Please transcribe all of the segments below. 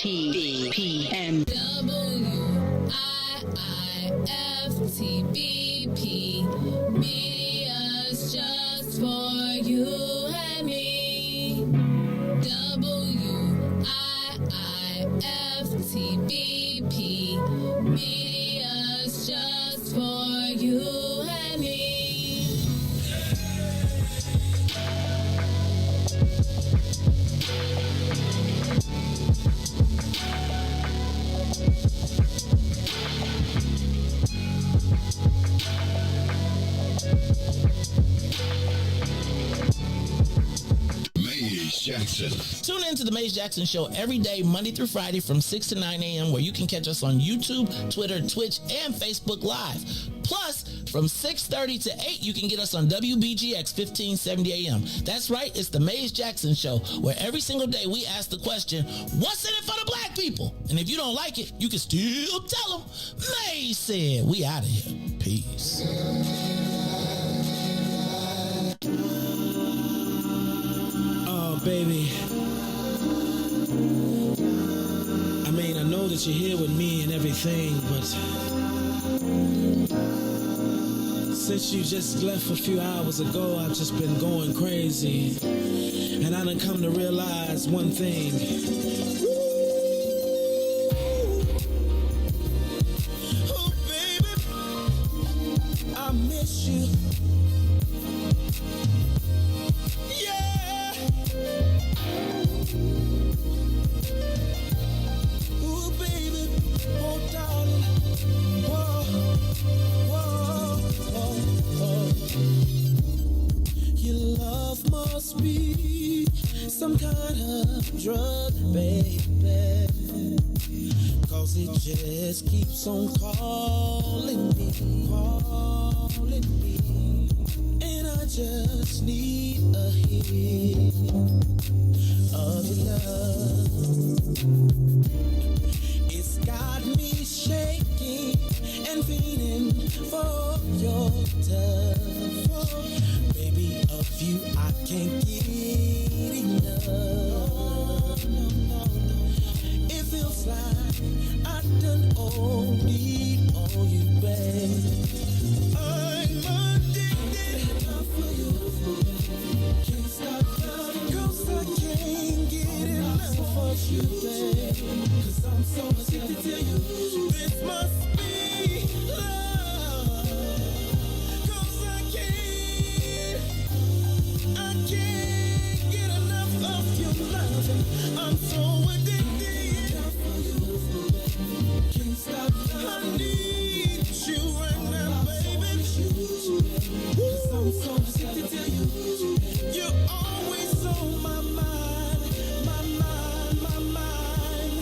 WIIFTBPM. WIIFTBP. Media's just for you and me. WIIFTBP. Media's just for you and me. Jackson. Tune in to the Maze Jackson Show every day, Monday through Friday from 6 to 9 a.m., where you can catch us on YouTube, Twitter, Twitch, and Facebook Live. Plus, from 6:30 to 8, you can get us on WBGX 1570 a.m. That's right, it's the Maze Jackson Show, where every single day we ask the question, what's in it for the black people? And if you don't like it, you can still tell them, Maze said. We out of here. Peace. Baby, I mean, I know that you're here with me and everything, but Since you just left a few hours ago, I've just been going crazy. And I done come to realize one thing. Oh, baby, I miss you. Yeah. Oh, baby, oh, darling. Whoa, whoa, whoa. Your love must be some kind of drug, baby, 'cause it just keeps on calling me, and I just need a hit of your love. It's got me shaking and feeling for your touch. Baby, of you I can't get enough. It feels like I done OD'd on you, babe. I'm addicted for you. Can't stop loving 'cause I can't get enough of you, babe. 'Cause I'm so addicted to you. This must be love. 'Cause I can't get enough of your love. I'm so addicted. Can't stop. I need you right now, baby. 'Cause I'm so addicted to you. You're always on my mind, my mind, my mind,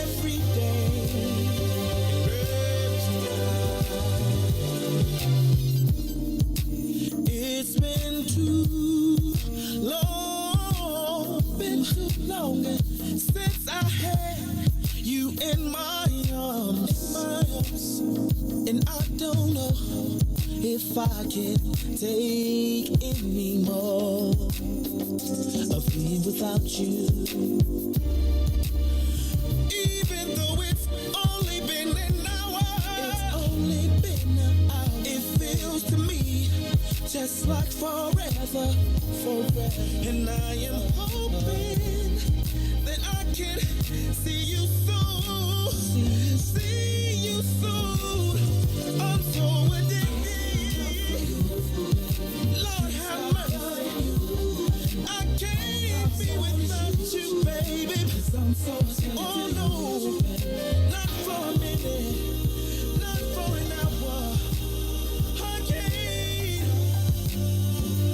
every day. It's been too long since I had you in my arms, and I don't know if I can take any more of being without you. Even though it's only been an hour, it feels to me just like forever. And I am hoping that I can see you soon. See you soon. I'm so addicted. Lord have mercy. I can't be without you, baby. Oh no, not for a minute, not for an hour.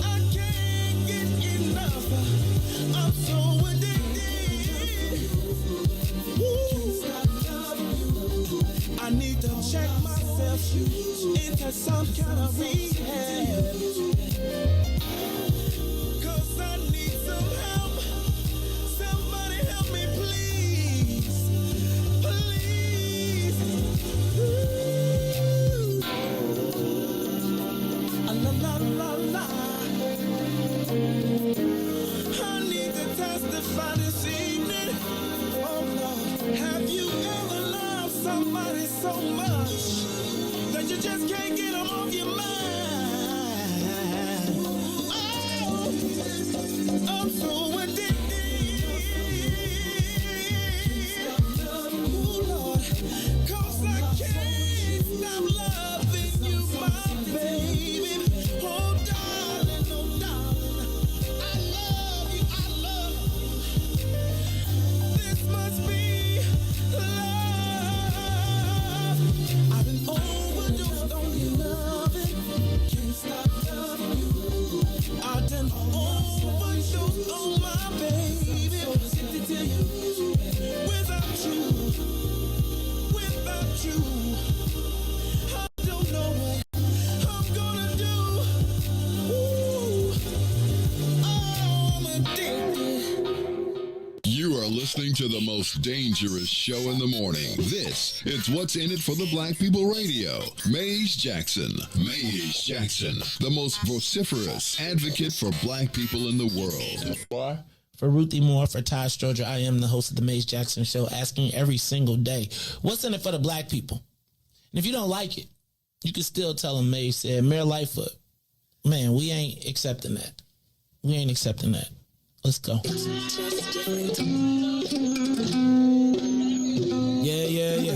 I can't get enough. I'm so addicted. I need to check myself into some kind of rehab. 'Cause I need some help. Somebody help me, please. Please. La la la la. I need to testify this evening. Oh Lord, have you ever loved somebody so much that you just can't get them off your mind? Oh, I'm so addicted. Oh Lord, 'cause I can't stop loving you, my baby. Oh darling, oh darling, I love you, I love you. This must be love. I've been overdosed on your loving. Can't stop loving you. I've done overdosed on my baby. So addicted to you. Without you, I don't know what I'm gonna do. Ooh, I'm addicted. You are listening to the most dangerous show in the morning. This is What's in It for the Black People Radio. Maze Jackson, the most vociferous advocate for black people in the world. For Ruthie Moore, for Todd Stroger, I am the host of the Maze Jackson Show, asking every single day, what's in it for the black people? And if you don't like it, you can still tell him Maeve said, Mayor Lightfoot, man, we ain't accepting that. We ain't accepting that. Let's go. Yeah.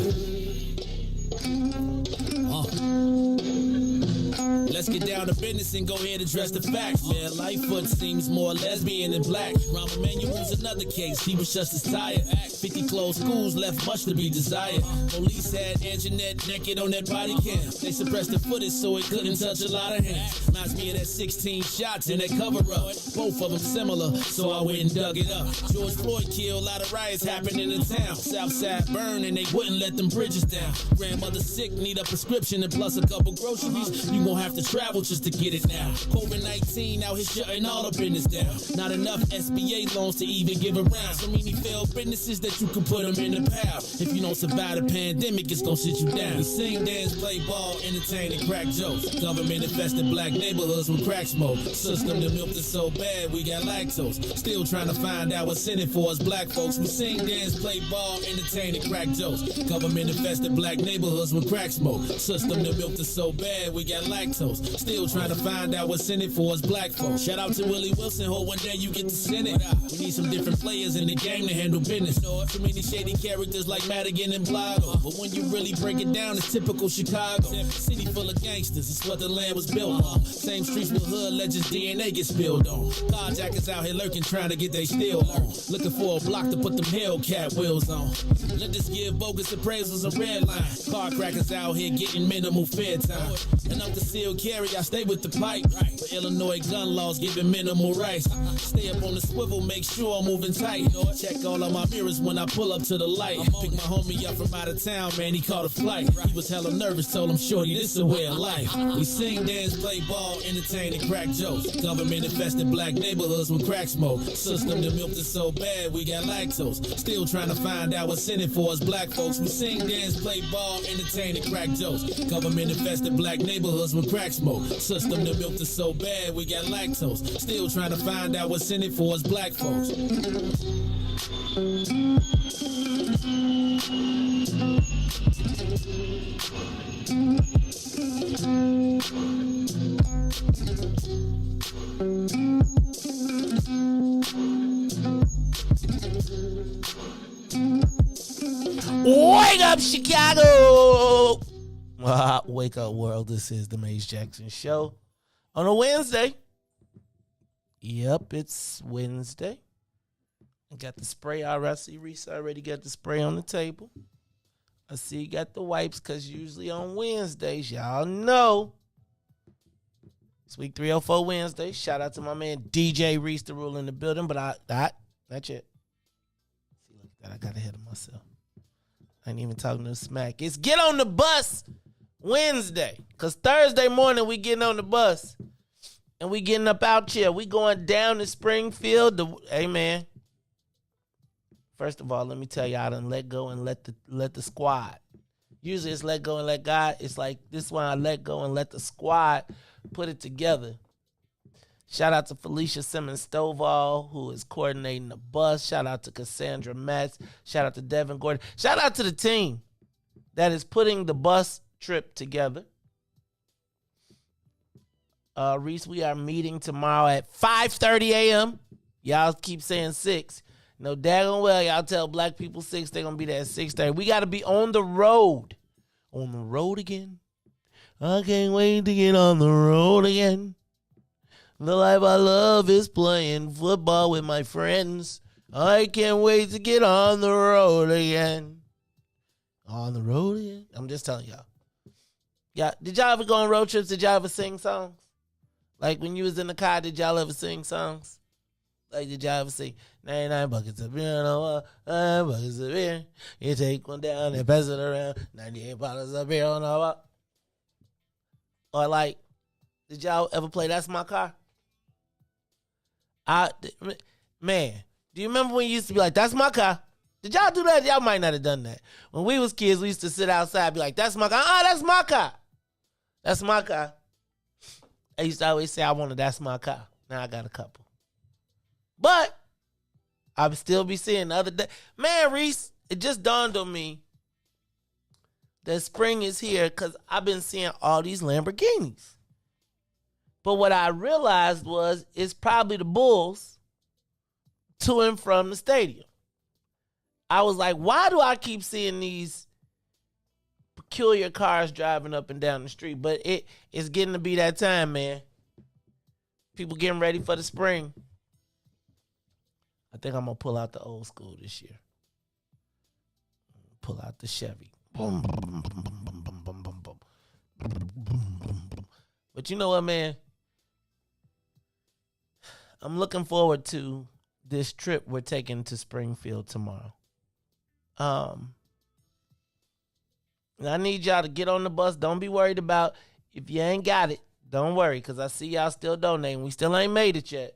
Let's get down to business and go ahead and address the facts. Man, Lightfoot seems more lesbian than black. Rahm Emanuel's another case. He was just as tired. 50 closed schools left much to be desired. Police had Anjanette naked on that body cam. They suppressed the footage so it couldn't touch a lot of hands. Reminds me of that 16 shots in that cover-up. Both of them similar, so I went and dug it up. George Floyd killed, a lot of riots happened in the town. Southside burned and they wouldn't let them bridges down. Grandmother sick, need a prescription and plus a couple groceries. You gon' have to travel just to get it now. COVID-19 out here shutting all the business down. Not enough SBA loans to even give around. So many failed businesses that you can put them in the pile. If you don't survive the pandemic, it's gon' sit you down. We sing, dance, play ball, entertain, and crack jokes. Government infested black neighborhoods with crack smoke. System that milked us so bad, we got lactose. Still trying to find out what's in it for us black folks. We sing, dance, play ball, entertain, and crack jokes. Government infested black neighborhoods with crack smoke. System that milked us so bad, we got lactose. Still trying to find out what's in it for us black folks. Shout out to Willie Wilson, hope one day you get to send it. We need some different players in the game to handle business. Too many shady characters like Madigan and Blago. But when you really break it down, it's typical Chicago. City full of gangsters, it's what the land was built on. Same streets with hood legends, DNA get spilled on. Carjackers out here lurking, trying to get they steal on. Looking for a block to put them Hellcat wheels on. Let us give bogus appraisals a red line. Car crackers out here getting minimal fair time. And I'm concealed carry, I stay with the pipe. But Illinois gun laws giving minimal rights. Stay up on the swivel, make sure I'm moving tight. Check all of my mirrors when I pull up to the light. Pick my homie up from out of town, man, he caught a flight. He was hella nervous, told him, shorty, this a way of life. We sing, dance, play ball, entertain, and crack jokes. Government infested black neighborhoods with crack smoke. System that milked us so bad, we got lactose. Still trying to find out what's in it for us black folks. We sing, dance, play ball, entertain, and crack jokes. Government infested black neighborhoods with crack smoke. System that milked us so bad, we got lactose. Still trying to find out what's in it for us black folks. Wake up, Chicago! Wake up, world. This is the Maze Jackson Show on a Wednesday. Yep, it's Wednesday. I got the spray already. I see Riis already got the spray on the table. I see you got the wipes because usually on Wednesdays, y'all know. It's week 304 Wednesday. Shout out to my man DJ Riis, the rule in the building. But that's it. See, look at that. I got ahead of myself. I ain't even talking no smack. It's get on the bus Wednesday. Because Thursday morning we getting on the bus. And we getting up out here. We going down to Springfield. Hey, man. First of all, let me tell you, I done let go and let the squad. Usually it's let go and let God. It's like this one I let go and let the squad put it together. Shout out to Felicia Simmons Stovall, who is coordinating the bus. Shout out to Cassandra Metz. Shout out to Devin Gordon. Shout out to the team that is putting the bus trip together. Riis, we are meeting tomorrow at 5:30 a.m. Y'all keep saying 6. No daggone well, y'all tell black people 6, they're going to be there at 6:30. We got to be on the road. On the road again. I can't wait to get on the road again. The life I love is playing football with my friends. I can't wait to get on the road again. On the road again. I'm just telling y'all. Yeah, did y'all ever go on road trips? Did y'all ever sing songs? Like when you was in the car, did y'all ever sing songs? Like, did y'all ever sing 99 buckets of beer, 9 buckets of beer? You take one down and pass it around. 98 bottles of beer on the Or like, did y'all ever play That's My Car? Man, do you remember when you used to be like, that's my car? Did y'all do that? Y'all might not have done that. When we was kids, we used to sit outside and be like, that's my car. That's my car. That's my car. I used to always say I wanted that's my car. Now I got a couple. But I would still be seeing the other day. Man, Riis, it just dawned on me. that spring is here because I've been seeing all these Lamborghinis. But what I realized was it's probably the Bulls to and from the stadium. I was like, why do I keep seeing these peculiar cars driving up and down the street? But it's getting to be that time, man. People getting ready for the spring. I think I'm going to pull out the old school this year. Pull out the Chevy. Boom, boom, boom, boom, boom, boom, boom, boom, boom. But you know what, man? I'm looking forward to this trip we're taking to Springfield tomorrow. And I need y'all to get on the bus. Don't be worried about if you ain't got it. Don't worry, because I see y'all still donating. We still ain't made it yet.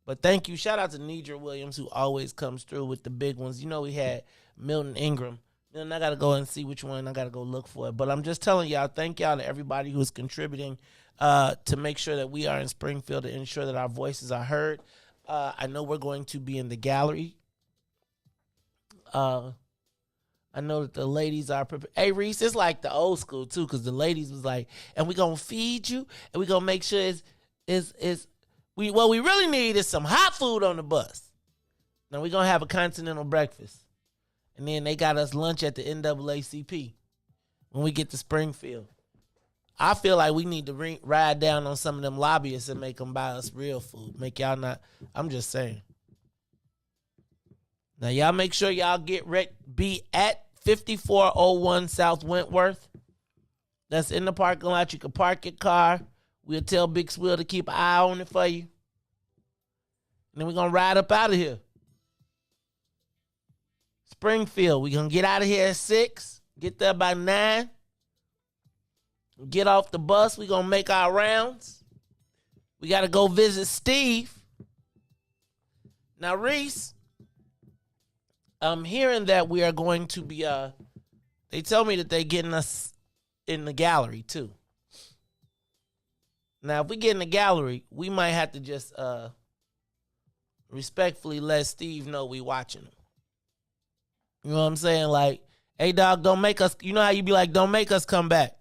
But thank you. Shout out to Nidra Williams, who always comes through with the big ones. You know, we had Milton Ingram. Then I got to go and see which one. I got to go look for it. But I'm just telling y'all, thank y'all to everybody who is contributing to make sure that we are in Springfield, to ensure that our voices are heard. I know we're going to be in the gallery. I know that the ladies are prepared. Hey, Riis, it's like the old school, too, because the ladies was like, and we going to feed you, and we going to make sure what we really need is some hot food on the bus. Now, we're going to have a continental breakfast. And then they got us lunch at the NAACP when we get to Springfield. I feel like we need to ride down on some of them lobbyists and make them buy us real food. Make y'all not, I'm just saying. Now, y'all make sure y'all be at 5401 South Wentworth. That's in the parking lot. You can park your car. We'll tell Big Swill to keep an eye on it for you. And then we're going to ride up out of here. Springfield, we're going to get out of here at 6. Get there by 9. Get off the bus. We're going to make our rounds. We got to go visit Steve. Now, Riis, I'm hearing that we are going to be, they tell me that they're getting us in the gallery, too. Now, if we get in the gallery, we might have to just respectfully let Steve know we watching him. You know what I'm saying? Like, hey, dog, don't make us, you know how you be like, don't make us come back.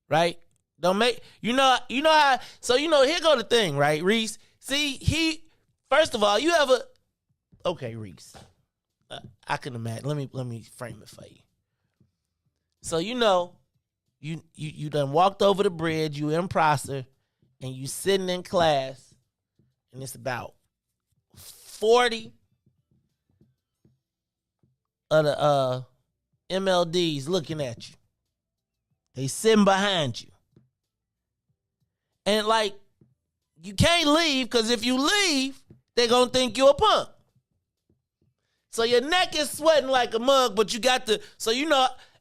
Right? Don't make, you know how, so, here go the thing, right, Riis? See, first of all, okay, Riis. I can imagine. Let me frame it for you. So, you done walked over the bridge, you in Prosser, and you sitting in class, and it's about 40 of the MLDs looking at you. They sitting behind you. And you can't leave, because if you leave, they're going to think you're a punk. So your neck is sweating like a mug, but you got to,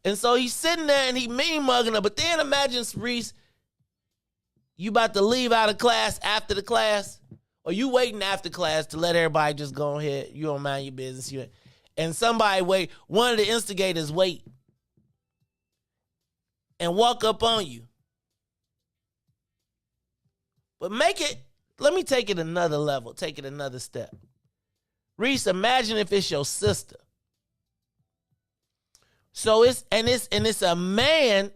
and so he's sitting there and he mean mugging her. But then imagine, Riis, you about to leave out of class after the class, or you waiting after class to let everybody just go ahead. You don't mind your business. And somebody one of the instigators wait and walk up on you. But let me take it another level, take it another step. Riis, imagine if it's your sister. So it's a man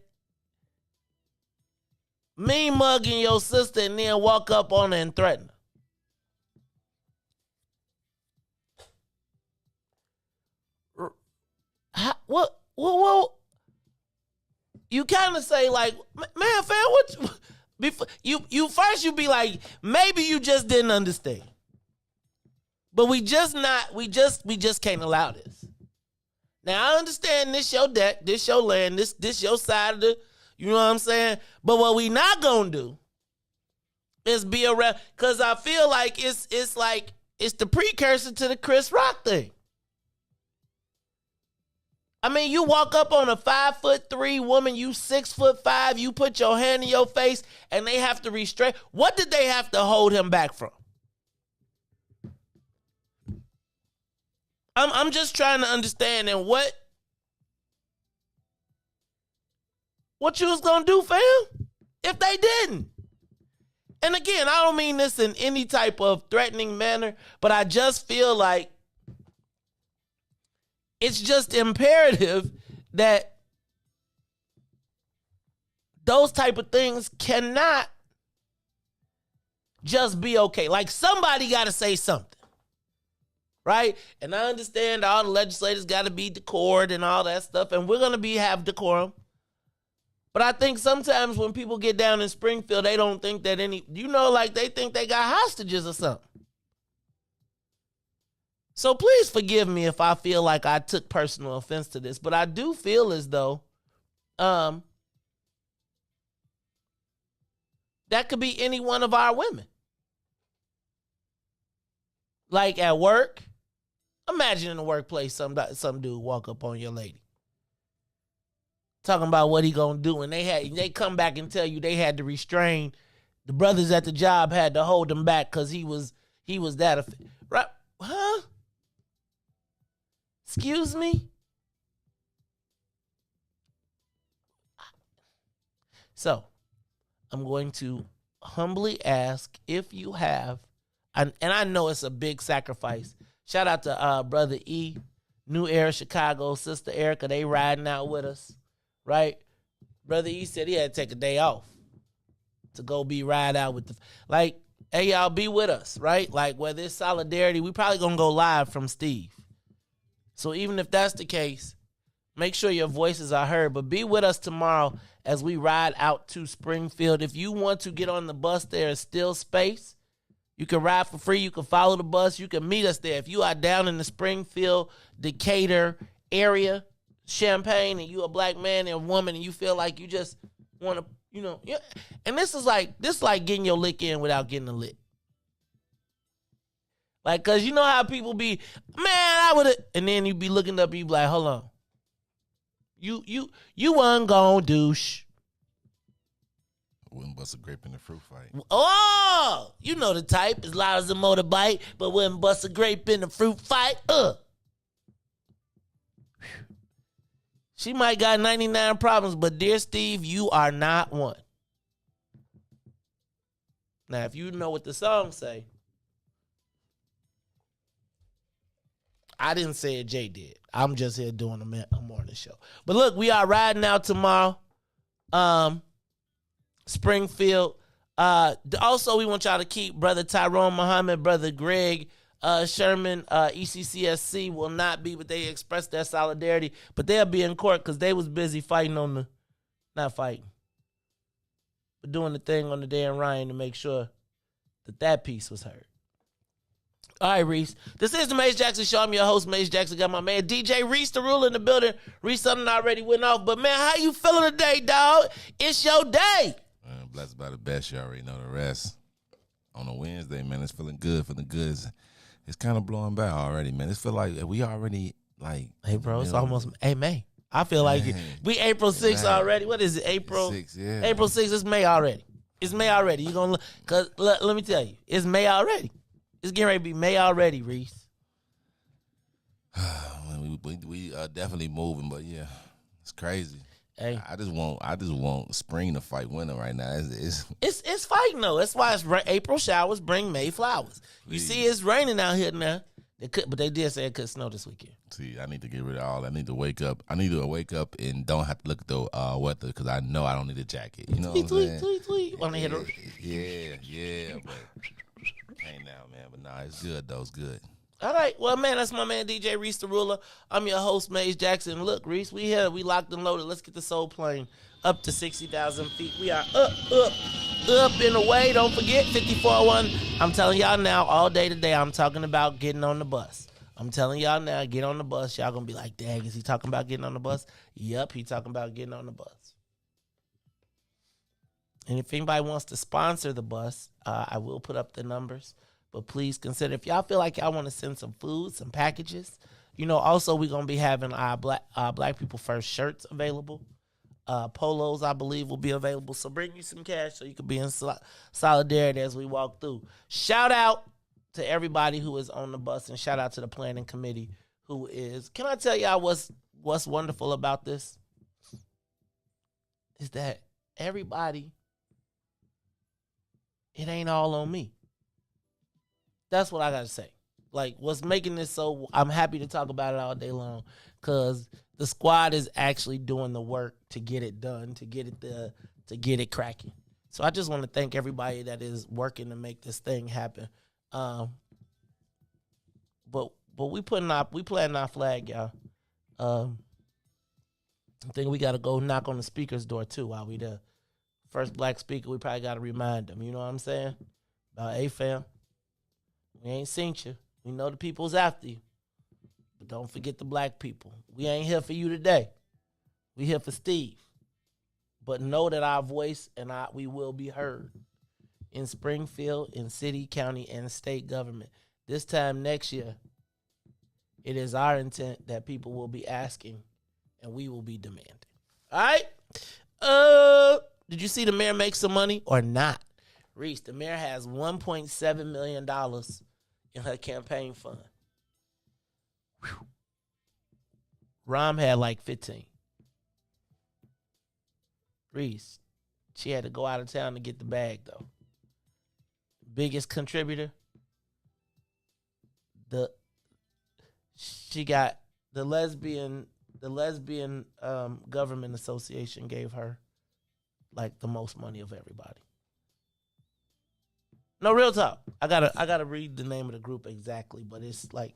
mean mugging your sister and then walk up on her and threaten her. What? You kind of say like, man, fam, what? Before you first you be like, maybe you just didn't understand. But we just can't allow this. Now I understand this your deck, this your land, this your side of the, you know what I'm saying? But what we not gonna do is be around, because I feel like it's the precursor to the Chris Rock thing. I mean, you walk up on a 5'3" woman, you 6'5", you put your hand in your face, and they have to restrain. What did they have to hold him back from? I'm just trying to understand, and what you was gonna do, fam, if they didn't. And again, I don't mean this in any type of threatening manner, but I just feel like it's just imperative that those type of things cannot just be okay. Like, somebody got to say something, right? And I understand all the legislators got to be decored and all that stuff, and we're going to have decorum. But I think sometimes when people get down in Springfield, they don't think that like they think they got hostages or something. So please forgive me if I feel like I took personal offense to this, but I do feel as though that could be any one of our women. Like at work, imagine in the workplace some dude walk up on your lady, talking about what he gonna do, and they come back and tell you they had to restrain. The brothers at the job had to hold him back because he was that right? Huh? Excuse me? So, I'm going to humbly ask if you have, and I know it's a big sacrifice. Shout out to Brother E, New Era Chicago, Sister Erica, they riding out with us, right? Brother E said he had to take a day off to go ride out with like, hey, y'all, be with us, right? Like, whether it's solidarity, we probably gonna go live from Steve. So even if that's the case, make sure your voices are heard. But be with us tomorrow as we ride out to Springfield. If you want to get on the bus, there is still space. You can ride for free. You can follow the bus. You can meet us there. If you are down in the Springfield, Decatur area, Champaign, and you a black man and a woman, and you feel like you just want to, and this is like getting your lick in without getting a lick. Like, cause you know how people be, man, I would have, and then you be looking up, you be like, hold on, you wasn't gonna douche. Wouldn't bust a grape in the fruit fight. Oh, you know the type, as loud as a motorbike, but wouldn't bust a grape in the fruit fight. She might got 99 problems, but dear Steve, you are not one. Now, if you know what the song say, I didn't say it, Jay did. I'm just here doing a morning show. But look, we are riding out tomorrow. Springfield. Also, we want y'all to keep Brother Tyrone Muhammad, Brother Greg Sherman, ECCSC will not be, but they expressed their solidarity. But they'll be in court because they was busy fighting not fighting, but doing the thing on the day in Ryan to make sure that piece was heard. All right, Riis. This is the Mace Jackson Show. I'm your host, Mace Jackson. Got my man DJ Riis the Ruler in the building. Riis, something already went off. But, man, how you feeling today, dog? It's your day. Blessed by the best. You already know the rest. On a Wednesday, man, it's feeling good. It's kind of blowing by already, man. It's feel like we already, like. Hey, bro, it's almost May. I feel like we April 6th already. What is it, April? 6th, yeah. April 6th, it's May already. It's May already. You're going to look. Because let me tell you, it's May already. It's getting ready to be May already, Riis. we are definitely moving, but yeah, it's crazy. Hey, I just want spring to fight winter right now. It's fighting though. That's why it's April showers bring May flowers. You see, it's raining out here now. But they did say it could snow this weekend. See, I need to get rid of all. I need to wake up. And don't have to look at the weather because I know I don't need a jacket. You know what I'm saying? Tweet. Want to hit her? Yeah. But ain't now, man. But nah, it's good though. It's good. All right. Well, man, that's my man DJ Riis the Ruler. I'm your host, Mace Jackson. Look, Riis, we here. We locked and loaded. Let's get the soul plane up to 60,000 feet. We are up and away. Don't forget, 5401. I'm telling y'all now, all day today, I'm talking about getting on the bus. I'm telling y'all now, get on the bus. Y'all going to be like, dang, is he talking about getting on the bus? Yep, he talking about getting on the bus. And if anybody wants to sponsor the bus, I will put up the numbers. But please consider, if y'all feel like y'all want to send some food, some packages, also we're going to be having our Black People First shirts available. Polos, I believe, will be available. So bring you some cash so you can be in solidarity as we walk through. Shout out to everybody who is on the bus, and shout out to the planning committee who is. Can I tell y'all what's wonderful about this? Is that everybody, it ain't all on me. That's what I got to say. Like, what's making this so, I'm happy to talk about it all day long, because the squad is actually doing the work to get it done, to to get it cracking. So I just want to thank everybody that is working to make this thing happen. But we planting our flag, y'all. I think we got to go knock on the speaker's door too while we there. First black speaker, we probably got to remind them. You know what I'm saying? About fam, we ain't seen you. We know the people's after you, but don't forget the black people. We ain't here for you today. We here for Steve. But know that our voice and we will be heard in Springfield, in city, county, and state government. This time next year, it is our intent that people will be asking and we will be demanding. All right? Did you see the mayor make some money or not? Riis, the mayor has $1.7 million in her campaign fund. Whew. Rom had like 15. Riis, she had to go out of town to get the bag, though. Biggest contributor, she got the lesbian government association gave her like the most money of everybody. No, real talk. I gotta read the name of the group exactly, but it's like,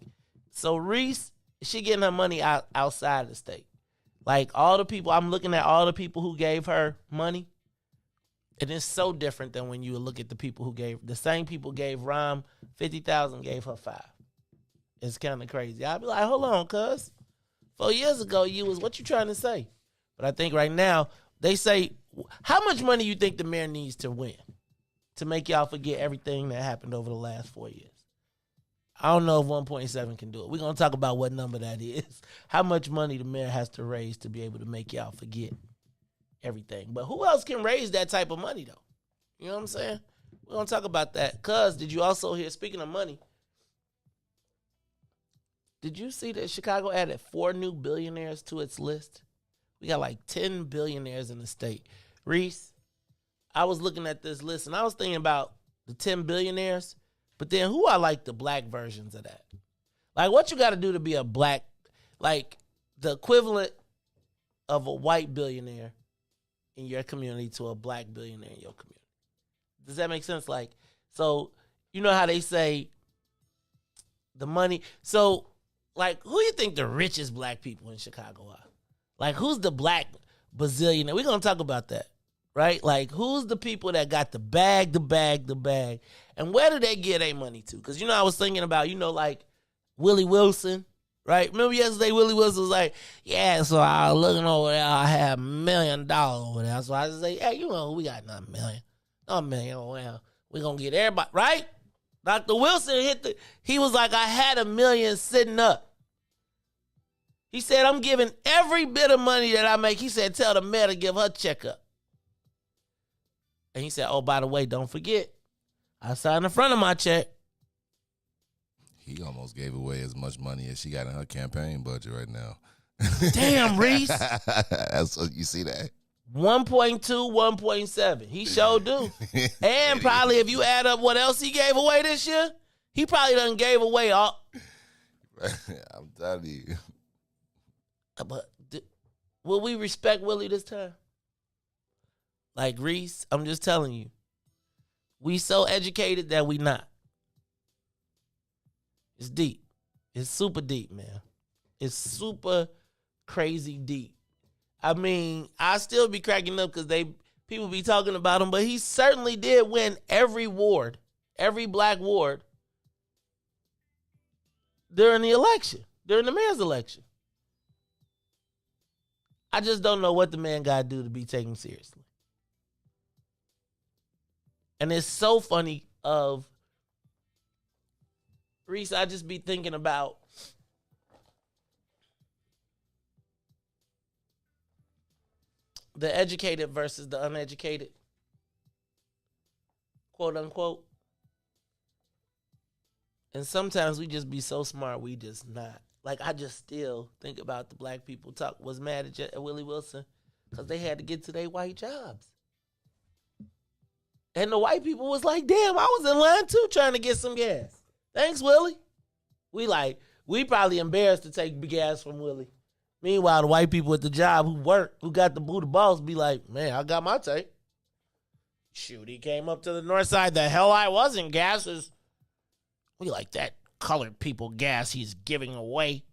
so Riis, she getting her money outside the state. Like all the people, I'm looking at all the people who gave her money, and it's so different than when you look at the people who gave, the same people gave Rom 50,000, gave her 5. It's kind of crazy. I'll be like, hold on, cuz 4 years ago you was, what you trying to say? But I think right now, they say, how much money you think the mayor needs to win to make y'all forget everything that happened over the last 4 years? I don't know if 1.7 can do it. We're going to talk about what number that is. How much money the mayor has to raise to be able to make y'all forget everything. But who else can raise that type of money, though? You know what I'm saying? We're going to talk about that. Cuz, did you also hear, speaking of money, did you see that Chicago added 4 new billionaires to its list? We got like 10 billionaires in the state. Riis, I was looking at this list, and I was thinking about the 10 billionaires, but then who are like the black versions of that? Like, what you got to do to be a black, like the equivalent of a white billionaire in your community to a black billionaire in your community? Does that make sense? Like, so you know how they say the money. So, like, who you think the richest black people in Chicago are? Like, who's the black bazillionaire? We're going to talk about that, right? Like, who's the people that got the bag, and where do they get their money to? Because, you know, I was thinking about, you know, like Willie Wilson, right? Remember yesterday Willie Wilson was like, yeah, so I was looking over there, I had $1 million over there. So I just say, hey, you know, we got $1 million. $1 million, well, we're going to get everybody, right? Dr. Wilson he was like, I had $1 million sitting up. He said, I'm giving every bit of money that I make. He said, tell the mayor to give her checkup. And he said, oh, by the way, don't forget, I signed the front of my check. He almost gave away as much money as she got in her campaign budget right now. Damn, Riis. That's what you see that. 1.2, 1.7. He sure do. And probably if you add up what else he gave away this year, he probably done gave away all. I'm telling you. But will we respect Willie this time? Like Riis, I'm just telling you. We so educated that we not. It's deep. It's super deep, man. It's super crazy deep. I mean, I still be cracking up because people be talking about him, but he certainly did win every ward, every black ward during the election, during the mayor's election. I just don't know what the man got to do to be taken seriously. And it's so funny Riis, I just be thinking about the educated versus the uneducated, quote unquote. And sometimes we just be so smart, we just not. Like, I just still think about the black people was mad at Willie Wilson because they had to get to their white jobs. And the white people was like, damn, I was in line too trying to get some gas. Thanks, Willie. We probably embarrassed to take gas from Willie. Meanwhile, the white people at the job who got the boss be like, man, I got my take. Shoot, he came up to the north side. The hell I wasn't. Gas is, we like that colored people gas he's giving away.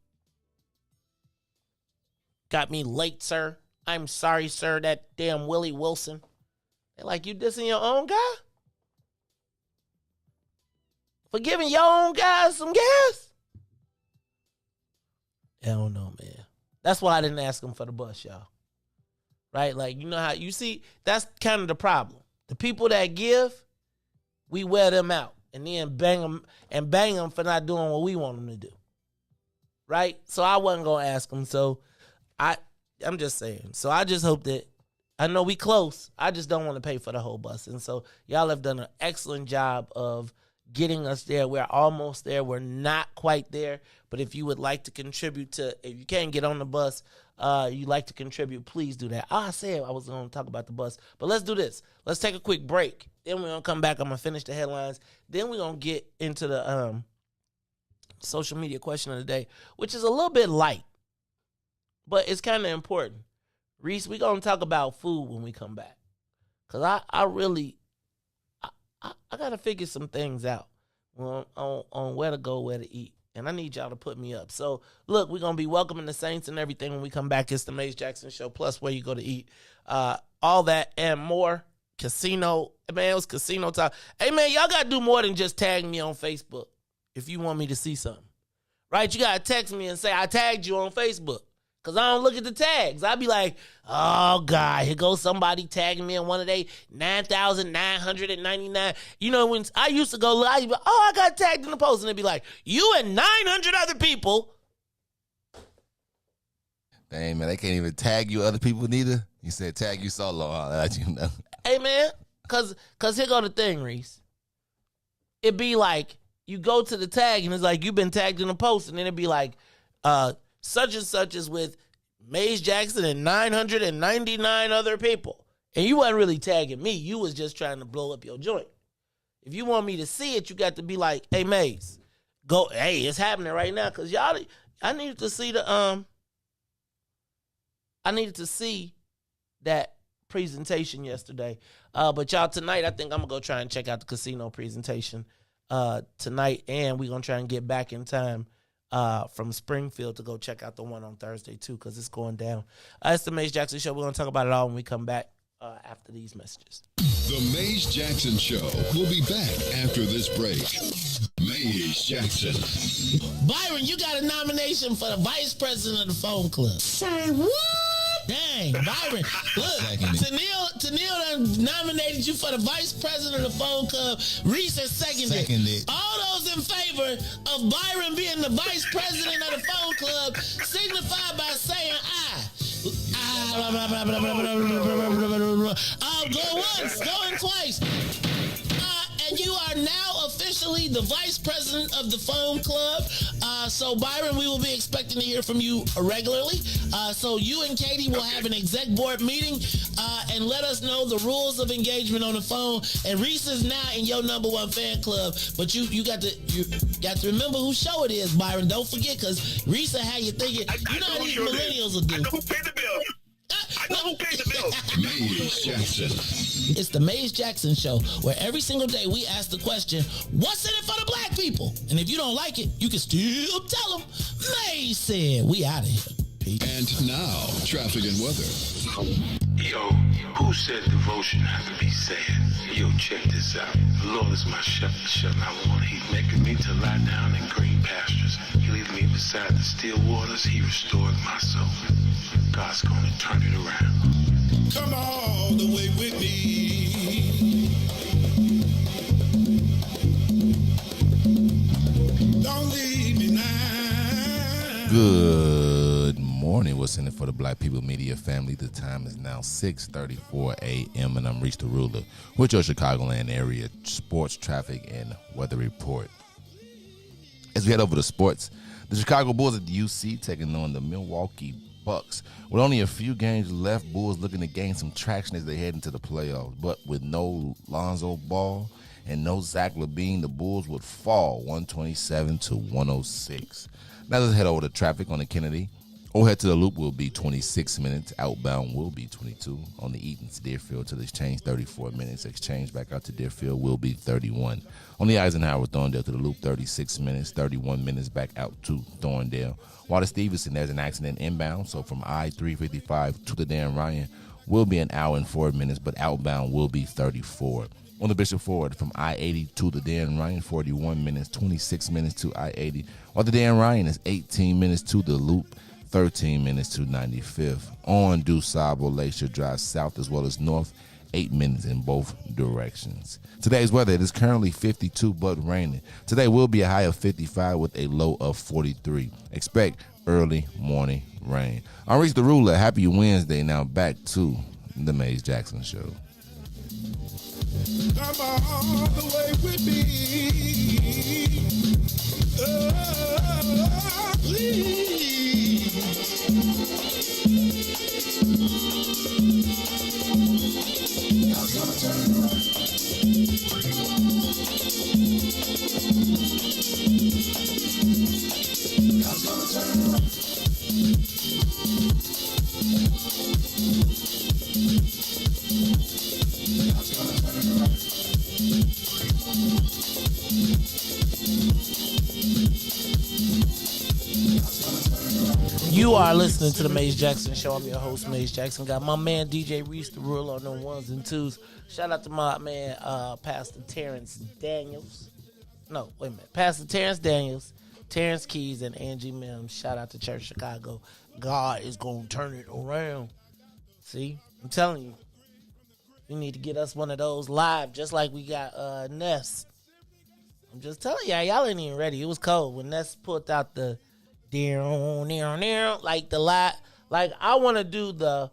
Got me late, sir. I'm sorry, sir. That damn Willie Wilson. They like, you dissing your own guy? For giving your own guys some gas? I don't know, man. That's why I didn't ask him for the bus, y'all. Right? Like, you know how, you see, that's kind of the problem. The people that give, we wear them out and then bang them for not doing what we want them to do. Right? So I wasn't going to ask him. So I'm just saying. So I just hope that, I know we close. I just don't want to pay for the whole bus. And so y'all have done an excellent job of getting us there. We're almost there. We're not quite there. But if you would like to contribute to, if you can't get on the bus, you like to contribute, please do that. I said I was going to talk about the bus. But let's do this. Let's take a quick break. Then we're going to come back. I'm going to finish the headlines. Then we're going to get into the social media question of the day, which is a little bit light. But it's kind of important. Riis, we're going to talk about food when we come back. Because I really got to figure some things out on where to go, where to eat. And I need y'all to put me up. So, look, we're going to be welcoming the Saints and everything when we come back. It's the Maze Jackson Show, plus where you go to eat. All that and more. Casino. Man, it was casino time. Hey, man, y'all got to do more than just tag me on Facebook if you want me to see something. Right? You got to text me and say, I tagged you on Facebook. Because I don't look at the tags. I be like, oh, God, here goes somebody tagging me in one of they 9,999. You know, when I used to go, I be like, I got tagged in the post. And it'd be like, you and 900 other people. Dang, man, they can't even tag you other people neither. You said tag you solo. I'll let you know. Hey, man, because here go the thing, Riis. It'd be like, you go to the tag, and it's like, you've been tagged in the post. And then it'd be like, such and such is with Maze Jackson and 999 other people. And you wasn't really tagging me. You was just trying to blow up your joint. If you want me to see it, you got to be like, hey, Maze, go, hey, it's happening right now. Because y'all, I needed to see that presentation yesterday. But y'all, tonight, I think I'm going to go try and check out the casino presentation tonight. And we're going to try and get back in time from Springfield to go check out the one on Thursday, too, because it's going down. It's the Maze Jackson Show. We're going to talk about it all when we come back after these messages. The Maze Jackson Show will be back after this break. Maze Jackson. Byron, you got a nomination for the vice president of the phone club. Say what? Dang, Byron. Look, Tennille done nominated you for the vice president of the phone club. Riis has seconded. All those in favor of Byron being the vice president of the phone club signify by saying aye. Go once, going twice. And you are now officially the vice president of the phone club. So, Byron, we will be expecting to hear from you regularly. So you and Katie will have an exec board meeting and let us know the rules of engagement on the phone. And Riis is now in your number one fan club. But you got to remember whose show it is, Byron. Don't forget, because Riis will have you thinking, you know how these millennials will do. I know who paid the bill. I know who paid the bill. Maze Jackson. It's the Maze Jackson Show, where every single day we ask the question, what's in it for the black people? And if you don't like it, you can still tell them, Maze said. We out of here. Peace. And now, traffic and weather. Yo, who said devotion has to be said? Yo, check this out. The Lord is my shepherd, I want. He's making me to lie down in green pastures. He leads me beside the still waters. He restored my soul. God's gonna turn it around. Come all the way with me. Don't leave me now. Good morning. What's in it for the Black People Media family? The time is now 6:34 a.m. and I'm Riis the Ruler with your Chicagoland area sports, traffic, and weather report. As we head over to sports, the Chicago Bulls at the UC taking on the Milwaukee Bucks. With only a few games left, Bulls looking to gain some traction as they head into the playoffs. But with no Lonzo Ball and no Zach LaVine, the Bulls would fall 127-106. Now let's head over to traffic on the Kennedy. Overhead to the loop will be 26 minutes. Outbound will be 22. On the Eaton's Deerfield to the Exchange, 34 minutes. Exchange back out to Deerfield will be 31. On the Eisenhower Thorndale to the loop, 36 minutes. 31 minutes back out to Thorndale. While the Stevenson, there's an accident inbound. So from I-355 to the Dan Ryan will be an hour and 4 minutes, but outbound will be 34. On the Bishop Ford, from I-80 to the Dan Ryan, 41 minutes, 26 minutes to I-80. While the Dan Ryan is 18 minutes to the loop, 13 minutes to 95th. On DuSable Lakeshore Drive south as well as north, 8 minutes in both directions. Today's weather, it is currently 52 but raining. Today will be a high of 55 with a low of 43. Expect early morning rain. I'm Reese the Ruler. Happy Wednesday. Now back to the Maze Jackson Show. Come all the way with me. Oh, please. God's gonna turn it around. God's gonna turn it around. You are listening to the Maze Jackson Show. I'm your host, Maze Jackson. Got my man DJ Riis the ruler on them ones and twos. Shout out to my man, Pastor Terrence Daniels. No, wait a minute. Pastor Terrence Daniels, Terrence Keys, and Angie Mims. Shout out to Church Chicago. God is going to turn it around. See? I'm telling you. We need to get us one of those live, just like we got Ness. I'm just telling y'all ain't even ready. It was cold when Ness put out the like the lot. Like I want to do the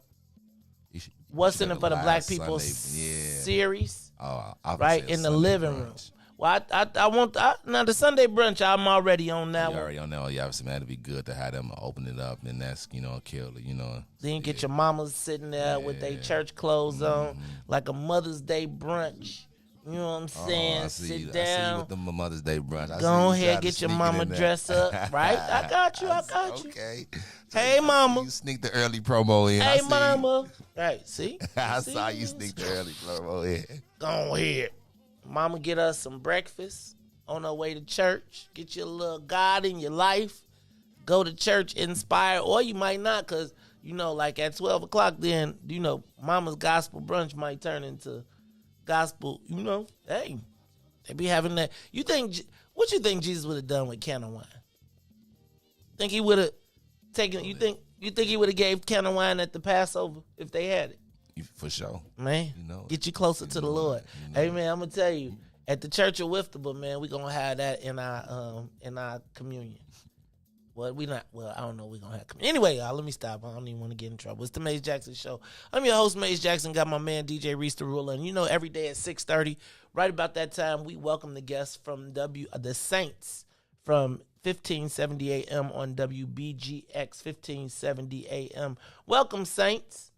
What's in it for the Black People series, right in the living room. Well, I want now the Sunday brunch. I'm already on that one. Already on that one. Yeah, obviously, man, it'd be good to have them open it up, and that's kill it. Then you get your mamas sitting there with their church clothes on, like a Mother's Day brunch. You know what I'm saying? Sit down. I see with the Mother's Day brunch. Go ahead, get your mama dress up, right? I got you. Okay. Hey, mama. You sneak the early promo in. Hey, mama. Right, see? I saw you sneak the early promo in. Go ahead. Mama get us some breakfast on her way to church. Get your little God in your life. Go to church inspired, or you might not, because, like at 12 o'clock then, mama's gospel brunch might turn into gospel, hey, they be having that. What you think Jesus would have done with can of wine? Think he would have taken, you think he would have gave can of wine at the Passover if they had it? For sure. Man, get you closer to the Lord. Hey, man, I'm going to tell you, at the Church of Whiftable, man, we're going to have that in our communion. Well, I don't know we're going to have communion. Anyway, y'all, let me stop. I don't even want to get in trouble. It's the Maze Jackson Show. I'm your host, Maze Jackson. Got my man, DJ Riis the ruler. And every day at 6:30, right about that time, we welcome the guests from the Saints from 1570 AM on WBGX 1570 AM. Welcome, Saints.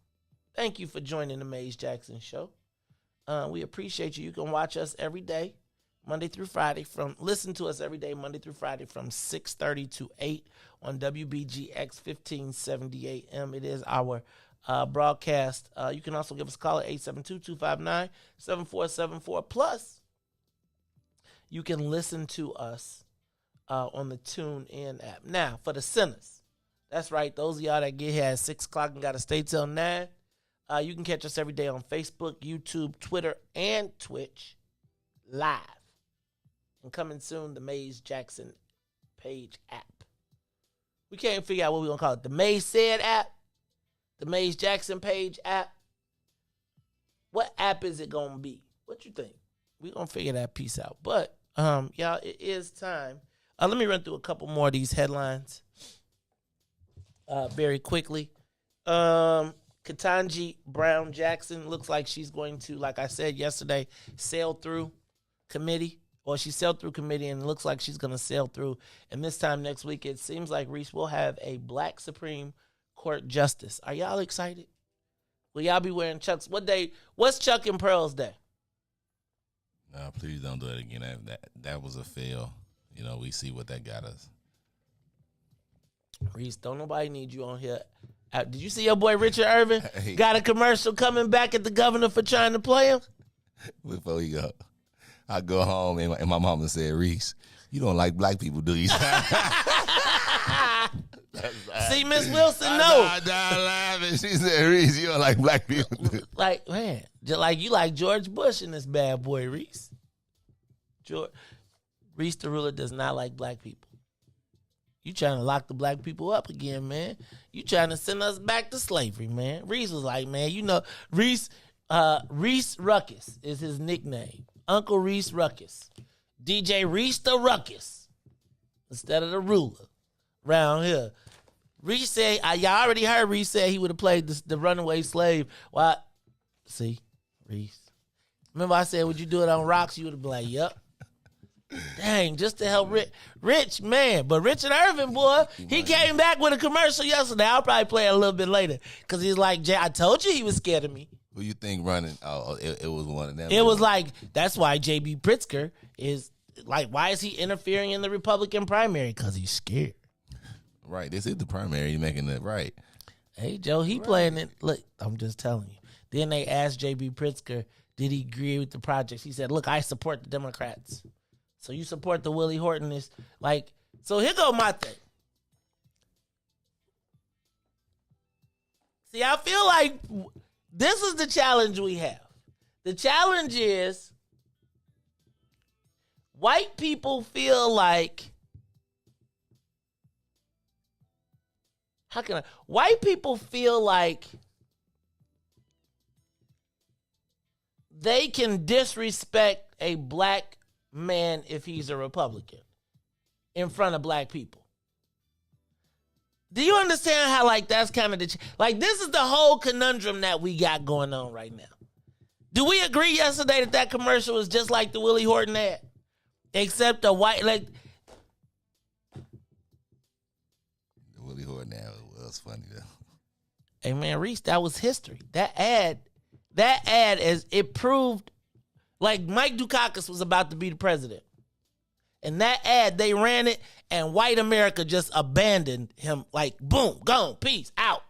Thank you for joining the Maze Jackson Show. We appreciate you. You can watch us every day, Monday through Friday. Listen to us every day, Monday through Friday, from 6:30 to 8 on WBGX 1570 AM. It is our broadcast. You can also give us a call at 872-259-7474. Plus, you can listen to us on the TuneIn app. Now, for the sinners, that's right. Those of y'all that get here at 6 o'clock and got to stay till 9, you can catch us every day on Facebook, YouTube, Twitter, and Twitch live. And coming soon, the Maze Jackson page app. We can't figure out what we're going to call it. The Maze Said app? The Maze Jackson page app? What app is it going to be? What you think? We're going to figure that piece out. But, y'all, it is time. Let me run through a couple more of these headlines very quickly. Ketanji Brown Jackson looks like she's going to, like I said yesterday, sail through committee. Or she sailed through committee and it looks like she's going to sail through. And this time next week, it seems like Riis will have a black Supreme Court justice. Are y'all excited? Will y'all be wearing Chucks? What's Chuck and Pearl's Day? No, please don't do it again. That was a fail. We see what that got us. Riis, don't nobody need you on here. Did you see your boy Richard Irvin Hey. got a commercial coming back at the governor for trying to play him? Before we go, I go home and my mama said, Reese, you don't like black people, do you? See, Miss Wilson, I no. died laughing. She said, Reese, you don't like black people. Like, man, just like you like George Bush and this bad boy Riis. Riis the ruler does not like black people. You trying to lock the black people up again, man. You trying to send us back to slavery, man. Riis was like, man, you know, Riis Ruckus is his nickname. Uncle Riis Ruckus. DJ Riis the Ruckus. Instead of the ruler. Around here. Riis said, y'all already heard Riis say he would have played the runaway slave. Why? See, Riis. Remember I said, would you do it on rocks? You would have been like, yep. Dang, just to help Rich, man. But Richard Irvin, boy, he came back with a commercial yesterday. I'll probably play it a little bit later. Because he's like, I told you he was scared of me. Who you think running? Oh, it was one of them. It was like, that's why J.B. Pritzker is, like, why is he interfering in the Republican primary? Because he's scared. Right, this is the primary. You're making it right. Hey, Joe, he playing it. Look, I'm just telling you. Then they asked J.B. Pritzker, did he agree with the projects? He said, look, I support the Democrats. So you support the Willie Horton is like, so here go my thing. See, I feel like this is the challenge we have. The challenge is white people feel like, white people feel like they can disrespect a black man if he's a Republican in front of black people. Do you understand how, like, that's kind of this is the whole conundrum that we got going on right now. Do we agree yesterday that commercial was just like the Willie Horton ad? Except a white, like, The Willie Horton ad was funny, though. hey, man, Riis, that was history. That ad, as it proved, like Mike Dukakis was about to be the president. And that ad, they ran it, and white America just abandoned him. Like, boom, gone, peace, out.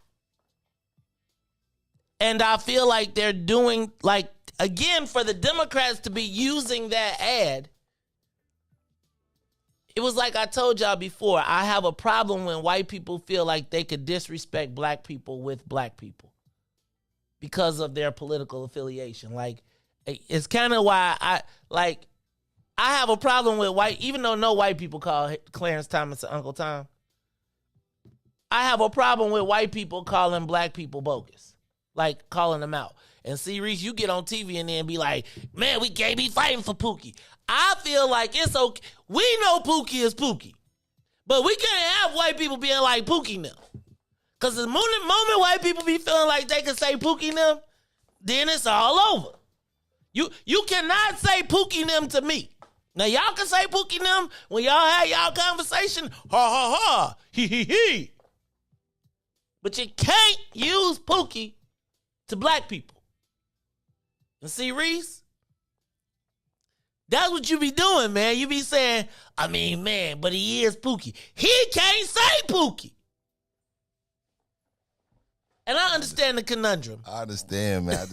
And I feel like they're doing, like, again, for the Democrats to be using that ad, it was like I told y'all before, I have a problem when white people feel like they could disrespect black people with black people because of their political affiliation. Like, it's kind of why I have a problem with white, even though no white people call Clarence Thomas Uncle Tom. I have a problem with white people calling black people bogus, like calling them out. And see, Riis, you get on TV and then be like, man, we can't be fighting for Pookie. I feel like it's okay. We know Pookie is Pookie, but we can't have white people being like Pookie now. Because the moment white people be feeling like they can say Pookie them, then it's all over. You cannot say Pookie them to me. Now, y'all can say Pookie them when y'all have y'all conversation. Ha, ha, ha. He, he. But you can't use Pookie to black people. And see, Riis, that's what you be doing, man. You be saying, I mean, man, but he is Pookie. He can't say Pookie. And I understand the conundrum. I understand, man.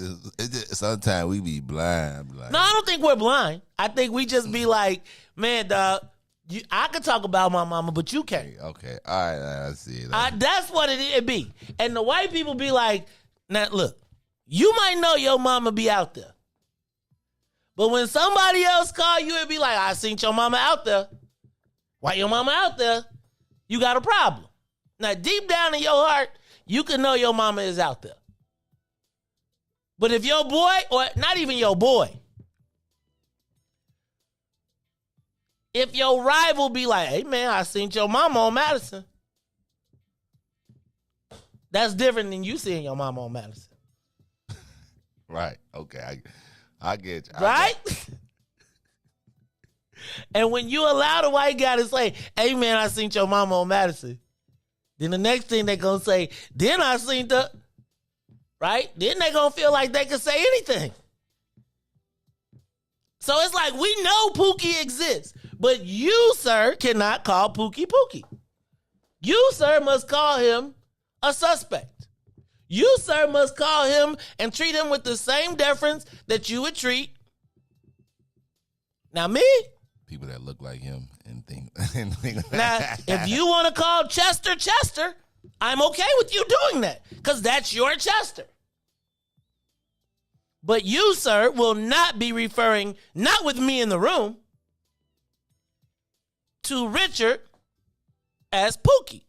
Sometimes we be blind. No, I don't think we're blind. I think we just be like, man, dog, I could talk about my mama, but you can't. Okay, all right, I see it. That's what it be. And the white people be like, now, look, you might know your mama be out there. But when somebody else call you, it be like, I seen your mama out there. Why your mama out there? You got a problem. Now, deep down in your heart, you can know your mama is out there. But if your boy, or not even your boy, if your rival be like, hey, man, I seen your mama on Madison. That's different than you seeing your mama on Madison. Right, okay, I get you. Right? And when you allow the white guy to say, hey, man, I seen your mama on Madison, then the next thing they going to say, then I seen the, right? Then they going to feel like they can say anything. So it's like, we know Pookie exists, but you, sir, cannot call Pookie Pookie. You, sir, must call him a suspect. You, sir, must call him and treat him with the same deference that you would treat. Now, me? People that look like him and think. Now, if you want to call Chester Chester, I'm okay with you doing that because that's your Chester. But you, sir, will not be referring, not with me in the room, to Richard as Pookie.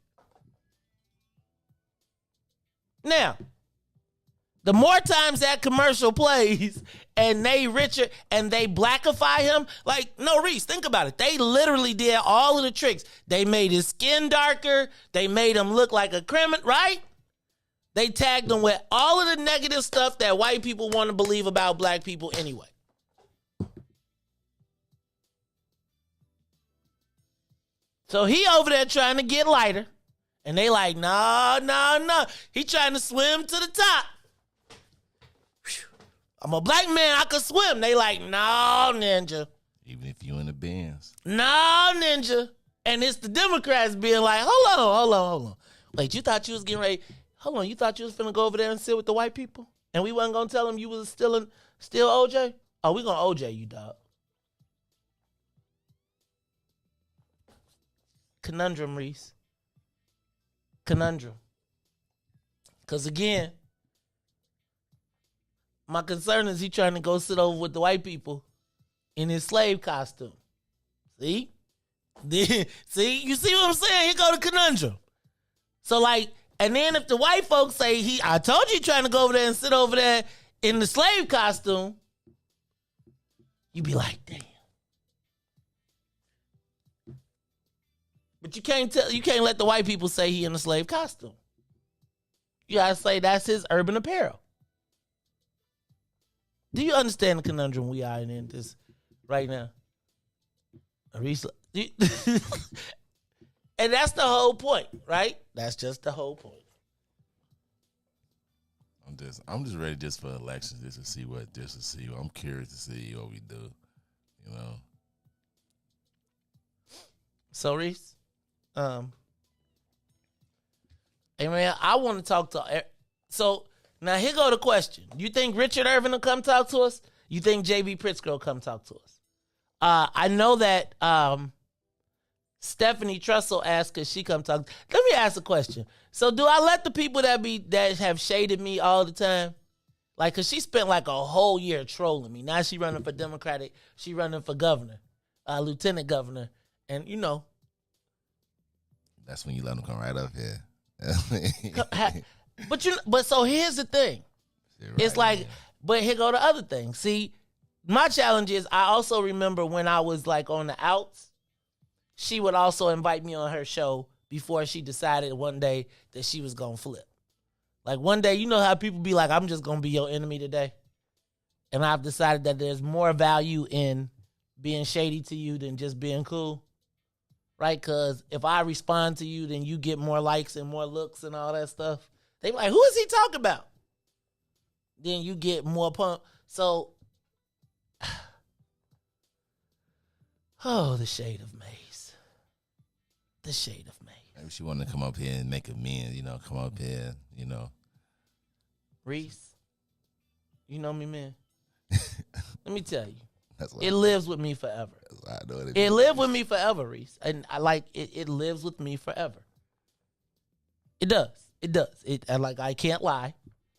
Now, the more times that commercial plays and they Richard and they blackify him, like, no, Riis, think about it. They literally did all of the tricks. They made his skin darker. They made him look like a criminal, right? They tagged him with all of the negative stuff that white people want to believe about black people anyway. So he over there trying to get lighter. And they like, no. He trying to swim to the top. I'm a black man, I can swim. They like, no, ninja. Even if you in the Benz. No, ninja. And it's the Democrats being like, hold on. Wait, you thought you was getting ready. Hold on, you thought you was finna go over there and sit with the white people? And we wasn't gonna tell them you was still OJ? Oh, we gonna OJ you, dog. Conundrum, Riis. Conundrum. Because again, my concern is he trying to go sit over with the white people in his slave costume. See? See? You see what I'm saying? Here go the conundrum. So like, and then if the white folks say, I told you trying to go over there and sit over there in the slave costume, you be like, damn. But you can't let the white people say he in a slave costume. You gotta say that's his urban apparel. Do you understand the conundrum we are in this right now? And that's the whole point, right? That's just the whole point. I'm just ready just for elections, just to see what. I'm curious to see what we do, you know. So Riis, hey man, I want to talk to. So now here go the question: you think Richard Irvin will come talk to us? You think JB Pritzker will come talk to us? I know that Stephanie Trussell asked could she come talk. Let me ask a question. So do I let the people that have shaded me all the time? Like, cause she spent like a whole year trolling me. Now she running for Democratic. She running for governor, lieutenant governor. And you know. That's when you let them come right up here. But so here's the thing. Right, it's like, man. But here go the other thing. See, my challenge is I also remember when I was like on the outs, she would also invite me on her show before she decided one day that she was going to flip. Like one day, you know how people be like, I'm just going to be your enemy today. And I've decided that there's more value in being shady to you than just being cool. Right? Because if I respond to you, then you get more likes and more looks and all that stuff. They be like, who is he talking about? Then you get more pump. So, oh, the shade of Maze. The shade of Maze. Maybe she wanted to come up here and make amends, come up here, Riis, you know me, man. Let me tell you. It lives with me forever. I know it lived with me forever, Riis. And I like it. It lives with me forever. It does. It does. I can't lie.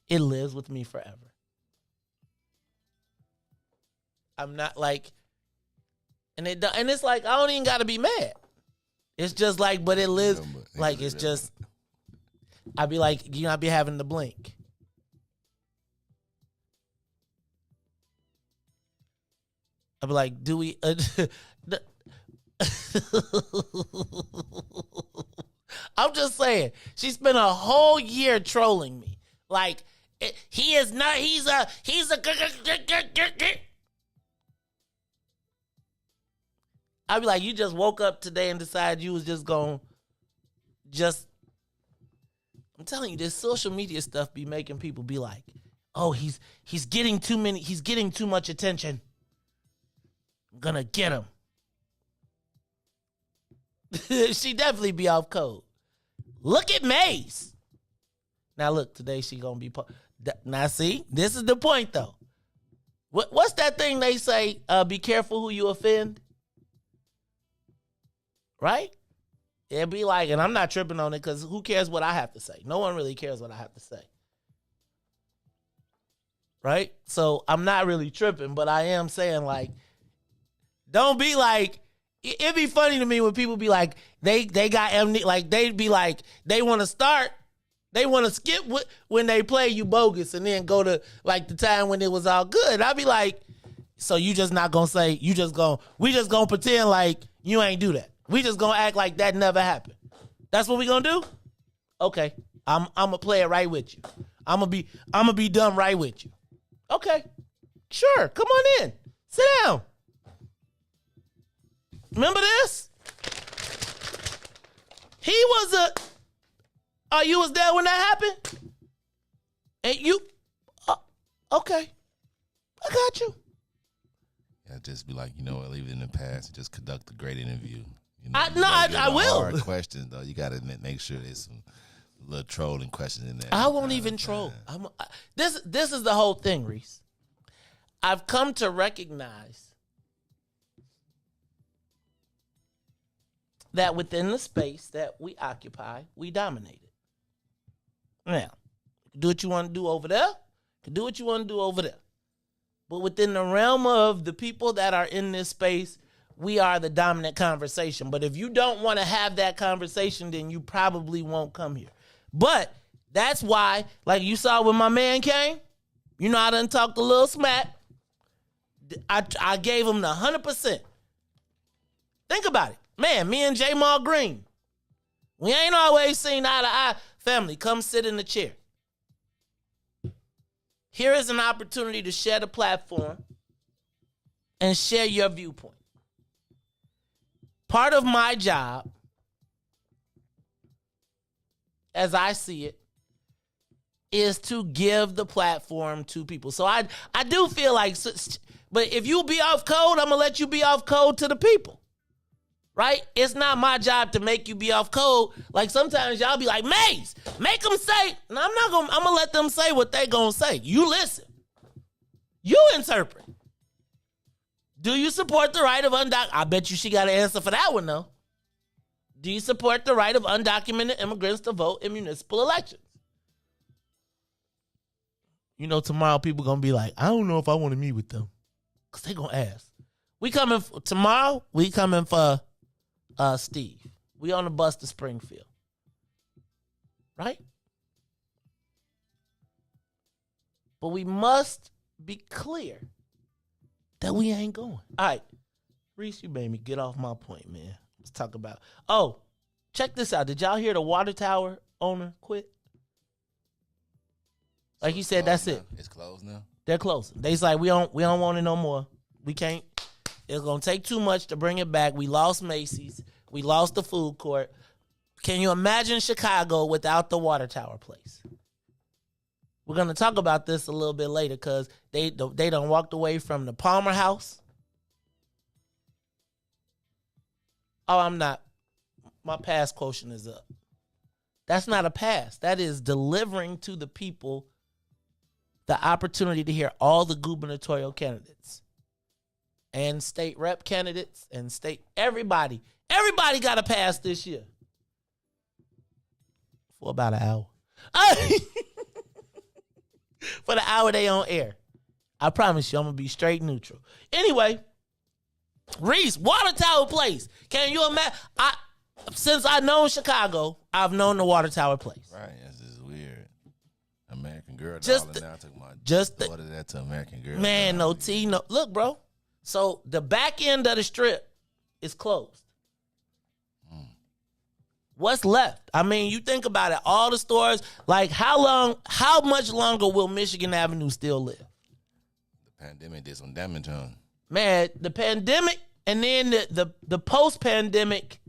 It lives with me forever. I'm not like, and it's like I don't even got to be mad. It's just like, but it lives like it's just. I be like, I be having to blink. I'd be like, do we... I'm just saying, she spent a whole year trolling me. Like, he is not, he's a... I'd be like, you just woke up today and decided you was just going I'm telling you, this social media stuff be making people be like, oh, he's getting too much attention. I'm gonna get him. She definitely be off code. Look at Maze. Now look, today she gonna be. Now see, this is the point though. What's that thing they say? Be careful who you offend. Right? It'd be like, and I'm not tripping on it because who cares what I have to say? No one really cares what I have to say. Right? So I'm not really tripping, but I am saying like, don't be like, it'd be funny to me when people be like, they got amnesia, like they'd be like, they want to skip when they play you bogus and then go to like the time when it was all good. I'd be like, so you just not gonna say, we just gonna pretend like you ain't do that. We just gonna act like that never happened. That's what we gonna do? Okay. I'm gonna play it right with you. I'm gonna be done right with you. Okay. Sure. Come on in. Sit down. Remember this? You was there when that happened? And you, okay. I got you. Yeah, just be like, you know what, leave it in the past and just conduct a great interview. You know, I will. Hard questions, though. You got to make sure there's some little trolling questions in there. I won't even troll. This is the whole thing, Riis. I've come to recognize that within the space that we occupy, we dominate it. Now, do what you want to do over there. Can do what you want to do over there. But within the realm of the people that are in this space, we are the dominant conversation. But if you don't want to have that conversation, then you probably won't come here. But that's why, like you saw when my man came, you know, I done talked a little smack. I gave him the 100%. Think about it. Man, me and Jamal Green, we ain't always seen eye to eye. Family, come sit in the chair. Here is an opportunity to share the platform and share your viewpoint. Part of my job, as I see it, is to give the platform to people. So I do feel like, but if you be off code, I'm going to let you be off code to the people. Right? It's not my job to make you be off code. Like sometimes y'all be like, Maze, make them say, and I'm going to let them say what they going to say. You listen. You interpret. Do you support the right of undocumented? I bet you she got an answer for that one, though. Do you support the right of undocumented immigrants to vote in municipal elections? You know, tomorrow people going to be like, I don't know if I want to meet with them. Because they going to ask. Tomorrow, we coming for Steve. We on the bus to Springfield. Right? But we must be clear that we ain't going. All right. Riis, you made me get off my point, man. Let's talk about. Oh, check this out. Did y'all hear the water tower owner quit? Like you said, that's it. It's closed now? They're closing. They's like, we don't want it no more. We can't. It's going to take too much to bring it back. We lost Macy's. We lost the food court. Can you imagine Chicago without the water tower place? We're going to talk about this a little bit later because they done walked away from the Palmer House. Oh, I'm not. My pass quotient is up. That's not a pass. That is delivering to the people the opportunity to hear all the gubernatorial candidates and state rep candidates and state, everybody got a pass this year for about an hour. For the hour they on air. I promise you, I'm going to be straight neutral. Anyway, Riis, water tower place. Can you imagine? Since I've known Chicago, I've known the water tower place. Right, this is weird. American Girl. Just now took my just daughter that to American Girl. Man, no tea, no. Look, bro. So the back end of the strip is closed. What's left? I mean, you think about it, all the stores, like how much longer will Michigan Avenue still live? The pandemic did some damage on. Man, the pandemic and then the post-pandemic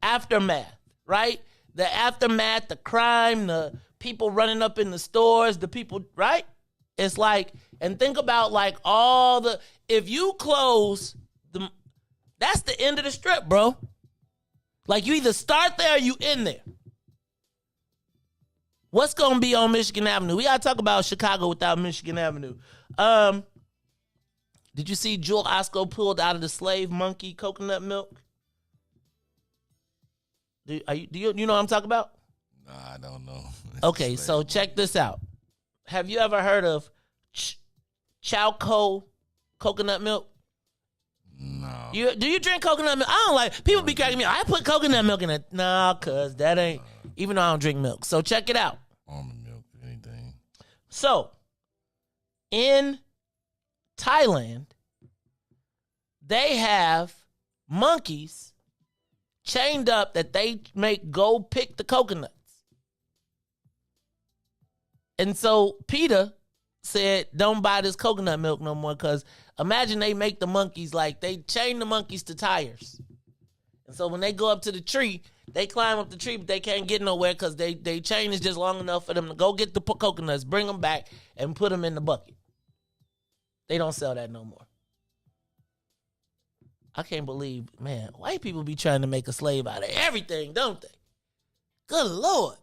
aftermath, right? The aftermath, the crime, the people running up in the stores, the people, right? It's like, and think about like if you close, that's the end of the strip, bro. Like you either start there or you in there. What's gonna be on Michigan Avenue? We gotta talk about Chicago without Michigan Avenue. Did you see Jewel Osco pulled out of the slave monkey coconut milk? Do you know what I'm talking about? Nah, I don't know. Okay, so check this out. Have you ever heard of Chowco coconut milk? No. Do you drink coconut milk? I don't like. People be cracking me. I put coconut milk in it. Nah, cuz that ain't. Even though I don't drink milk. So check it out. Almond milk, anything. So, in Thailand, they have monkeys chained up that they make go pick the coconuts. And so PETA said, don't buy this coconut milk no more, because imagine they make the monkeys like they chain the monkeys to tires. And so when they go up to the tree, they climb up the tree, but they can't get nowhere because they chain is just long enough for them to go get the coconuts, bring them back, and put them in the bucket. They don't sell that no more. I can't believe, man, white people be trying to make a slave out of everything, don't they? Good Lord.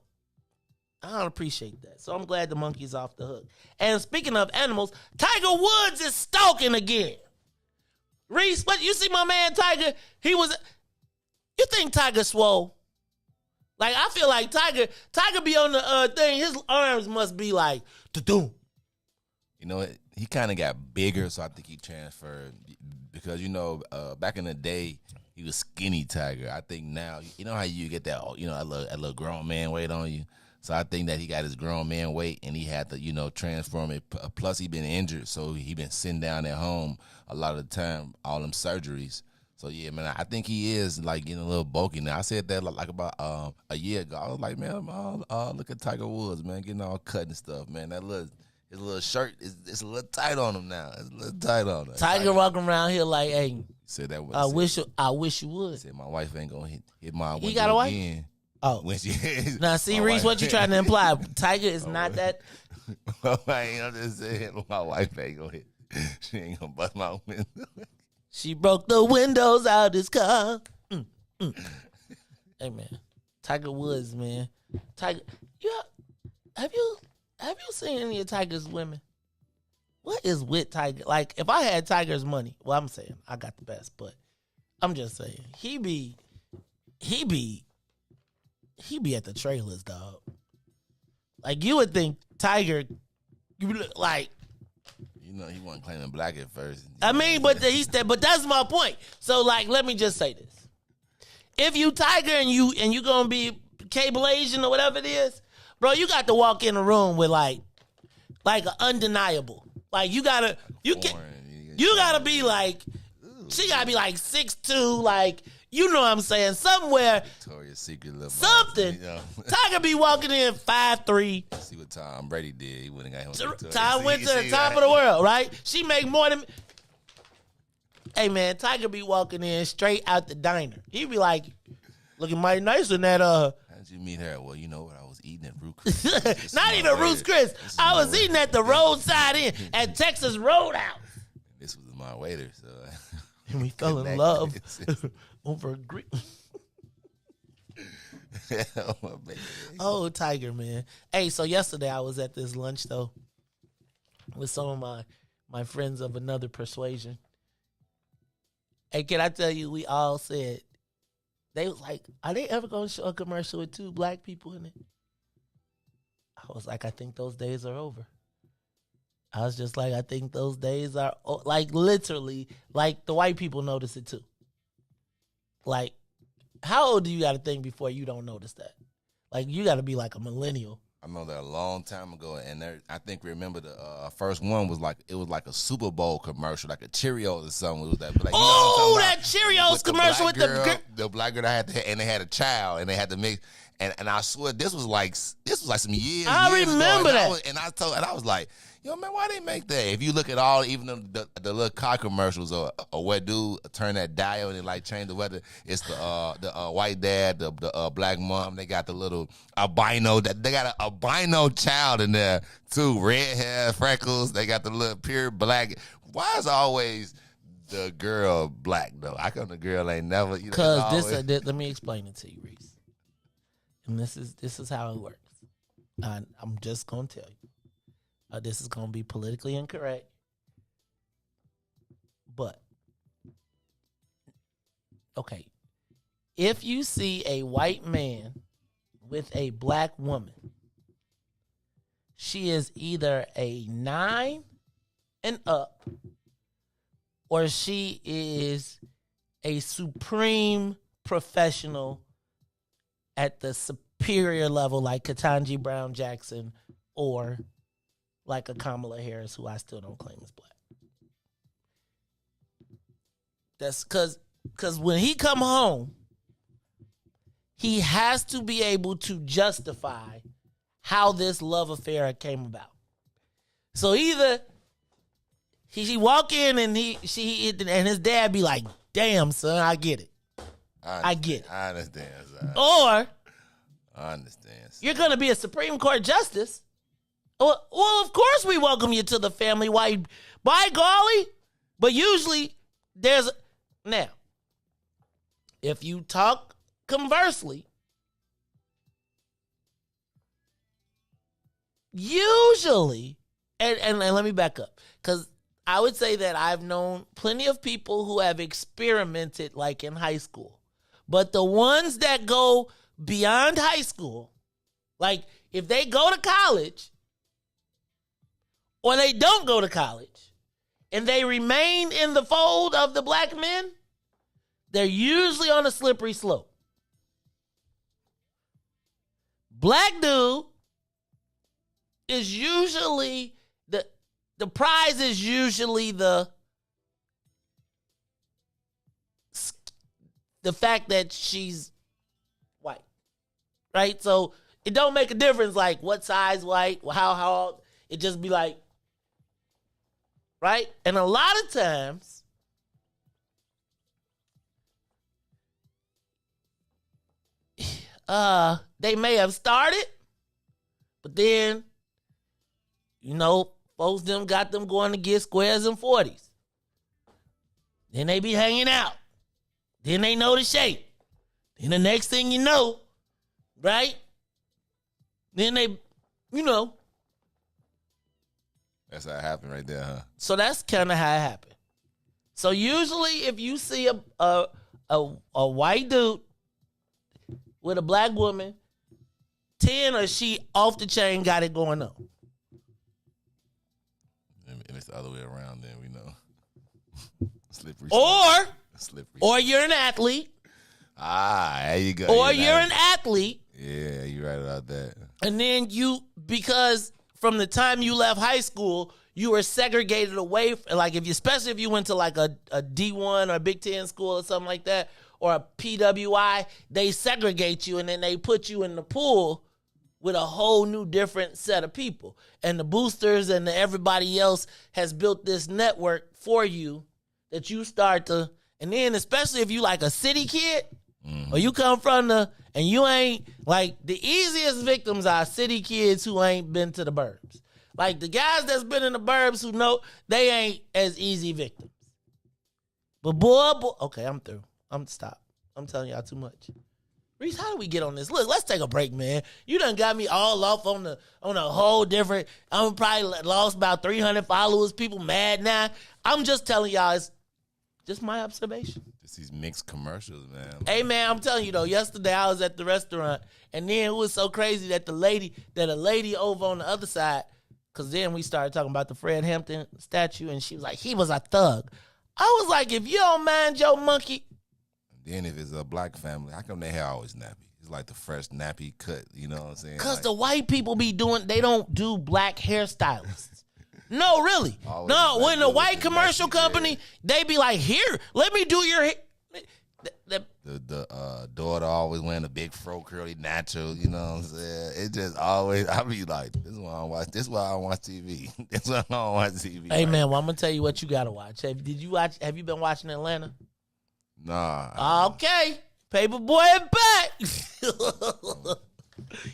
I don't appreciate that. So I'm glad the monkey's off the hook. And speaking of animals, Tiger Woods is stalking again. Riis, what you see my man Tiger? You think Tiger swole? Like, I feel like Tiger be on the thing. His arms must be like, da-doom. You know, he kind of got bigger, so I think he transferred. Because, back in the day, he was skinny Tiger. I think now, you know how you get that, that little grown man weight on you? So I think that he got his grown man weight, and he had to, transform it. Plus, he been injured, so he been sitting down at home a lot of the time, all them surgeries. So, yeah, man, I think he is, like, getting a little bulky now. I said that, like, about a year ago. I was like, man, look at Tiger Woods, man, getting all cut and stuff, man. His little shirt, it's a little tight on him now. It's a little tight on him. Tiger walking around here like, hey, said that I wish you would. Said my wife ain't going to hit my window He got a wife? again. Oh. When she, now, see, Riis, what you trying to imply? Tiger is not that. I'm just saying, my wife ain't going to hit. She ain't going to bust my window. She broke the windows out his car. Hey, man. Tiger Woods, man. Tiger, have you seen any of Tiger's women? What is with Tiger? Like, if I had Tiger's money, well, I'm saying I got the best, but I'm just saying he be at the trailers, dog. Like, you would think Tiger, like, he wasn't claiming black at first. I mean, but that's my point. So, like, let me just say this: if you Tiger and you gonna be cable Asian or whatever it is, bro, you got to walk in a room with like an undeniable. Like, you gotta be like, she gotta be like 6'2", like, you know what I'm saying, somewhere. Victoria's Secret little something. Tiger be walking in 5'3". See what Tom Brady did. He wouldn't got him. Tom went to the top of the world, right? She make more than. Hey, man, Tiger be walking in straight out the diner. He be like, looking mighty nice in that. How did you meet her? Well, you know what? I was eating at Ruth's. Not even Ruth's Chris. I was eating at the roadside inn at Texas Roadhouse. This was my waiter, so. And we fell in love over Greek. Oh, Tiger, man. Hey, so yesterday I was at this lunch, though, with some of my friends of another persuasion. Hey, can I tell you, we all said, they was like, are they ever going to show a commercial with 2 black people in it? I was like, I think those days are over. I was just like, I think those days are, like, literally, like, the white people notice it, too. Like, how old do you got to think before you don't notice that? Like, you got to be like a millennial. I know that a long time ago, and I think remember the first one was like a Super Bowl commercial, like a Cheerios or something. It was that, like, that Cheerios commercial with the black girl that had and they had a child and they had to mix. And I swear this was like some years. I remember ago, that. I was like, yo, man, why they make that? If you look at all, even the little car commercials or where dude turn that dial and it like change the weather, it's the white dad, the black mom. They got the little albino. They got an albino child in there too. Red hair, freckles. They got the little pure black. Why is always the girl black though? How come the girl ain't never? Because let me explain it to you, Riis. And this is how it works. I'm just gonna tell you. This is gonna be politically incorrect, but okay. If you see a white man with a black woman, she is either a 9 and up, or she is a supreme professional at the superior level, like Ketanji Brown Jackson, or like a Kamala Harris, who I still don't claim is black. That's because when he come home, he has to be able to justify how this love affair came about. So either he walk in and and his dad be like, "Damn, son, I get it. I get it." I understand, son. Or I understand. you're going to be a Supreme Court justice. Well, of course we welcome you to the family. Why, by golly. But usually now, if you talk conversely, usually, and let me back up, because I would say that I've known plenty of people who have experimented like in high school. But the ones that go beyond high school, like if they go to college or they don't go to college and they remain in the fold of the black men, they're usually on a slippery slope. Black dude is usually the prize is usually the fact that she's white, right? So it don't make a difference like what size white, how it just be like, right? And a lot of times they may have started, but then, folks them got them going to get squares and 40s. Then they be hanging out. Then they know the shape. Then the next thing you know, right? Then they, That's how it happened right there, huh? So that's kind of how it happened. So usually if you see a white dude with a black woman, 10 or she off the chain got it going on. And it's the other way around, then we know. Slippery. Or you're an athlete. There you go. Or you're an athlete. Yeah, you're right about that. And then because from the time you left high school, you were segregated away. Like especially if you went to like a D1 or a Big Ten school or something like that, or a PWI, they segregate you and then they put you in the pool with a whole new different set of people. And the boosters and everybody else has built this network for you that you start to, and then especially if you like a city kid, or you come from and you ain't, like the easiest victims are city kids who ain't been to the burbs. Like the guys that's been in the burbs who know they ain't as easy victims. But boy, okay, I'm through. I'm stop. I'm telling y'all too much. Riis, how do we get on this? Look, let's take a break, man. You done got me all off on a whole different. I'm probably lost about 300 followers. People mad now. I'm just telling y'all, it's just my observation. Just these mixed commercials, man. Hey, man, I'm telling you though. Yesterday I was at the restaurant, and then it was so crazy that a lady over on the other side, because then we started talking about the Fred Hampton statue, and she was like, he was a thug. I was like, if you don't mind your monkey. Then if it's a black family, how come their hair always nappy? It's like the fresh nappy cut, you know what I'm saying? Because like, the white people they don't do black hairstylists. No, really. No, when the white commercial company, they be like, here, let me do your hair. The daughter always wearing a big fro curly natural, you know what I'm saying? It just always, I be like, this is why I watch TV. This is why I don't watch TV. Hey, man, well, I'm going to tell you what you got to watch. Have you been watching Atlanta? Nah. Okay. Paperboy back.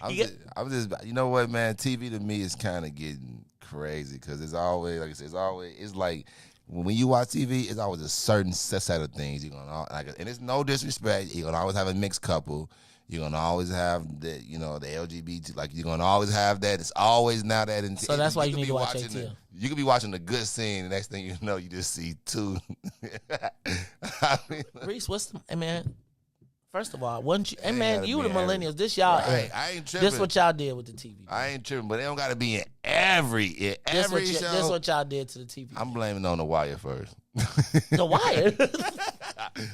I'm just, you know what, man? TV to me is kind of getting crazy because it's always, like I said, it's like when you watch TV, it's always a certain set of things you're gonna like, and it's no disrespect. You're gonna always have a mixed couple. You're gonna always have the, you know, the LGBT. Like you're gonna always have that. It's always now that. So that's why you could need be to watch watching ATL. You could be watching a good scene. The next thing you know, you just see two. I mean, Reese, what's the, hey man? First of all, wasn't you? Hey Ain't man, gotta you be the millennials. This y'all. Right. I ain't tripping. This what y'all did with the TV. I ain't tripping, but they don't gotta be in every show. This what y'all did to the TV. I'm blaming on The Wire first. The Wire.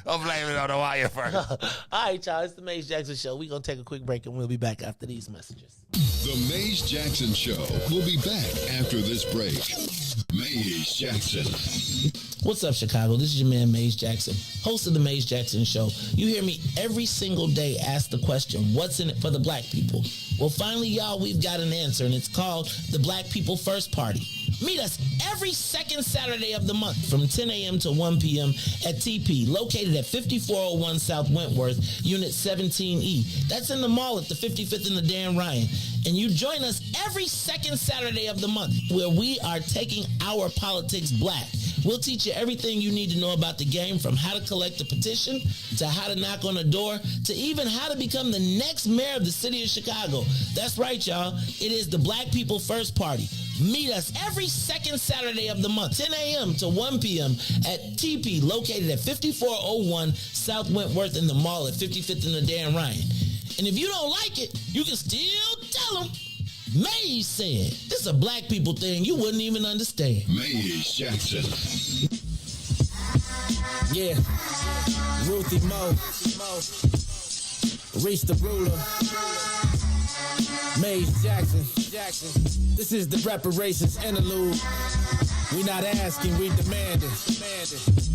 I'm blaming on The Wire first. All right, y'all. It's the Maze Jackson Show. We're gonna take a quick break and we'll be back after these messages. The Maze Jackson Show will be back after this break. Maze Jackson. What's up, Chicago? This is your man, Maze Jackson, host of the Maze Jackson Show. You hear me every single day ask the question, what's in it for the black people? Well, finally, y'all, we've got an answer, and it's called the Black People First Party. Meet us every second Saturday of the month from 10 a.m. to 1 p.m. at TP, located at 5401 South Wentworth, Unit 17E. That's in the mall at the 55th and the Dan Ryan. And you join us every second Saturday of the month, where we are taking our politics black. We'll teach you everything you need to know about the game, from how to collect a petition, to how to knock on a door, to even how to become the next mayor of the city of Chicago. That's right, y'all. It is the Black People First Party. Meet us every second Saturday of the month, 10 a.m. to 1 p.m. at TP, located at 5401 South Wentworth in the mall at 55th and the Dan Ryan. And if you don't like it, you can still tell them, Maze said. This is a black people thing you wouldn't even understand. Maze Jackson. Yeah, Ruthie Mo, Reach the ruler, Maze Jackson. This is the reparations interlude. We not asking, we demanding.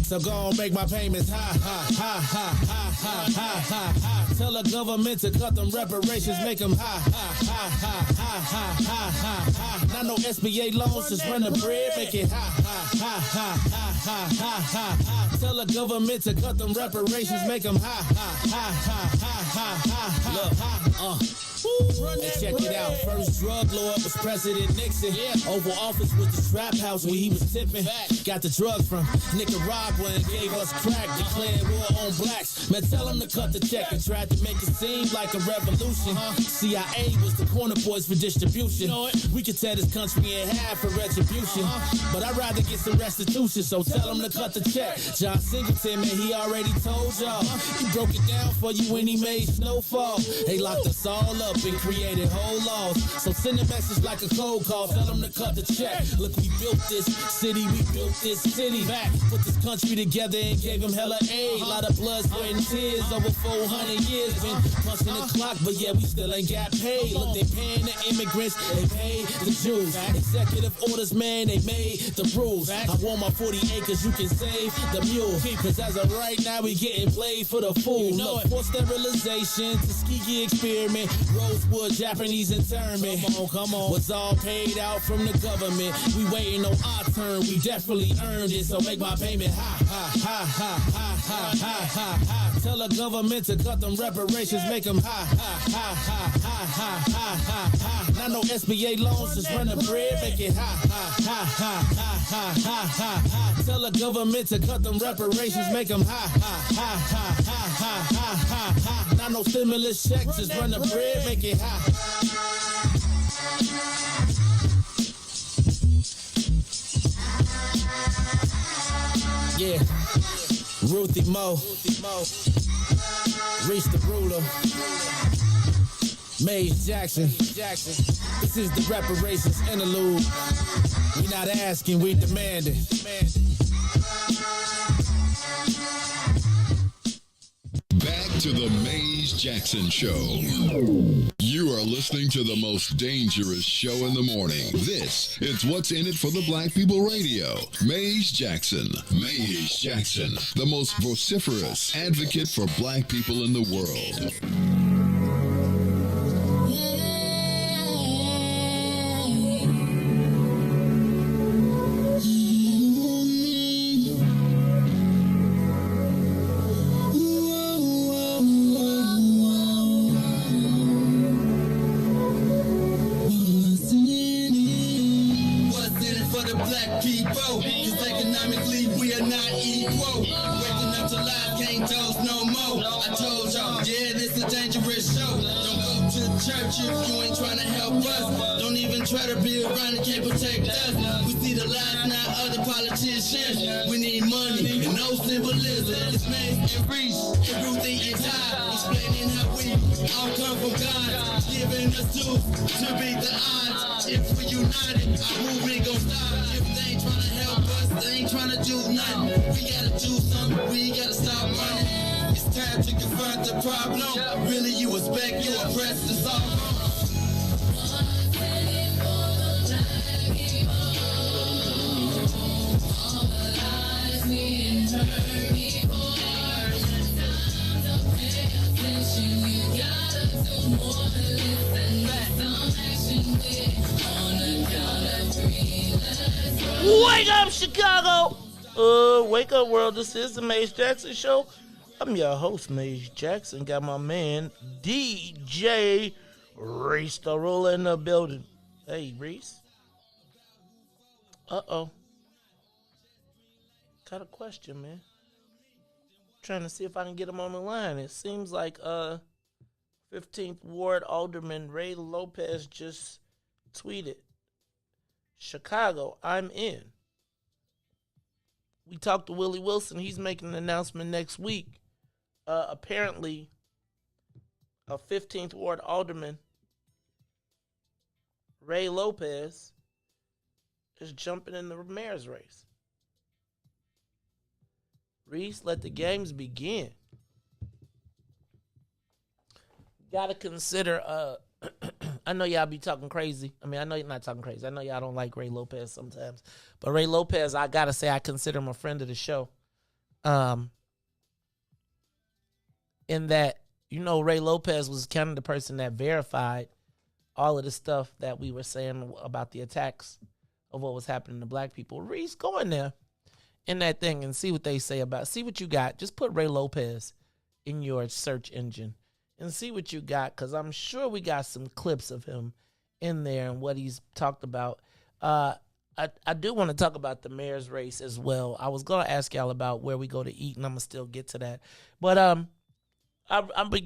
So go on, make my payments. Ha ha ha ha ha ha ha ha ha. Tell the government to cut them reparations, make them ha ha ha ha ha ha ha ha ha. Not no SBA loans, just run the bread, make it ha ha ha ha ha ha ha ha ha. Tell the government to cut them reparations, make them ha ha ha ha ha ha ha. Look, and check it out. First drug lord was President Nixon. Oval Office was the trap house where he was tipping. Got the drugs from Nicaragua and gave us crack. Declared war on blacks. Man, tell him to cut the check and tried to make it seem like a revolution. CIA was the corner boys for distribution. We could tear this country in half for retribution. But I'd rather get some restitution, so tell him to cut the check. John Singleton, man, he already told y'all. He broke it down for you when he made Snowfall. They locked us all up and created whole laws. So send a message like a cold call. Tell them to cut the check. Look, we built this city. We built this city. Back, put this country together and gave him hella aid. Lot of blood, sweat, and tears. Over 400 years. Been punching the clock, but yeah, we still ain't got paid. Look, they paying the immigrants. They paid the Jews. Executive orders, man, they made the rules. I want my 40 acres, you can save the mule. Cause as of right now, we getting played for the fool. Look, forced sterilization, Tuskegee experiment, Rosewood, Japanese internment. Come on, was all paid out from the government. We waiting on our turn, we definitely earned it. So make my payment, ha ha ha ha ha ha ha ha ha. Tell the government to cut them reparations, make them ha ha ha ha ha ha ha ha ha. Not no SBA loans, just run the bread, make it ha ha ha ha ha ha ha ha ha. Tell the government to cut them reparations, make them ha ha ha ha ha ha ha ha ha. Not no stimulus checks, just run the bread, make it ha. Yeah, Ruthie Mo, Reach the ruler, Maze Jackson. This is the reparations interlude. We not asking, we demanding. Back to the Maze Jackson Show. You are listening to the most dangerous show in the morning. This is What's in It for the Black People Radio. Maze Jackson. Maze Jackson, the most vociferous advocate for black people in the world. Cause economically we are not equal. Waking up to life, can't toast no more. more. I told y'all, yeah, this a dangerous show. Don't go to church if you ain't trying to help us. Don't even try to be around and can't protect us. We see the lies now other politicians. We need money and no symbolism. It's Mace and Riis and Ruthie and Ty explaining how we all come from God, giving us tools to beat the odds. If we united, our movement gon' stop. If they ain't trying to help us, they ain't trying to do nothing. We gotta do something, we gotta stop running. It's time to confront the problem. Really, you expect you oppressed to solve them. Wake up, Chicago! Wake up, world. This is the Mace Jackson Show. I'm your host, Mace Jackson. Got my man, DJ Riis the Ruler in the building. Hey, Riis. Uh-oh. Got a question, man. Trying to see if I can get him on the line. It seems like 15th Ward Alderman Ray Lopez just tweeted, Chicago, I'm in. We talked to Willie Wilson. He's making an announcement next week. Apparently, a 15th Ward Alderman, Ray Lopez, is jumping in the mayor's race. Riis, let the games begin. Gotta consider, I know y'all be talking crazy. I mean, I know you're not talking crazy. I know y'all don't like Ray Lopez sometimes. But Ray Lopez, I gotta say, I consider him a friend of the show. In that, you know, Ray Lopez was kind of the person that verified all of the stuff that we were saying about the attacks of what was happening to black people. Riis, go in there in that thing and see what they say about, see what you got. Just put Ray Lopez in your search engine and see what you got, because I'm sure we got some clips of him in there and what he's talked about. I do want to talk about the mayor's race as well. I was going to ask y'all about where we go to eat, and I'm going to still get to that. But I'm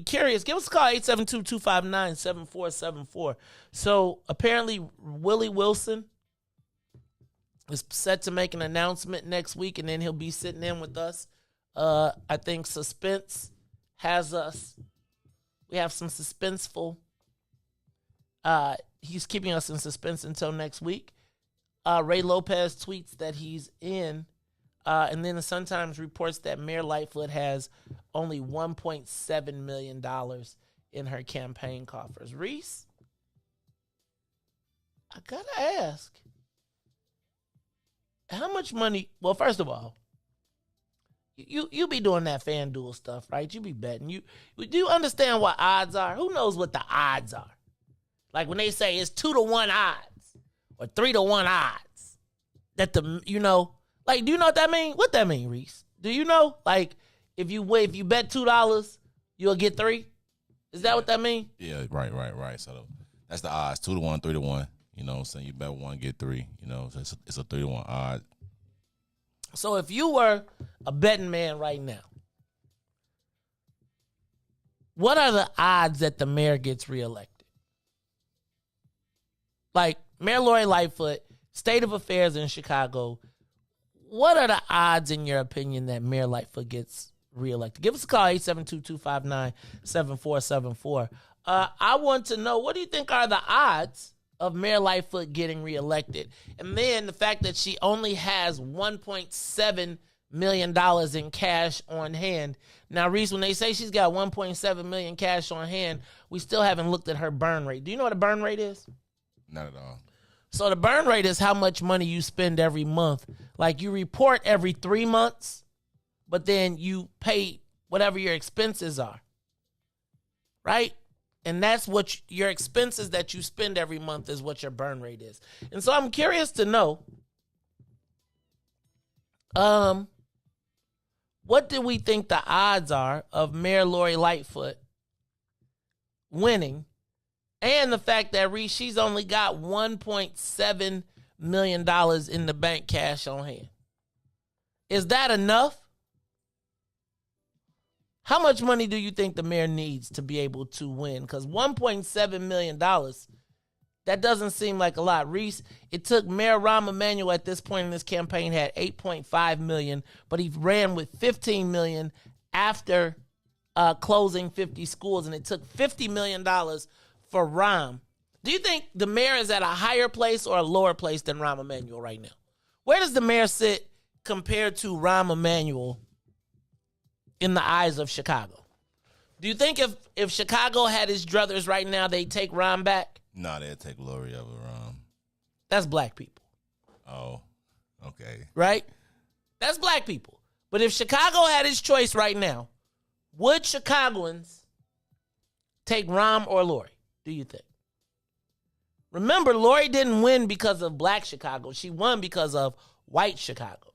curious. Give us a call, 872-259-7474. So apparently Willie Wilson is set to make an announcement next week, and then he'll be sitting in with us. I think suspense has us. We have some suspenseful. He's keeping us in suspense until next week. Ray Lopez tweets that he's in, and then the Sun-Times reports that Mayor Lightfoot has only $1.7 million in her campaign coffers. Riis, I gotta ask, how much money? Well, first of all, you be doing that FanDuel stuff, right? You be betting. Do you understand what odds are? Who knows what the odds are? Like when they say it's 2-to-1 odds or 3-to-1 odds. That do you know what that mean? What that mean, Riis? Do you know? Like if you bet $2, you'll get 3. Is that what that mean? Yeah, right. So that's the odds: 2-to-1, 3-to-1. You know what I'm saying? You bet 1, get 3. You know, so it's a 3-to-1 odd. So if you were a betting man right now, what are the odds that the mayor gets reelected? Like Mayor Lori Lightfoot, state of affairs in Chicago, what are the odds in your opinion that Mayor Lightfoot gets reelected? Give us a call, 872-259-7474. I want to know, what do you think are the odds of Mayor Lightfoot getting reelected? And then the fact that she only has $1.7 million in cash on hand. Now, Riis, when they say she's got $1.7 million cash on hand, we still haven't looked at her burn rate. Do you know what a burn rate is? Not at all. So the burn rate is how much money you spend every month. Like you report every 3 months, but then you pay whatever your expenses are, right? And that's what your expenses that you spend every month is what your burn rate is. And so I'm curious to know, what do we think the odds are of Mayor Lori Lightfoot winning? And the fact that she's only got $1.7 million in the bank cash on hand. Is that enough? How much money do you think the mayor needs to be able to win? Because $1.7 million, that doesn't seem like a lot. Riis, it took Mayor Rahm Emanuel at this point in this campaign had $8.5 million, but he ran with $15 million after closing 50 schools, and it took $50 million for Rahm. Do you think the mayor is at a higher place or a lower place than Rahm Emanuel right now? Where does the mayor sit compared to Rahm Emanuel in the eyes of Chicago? Do you think if Chicago had his druthers right now, they'd take Rahm back? No, they'd take Lori over Rahm. That's black people. Oh, okay. Right? That's black people. But if Chicago had his choice right now, would Chicagoans take Rahm or Lori, do you think? Remember, Lori didn't win because of black Chicago. She won because of white Chicago.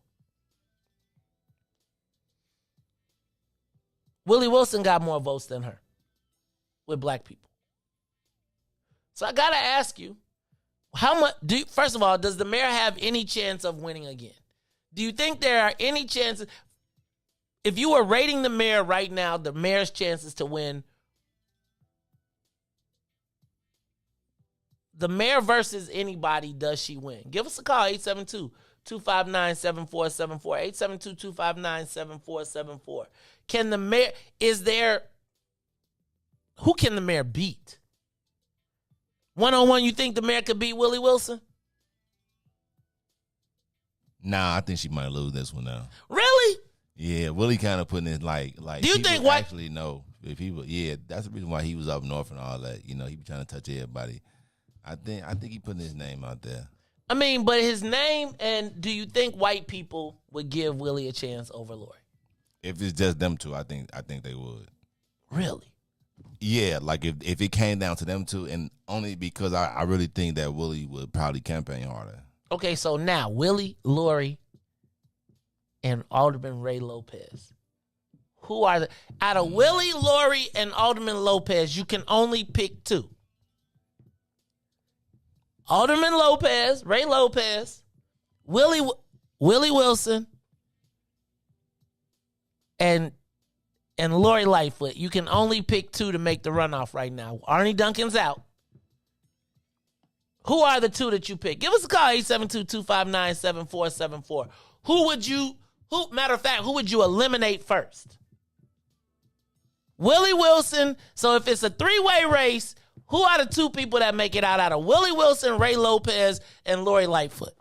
Willie Wilson got more votes than her with black people. So I got to ask you, how much first of all, does the mayor have any chance of winning again? Do you think there are any chances? If you were rating the mayor right now, the mayor's chances to win, the mayor versus anybody, does she win? Give us a call, 872-259-7474, 872-259-7474. Can the mayor, who can the mayor beat? One-on-one, you think the mayor could beat Willie Wilson? Nah, I think she might lose this one now. Really? Yeah, Willie kind of putting it like. Do you think what? Actually, no. If he was, yeah, that's the reason why he was up north and all that. You know, he be trying to touch everybody. I think he putting his name out there. I mean, but his name, and do you think white people would give Willie a chance over Lori? If it's just them two, I think they would. Really? Yeah, like if it came down to them two, and only because I really think that Willie would probably campaign harder. Okay, so now Willie, Lori, and Alderman Ray Lopez. Who are out of Willie, Lori, and Alderman Lopez, you can only pick two. Alderman Lopez, Ray Lopez, Willie Wilson, and Lori Lightfoot. You can only pick two to make the runoff right now. Arnie Duncan's out. Who are the two that you pick? Give us a call, 872-259-7474. Matter of fact, who would you eliminate first? Willie Wilson. So if it's a three-way race, who are the two people that make it out of Willie Wilson, Ray Lopez, and Lori Lightfoot?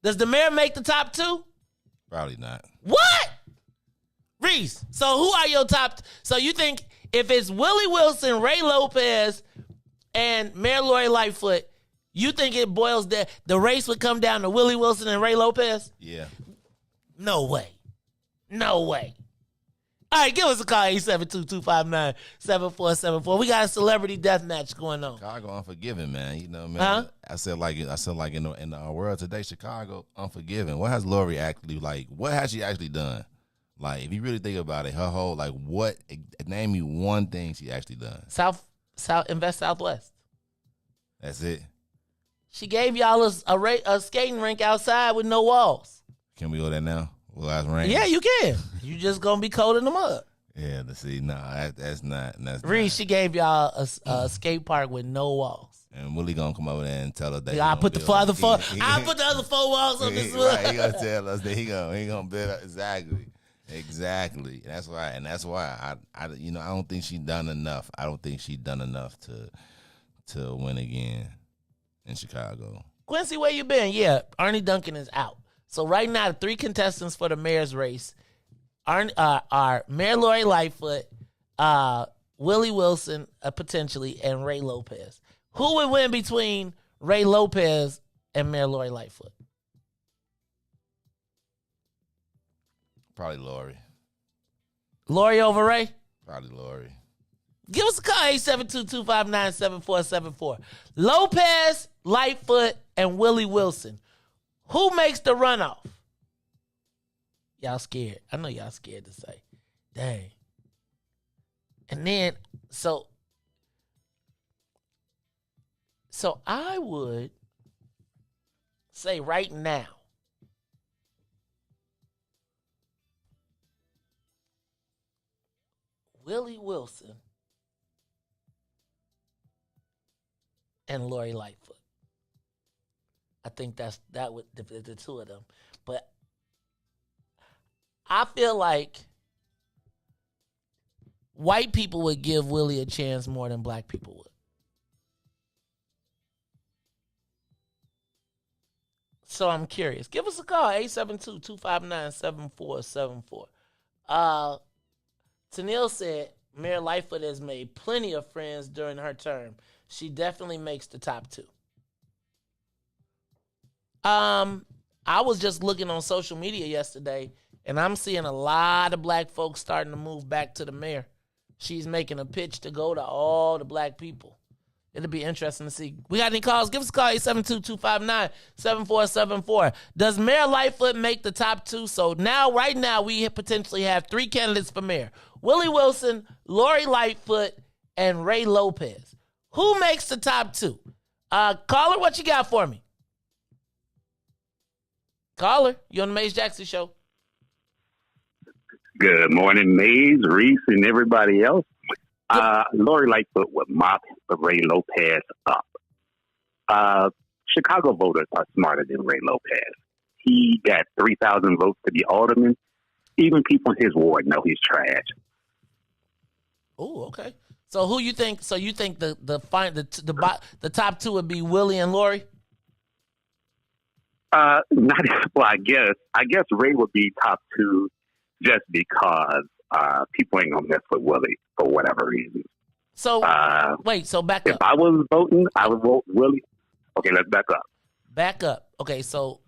Does the mayor make the top two? Probably not. What? Riis, so who are your top? So you think if it's Willie Wilson, Ray Lopez, and Mayor Lori Lightfoot, you think it boils down, the race would come down to Willie Wilson and Ray Lopez? Yeah. No way. No way. All right, give us a call, 872-259-7474. We got a celebrity death match going on. Chicago unforgiving, man. You know, man. Huh? I said like in the world today, Chicago unforgiving. What has Lori actually what has she actually done? Like, if you really think about it, her whole name me one thing she actually done. Invest Southwest. That's it. She gave y'all a skating rink outside with no walls. Can we go there now? Will I rain? Yeah, you can. You just gonna be cold in the mud. Yeah, let's see. That's not. Riis, she gave y'all a skate park with no walls. And Willie gonna come over there and tell us that I put the other four. I put the other four walls on this one. Right, he gonna tell us that he gonna build up exactly. That's why I don't think she done enough. I don't think she done enough to win again in Chicago. Quincy, where you been? Yeah, Arnie Duncan is out. So right now, the three contestants for the mayor's race are Mayor Lori Lightfoot, Willie Wilson, potentially, and Ray Lopez. Who would win between Ray Lopez and Mayor Lori Lightfoot? Probably Lori. Lori over Ray? Probably Lori. Give us a call, 872-259-7474. Lopez, Lightfoot, and Willie Wilson. Who makes the runoff? Y'all scared. I know y'all scared to say. Dang. And then, so I would say right now, Willie Wilson and Lori Lightfoot. I think that would the two of them. But I feel like white people would give Willie a chance more than black people would. So I'm curious. Give us a call, 872-259-7474. Tennille said Mayor Lightfoot has made plenty of friends during her term. She definitely makes the top two. I was just looking on social media yesterday, and I'm seeing a lot of black folks starting to move back to the mayor. She's making a pitch to go to all the black people. It'll be interesting to see. We got any calls? Give us a call, 872-259-7474. Does Mayor Lightfoot make the top two? So right now, we potentially have three candidates for mayor. Willie Wilson, Lori Lightfoot, and Ray Lopez. Who makes the top two? Caller, what you got for me? Caller, you on the Maze Jackson Show. Good morning, Maze, Riis, and everybody else. Lori Lightfoot would mop Ray Lopez up. Chicago voters are smarter than Ray Lopez. He got 3,000 votes to be alderman. Even people in his ward know he's trash. Oh, okay. So who you think? So you think the top two would be Willie and Lori? Not well. I guess Ray would be top two just because people ain't gonna mess with Willie for whatever reason. So wait. So back up. If I was voting, I would vote Willie. Okay, let's back up. Back up. Okay, so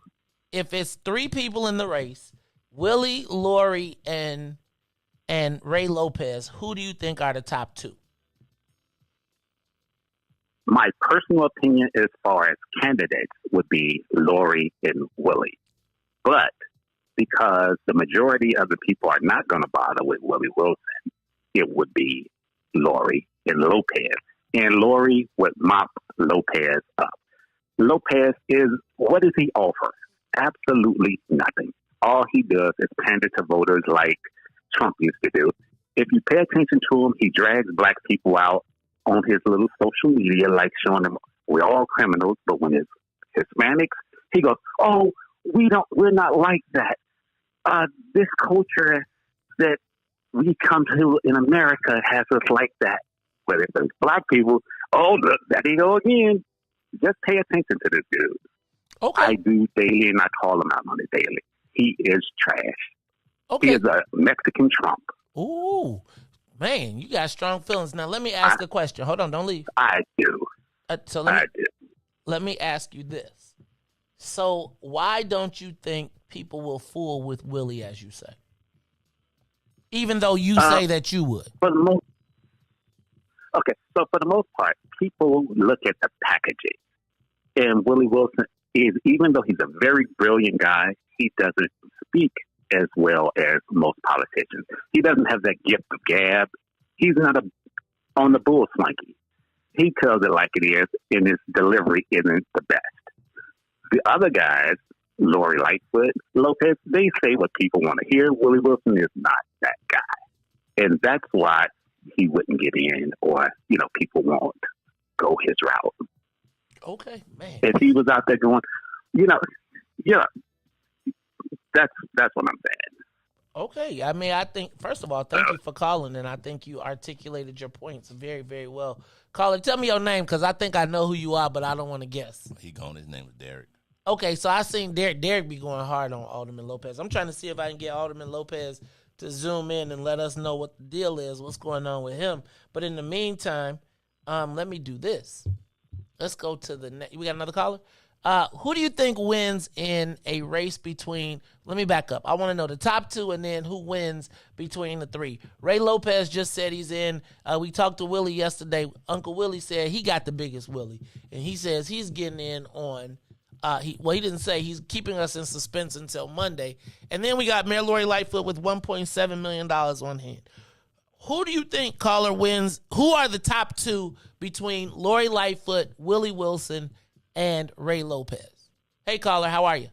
if it's three people in the race, Willie, Lori, and Ray Lopez, who do you think are the top two? My personal opinion as far as candidates would be Lori and Willie. But because the majority of the people are not going to bother with Willie Wilson, it would be Lori and Lopez. And Lori would mop Lopez up. Lopez what does he offer? Absolutely nothing. All he does is pander to voters like Trump used to do. If you pay attention to him, he drags black people out on his little social media, like showing them we're all criminals, but when it's Hispanics, he goes, "Oh, we're not like that. This culture that we come to in America has us like that." But if it's black people, oh, look, there you go again. Just pay attention to this dude. Okay. I do daily, and I call him out on it daily. He is trash. Okay. He is a Mexican Trump. Ooh, man, you got strong feelings. Now let me ask a question. Hold on, don't leave. I do. Let me ask you this. So why don't you think people will fool with Willie, as you say? Even though you say that you would. For the most part, people look at the packaging. And Willie Wilson even though he's a very brilliant guy, he doesn't speak as well as most politicians. He doesn't have that gift of gab. He's not on the bull swanky. He tells it like it is, and his delivery isn't the best. The other guys, Lori Lightfoot, Lopez, they say what people want to hear. Willie Wilson is not that guy. And that's why he wouldn't get in, or, people won't go his route. Okay, man. If he was out there going, that's what I'm saying. Okay. I mean, I think, first of all, thank you for calling, and I think you articulated your points very, very well. Caller, tell me your name, because I think I know who you are, but I don't want to guess. He gone. His name is Derek. Okay, so I seen Derek be going hard on Alderman Lopez. I'm trying to see if I can get Alderman Lopez to zoom in and let us know what the deal is, what's going on with him. But in the meantime, let me do this. Let's go to the next. We got another caller? Who do you think wins in a race between, let me back up. I want to know the top two and then who wins between the three. Ray Lopez just said he's in. We talked to Willie yesterday. Uncle Willie said he got the biggest Willie. And he says he's getting in on, he didn't say, he's keeping us in suspense until Monday. And then we got Mayor Lori Lightfoot with $1.7 million on hand. Who do you think, caller, wins? Who are the top two between Lori Lightfoot, Willie Wilson, and Ray Lopez? Hey, caller, how are you?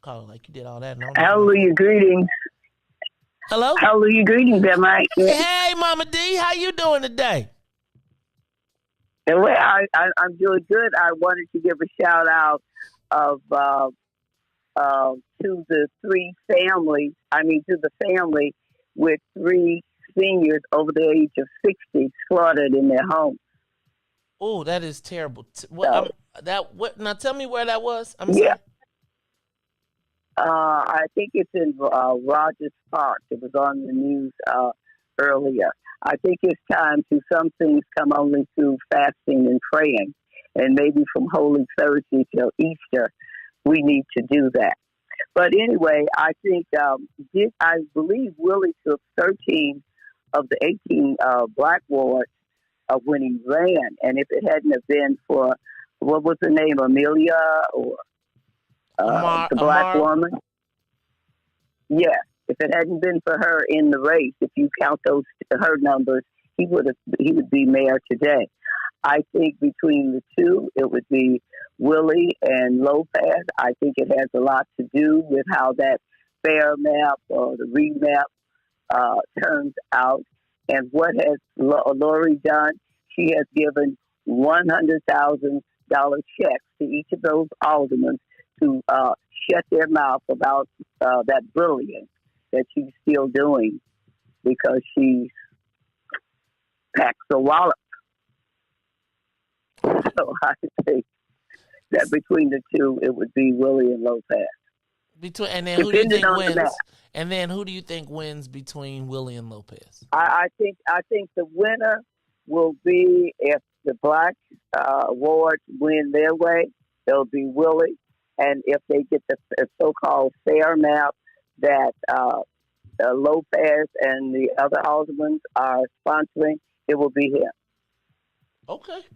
Caller, like you did all that. Hallelujah, greetings. Hello? Hallelujah, greetings, am I? Hey, Mama D, how you doing today? Well, I'm doing good. I wanted to give a shout out of to the to the family with 3 seniors over the age of 60 slaughtered in their home. Oh, that is terrible. So, Now tell me where that was. I'm yeah. sorry. I think it's in Rogers Park. It was on the news earlier. I think it's time to some things come only through fasting and praying. And maybe from Holy Thursday till Easter, we need to do that. But anyway, I think, I believe Willie took 13 of the 18 black wards when he ran. And if it hadn't have been for, what was the name, Amelia or the black woman? Yeah. If it hadn't been for her in the race, if you count her numbers, he would be mayor today. I think between the two, it would be Willie and Lopez. I think it has a lot to do with how that fair map or the remap turns out. And what has Lori done? She has given $100,000 checks to each of those aldermen to shut their mouth about that bullying that she's still doing because she packs a wallet. So I think that between the two, it would be Willie and Lopez. And then who do you think wins? And then who do you think wins between Willie and Lopez? I think the winner will be, if the black wards win their way, it'll be Willie. And if they get the so-called fair map that Lopez and the other aldermen are sponsoring, it will be him. Okay.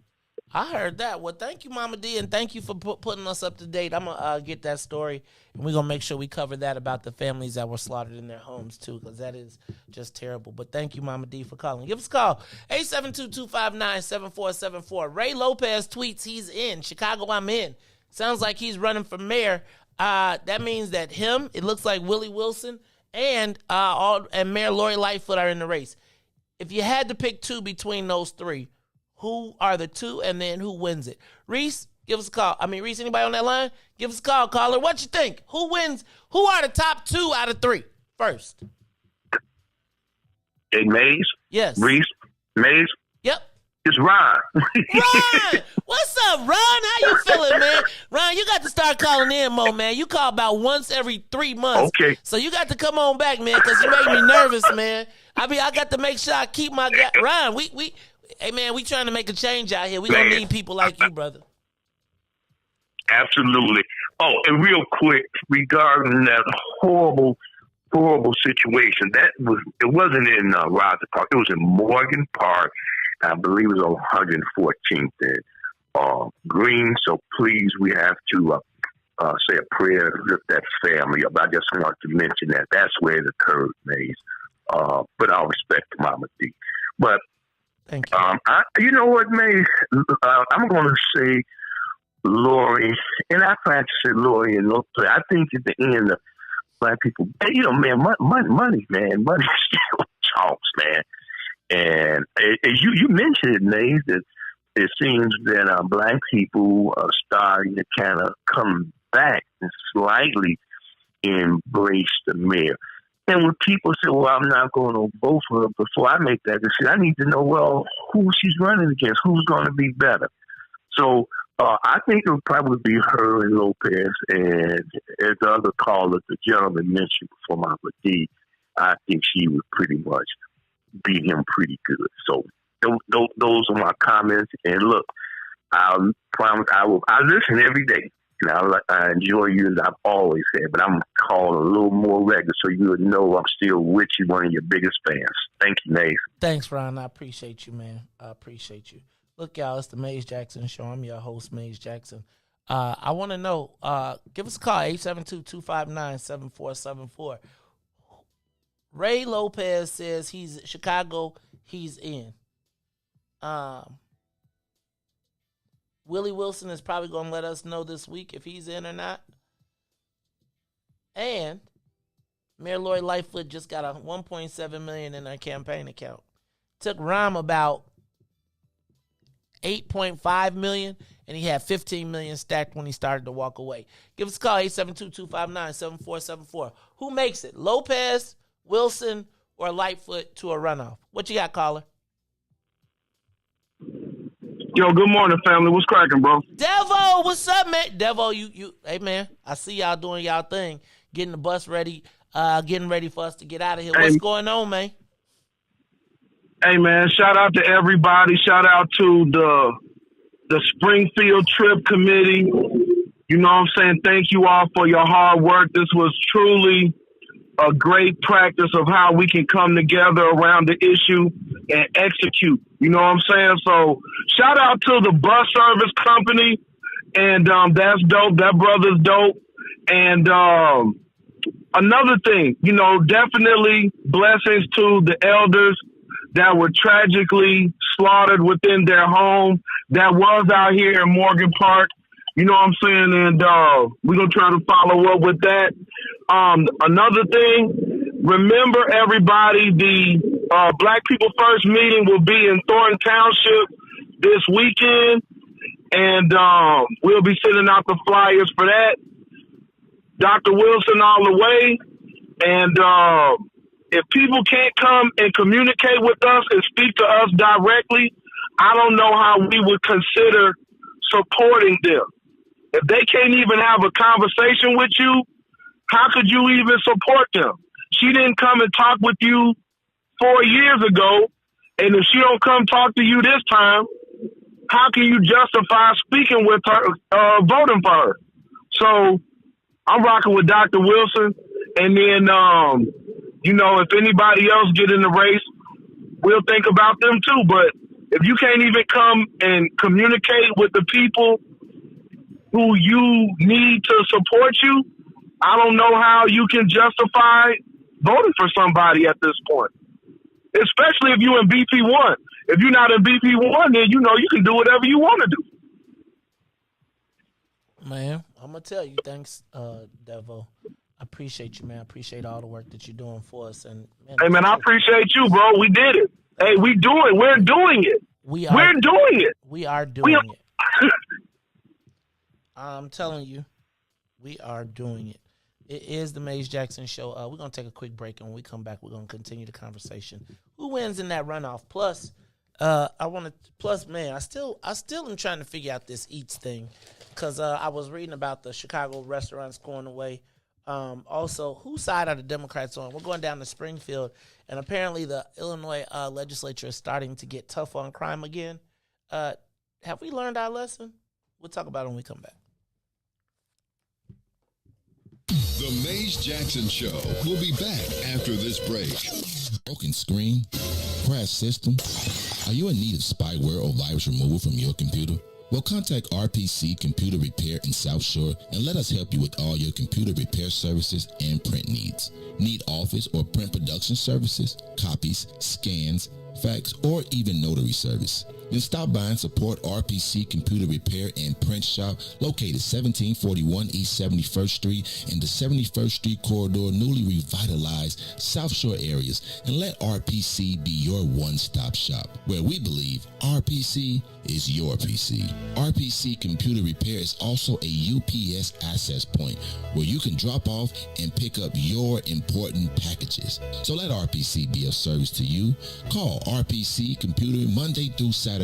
I heard that. Well, thank you, Mama D, and thank you for putting us up to date. I'm going to get that story, and we're going to make sure we cover that about the families that were slaughtered in their homes, too, because that is just terrible. But thank you, Mama D, for calling. Give us a call, 872-259-7474. Ray Lopez tweets he's in. Chicago, I'm in. Sounds like he's running for mayor. That means that it looks like Willie Wilson, and Mayor Lori Lightfoot are in the race. If you had to pick two between those three, who are the two, and then who wins it? Riis, give us a call. Riis, anybody on that line? Give us a call, caller. What you think? Who wins? Who are the top 2 out of 3? First. Hey, Mays? Yes. Riis? Mays? Yep. It's Ron. Ron! What's up, Ron? How you feeling, man? Ron, you got to start calling in more, man. You call about once every 3 months. Okay. So you got to come on back, man, because you make me nervous, man. I got to make sure I keep my guy. Ron, hey, man, we trying to make a change out here. We don't need people like you, brother. Absolutely. Oh, and real quick, regarding that horrible situation, it wasn't in Roger Park. It was in Morgan Park. I believe it was on 114th and Green. So please, we have to say a prayer to lift that family up. I just want to mention that. That's where it occurred, Mays. But I'll respect Mama D. But thank you. You know what, May? I'm going to say Lori, and I plan to say Lori and Lopez. I think at the end, the black people, man, money, man, money still talks, man. And as you mentioned it, May, that it seems that black people are starting to kind of come back and slightly embrace the mayor. And when people say, well, I'm not going to vote for her, before I make that decision, I need to know, well, who she's running against, who's going to be better. So I think it would probably be her and Lopez. And as the other caller, the gentleman mentioned before, Mama D, I think she would pretty much beat him pretty good. So those are my comments. And look, I promise I listen every day. I enjoy you as I've always said, but I'm calling a little more regular so you would know I'm still with you, one of your biggest fans. Thank you, Mays. Thanks, Ron. I appreciate you, man. I appreciate you. Look, y'all, it's the Mays Jackson Show. I'm your host, Mays Jackson. I want to know, give us a call, 872-259-7474. Ray Lopez says he's Chicago, he's in. Willie Wilson is probably going to let us know this week if he's in or not. And Mayor Lori Lightfoot just got a $1.7 million in her campaign account. Took Rahm about $8.5 million, and he had $15 million stacked when he started to walk away. Give us a call, 872-259-7474. Who makes it, Lopez, Wilson, or Lightfoot to a runoff? What you got, caller? Yo, good morning, family. What's cracking, bro? Devo, what's up, man? Devo, you, hey, man, I see y'all doing y'all thing, getting the bus ready, getting ready for us to get out of here. What's going on, man? Hey, man, shout out to everybody. Shout out to the Springfield trip committee. You know what I'm saying? Thank you all for your hard work. This was truly a great practice of how we can come together around the issue and execute. You know what I'm saying? So shout out to the bus service company. And that's dope. That brother's dope. And another thing, you know, definitely blessings to the elders that were tragically slaughtered within their home that was out here in Morgan Park. You know what I'm saying? And we're going to try to follow up with that. Another thing, remember everybody, the Black People First meeting will be in Thornton Township this weekend. And we'll be sending out the flyers for that. Dr. Wilson all the way. And if people can't come and communicate with us and speak to us directly, I don't know how we would consider supporting them. If they can't even have a conversation with you, how could you even support them? She didn't come and talk with you 4 years ago, and if she don't come talk to you this time, how can you justify speaking with her, voting for her? So I'm rocking with Dr. Wilson, and then, you know, if anybody else get in the race, we'll think about them too. But if you can't even come and communicate with the people who you need to support you, I don't know how you can justify voting for somebody at this point, especially if you're in BP1. If you're not in BP1, then, you know, you can do whatever you want to do. Man, I'm going to tell you, thanks, Devo. I appreciate you, man. I appreciate all the work that you're doing for us. And man, hey, man, I appreciate you, bro. We did it. Hey, we're doing it. We're doing it. We are doing it. I'm telling you, we are doing it. It is the Maze Jackson Show. We're going to take a quick break, and when we come back, we're going to continue the conversation. Who wins in that runoff? Plus, man, I still am trying to figure out this Eats thing, because I was reading about the Chicago restaurants going away. Also, whose side are the Democrats on? We're going down to Springfield, and apparently the Illinois legislature is starting to get tough on crime again. Have we learned our lesson? We'll talk about it when we come back. The Maze Jackson Show will be back after this break. Broken screen, crash system. Are you in need of spyware or virus removal from your computer? Well, contact RPC Computer Repair in South Shore and let us help you with all your computer repair services and print needs. Need office or print production services, copies, scans, fax, or even notary service? Then stop by and support RPC Computer Repair and Print Shop, located 1741 East 71st Street in the 71st Street corridor, newly revitalized South Shore areas, and let RPC be your one-stop shop, where we believe RPC is your PC. RPC Computer Repair is also a UPS access point where you can drop off and pick up your important packages. So let RPC be of service to you. Call RPC Computer Monday through Saturday,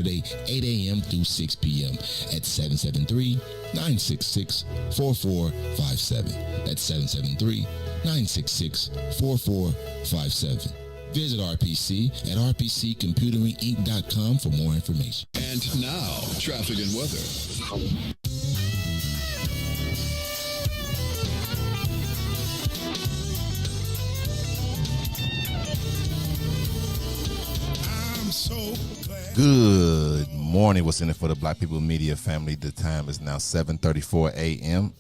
8 a.m. through 6 p.m. at 773-966-4457. That's 773-966-4457. Visit RPC at rpccomputeringinc.com for more information. And now, traffic and weather. Good morning. What's in it for the Black People Media family? The time is now 7:34 a.m.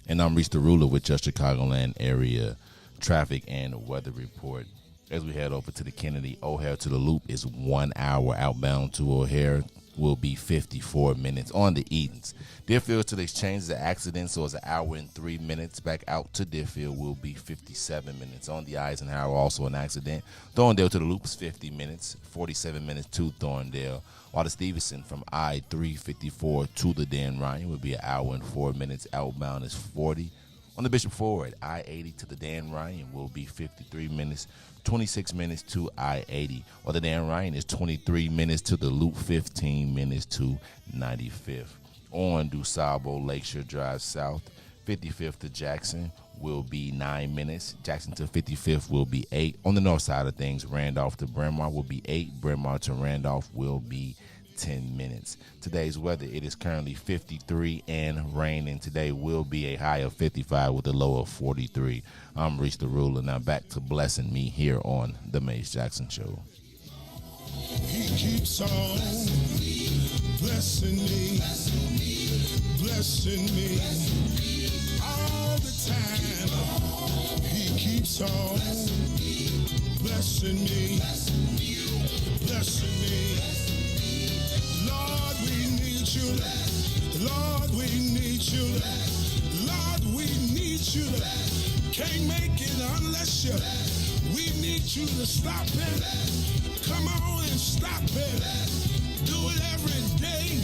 And I'm Riis the Ruler with your Chicagoland area traffic and weather report. As we head over to the Kennedy O'Hare to the Loop, is 1 hour outbound to O'Hare. will be 54 minutes. On the Edens, Deerfield to the Exchange is an accident, so it's an hour and 3 minutes. Back out to Deerfield will be 57 minutes. On the Eisenhower, also an accident. Thorndale to the Loop is 50 minutes, 47 minutes to Thorndale. While the Stevenson from I-354 to the Dan Ryan will be an hour and 4 minutes. Outbound is 40. On the Bishop Ford, I-80 to the Dan Ryan will be 53 minutes, 26 minutes to I-80. While the Dan Ryan is 23 minutes to the Loop, 15 minutes to 95th. On DuSable Lakeshore Drive South, 55th to Jackson will be 9 minutes. Jackson to 55th will be 8. On the north side of things, Randolph to Bryn Mawr will be 8. Bryn Mawr to Randolph will be 10 minutes. Today's weather, it is currently 53 and raining. Today will be a high of 55 with a low of 43. I'm Riis the Ruler. Now back to blessing me here on The Mace Jackson Show. He keeps on blessing me, blessing me all the time. He keeps on blessing me, blessing me. Lord, we need you. Lord, we need you. Lord, we need you. Can't make it unless you. We need you to stop it. Come on and stop it. Do it every day,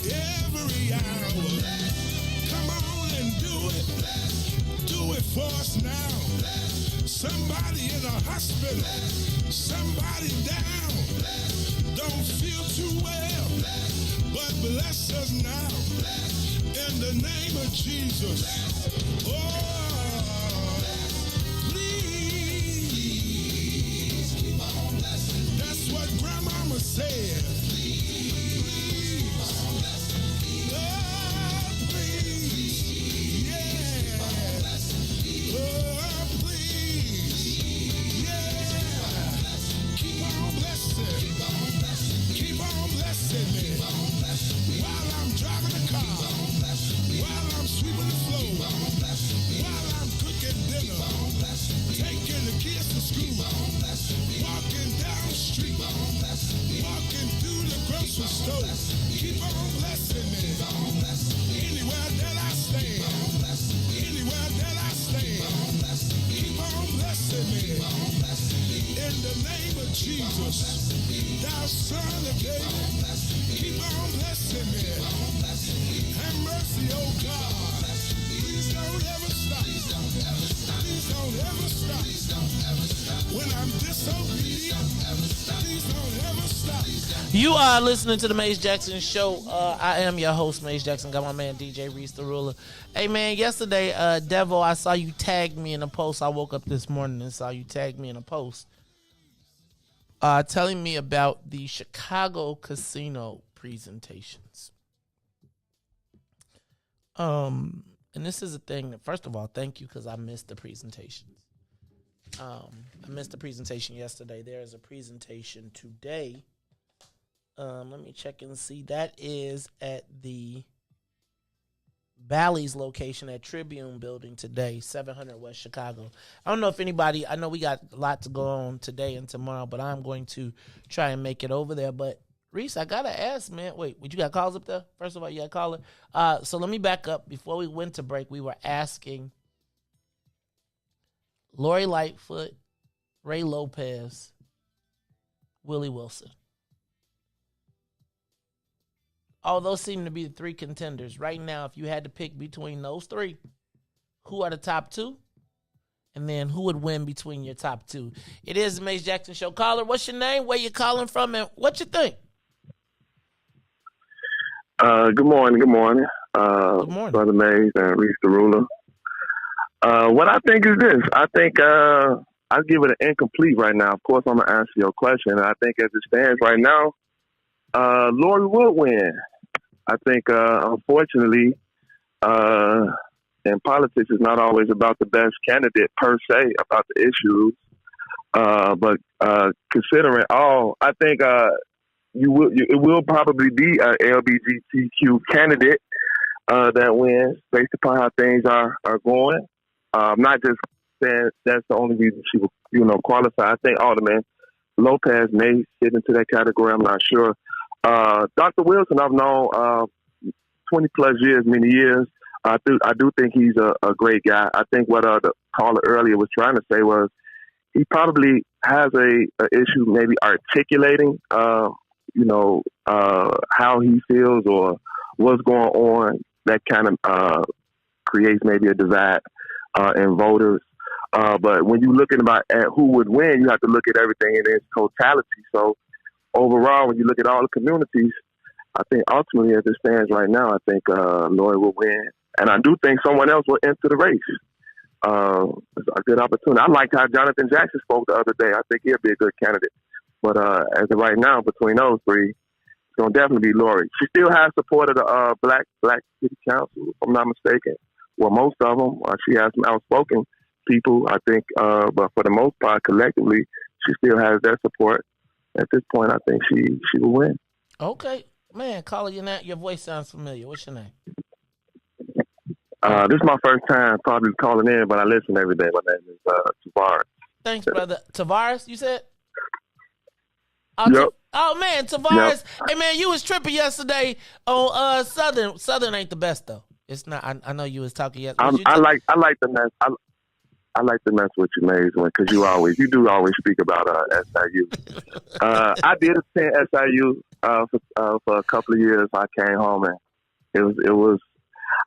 every hour. Come on and do it. Do it for us now. Somebody in a hospital, somebody down, don't feel too well, but bless us now in the name of Jesus. Oh, please, keep on blessing. That's what Grandmama said. Please, oh, please, yeah. Oh, please, yeah. Keep on blessing. Keep on blessing me. While I'm driving the car, while I'm sweeping the floor, while I'm cooking dinner, taking the kids to school, walking down the street, walking through the grocery store. Keep on blessing me. Anywhere that I stand, anywhere that I stand, keep on blessing me. In the name of Jesus, thou son of David, keep on blessing me. Have mercy, oh God. Please don't ever stop. Please don't ever stop. When I'm disobedient, please don't ever stop. You are listening to the Mace Jackson Show. I am your host, Mace Jackson. Got my man DJ Riis the Ruler. Hey man, yesterday, Devo, I saw you tag me in a post. I woke up this morning and saw you tag me in a post. Telling me about the Chicago casino presentations. And this is a thing that, first of all, thank you, because I missed the presentations. I missed the presentation yesterday. There is a presentation today. Let me check and see. That is at the Bally's location at Tribune Building today, 700 West Chicago. I don't know if anybody, I know we got a lot to go on today and tomorrow, but I'm going to try and make it over there. But Riis, I got to ask, man, wait, you got calls up there? First of all, you got a caller? So let me back up. Before we went to break, we were asking Lori Lightfoot, Ray Lopez, Willie Wilson. All those seem to be the three contenders. Right now, if you had to pick between those three, who are the top two? And then who would win between your top two? It is the Mace Jackson Show. Caller, what's your name? Where you calling from? And what you think? Good morning. Good morning. Good morning. Brother Mace and Riis the Ruler. What I think is this. I think I'll give it an incomplete right now. Of course, I'm going to answer your question. I think as it stands right now, Lori will win. I think, unfortunately, in politics, it's not always about the best candidate per se, about the issues. But considering all, I think it will probably be an LGBTQ candidate that wins based upon how things are going. Not just saying that's the only reason she will, qualify. I think Alderman Lopez may fit into that category. I'm not sure. Dr. Wilson, I've known 20 plus years, many years. I do think he's a great guy. I think what the caller earlier was trying to say was he probably has a issue maybe articulating, how he feels or what's going on. That kind of creates maybe a divide in voters. But when you're looking at who would win, you have to look at everything in its totality. So overall, when you look at all the communities, I think ultimately as it stands right now, I think Lori will win. And I do think someone else will enter the race. It's a good opportunity. I liked how Jonathan Jackson spoke the other day. I think he'll be a good candidate. But as of right now, between those three, it's going to definitely be Lori. She still has support of the Black City Council, if I'm not mistaken. Well, most of them. She has some outspoken people, I think. But for the most part, collectively, she still has their support. At this point, I think she will win. Okay. Man, caller, your voice sounds familiar. What's your name? This is my first time probably calling in, but I listen every day. My name is Tavares. Thanks, brother. Tavares, you said? Yep. Oh, man, Tavares. Yep. Hey, man, you was tripping yesterday on Southern. Southern ain't the best, though. It's not. I know you was talking yesterday. I like the mess. I like to mess with you, Maze, because you do always speak about SIU. I did attend SIU for a couple of years. I came home and it was.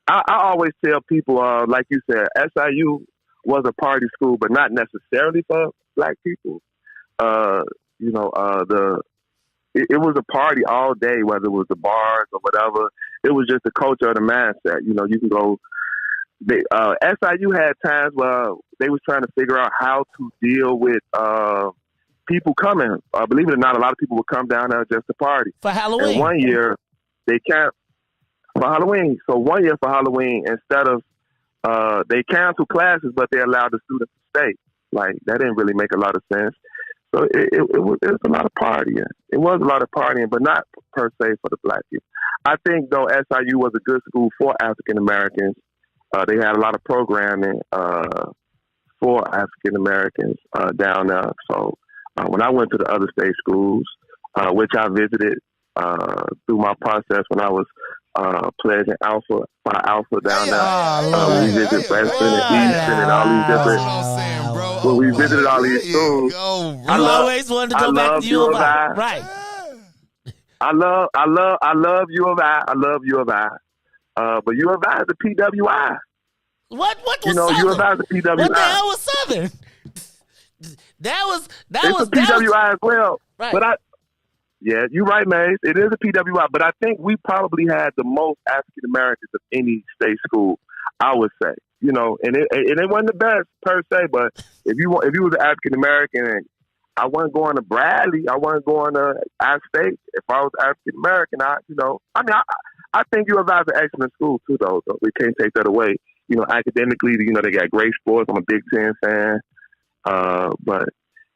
I always tell people, like you said, SIU was a party school, but not necessarily for Black people. It was a party all day, whether it was the bars or whatever. It was just the culture of the mindset. You can go. SIU had times where they was trying to figure out how to deal with people coming. Believe it or not, a lot of people would come down there just to party. For Halloween. And one year, they can't. For Halloween. So one year for Halloween, instead of they canceled classes, but they allowed the students to stay. Like, that didn't really make a lot of sense. So it was a lot of partying. It was a lot of partying, but not per se for the Black people. I think, though, SIU was a good school for African Americans. They had a lot of programming for African Americans down there. So when I went to the other state schools, which I visited through my process when I was pledging Alpha down there. We visited Western and Eastern and all these different. When we visited all these schools, I always wanted to go back to U of I. Right. I love U of I. I love U of I. But U of I is a PWI. What was Southern? U of I is a PWI. What the hell was Southern? That was a PWI as well. Right. But yeah, you're right, Maze. It is a PWI, but I think we probably had the most African Americans of any state school, I would say. And it wasn't the best per se, but if you was an African American and I wasn't going to Bradley, I wasn't going to our state. If I was African American, I think U of I is an excellent school too, though. So we can't take that away. Academically, they got great sports. I'm a Big Ten fan, but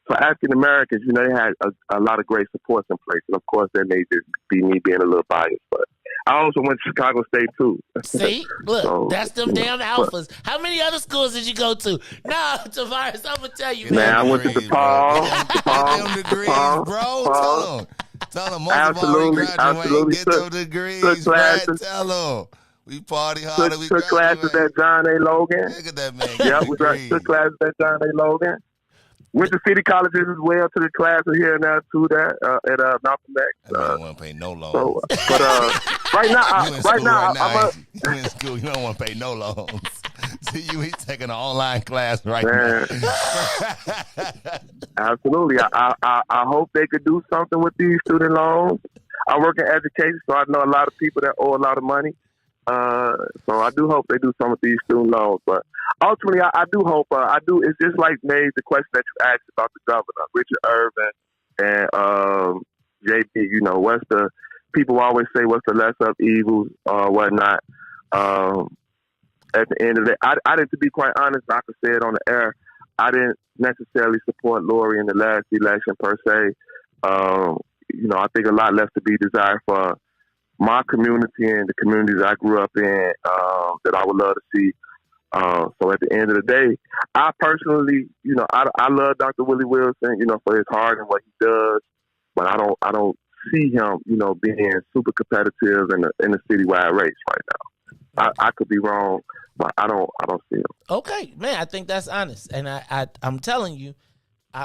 for African Americans, they had a lot of great supports in place. And of course, that may just be me being a little biased, but I also went to Chicago State too. See, look, that's them damn alphas. How many other schools did you go to? No, Tavares, I'm gonna tell you. Man, I went to DePaul. Get them degrees, bro. Tell them. Most absolutely, of all, absolutely. Get them degrees, Brad. Tell them. We party harder. We took classes at John A. Logan. Look at that man. Yeah, we took classes at John A. Logan. Went to city colleges as well, to the classes here and there too. That at Malcolm X. Don't want to pay no loans. So, but right now, you in school. You don't want to pay no loans. See, you ain't taking an online class right man. now. Absolutely. I hope they could do something with these student loans. I work in education, so I know a lot of people that owe a lot of money. So I do hope they do something with these student loans. But ultimately, I do hope. It's just like the question that you asked about the governor, Richard Irvin, and JP. What's the people always say? What's the lesser of evils or whatnot? At the end of the day, I didn't. To be quite honest, I could say it on the air. I didn't necessarily support Lori in the last election per se. I think a lot left to be desired for my community and the communities I grew up in that I would love to see. So at the end of the day, I personally, I love Dr. Willie Wilson, for his heart and what he does, but I don't see him, being super competitive in a citywide race right now. I could be wrong, but I don't see him. Okay, man, I think that's honest, and I'm telling you,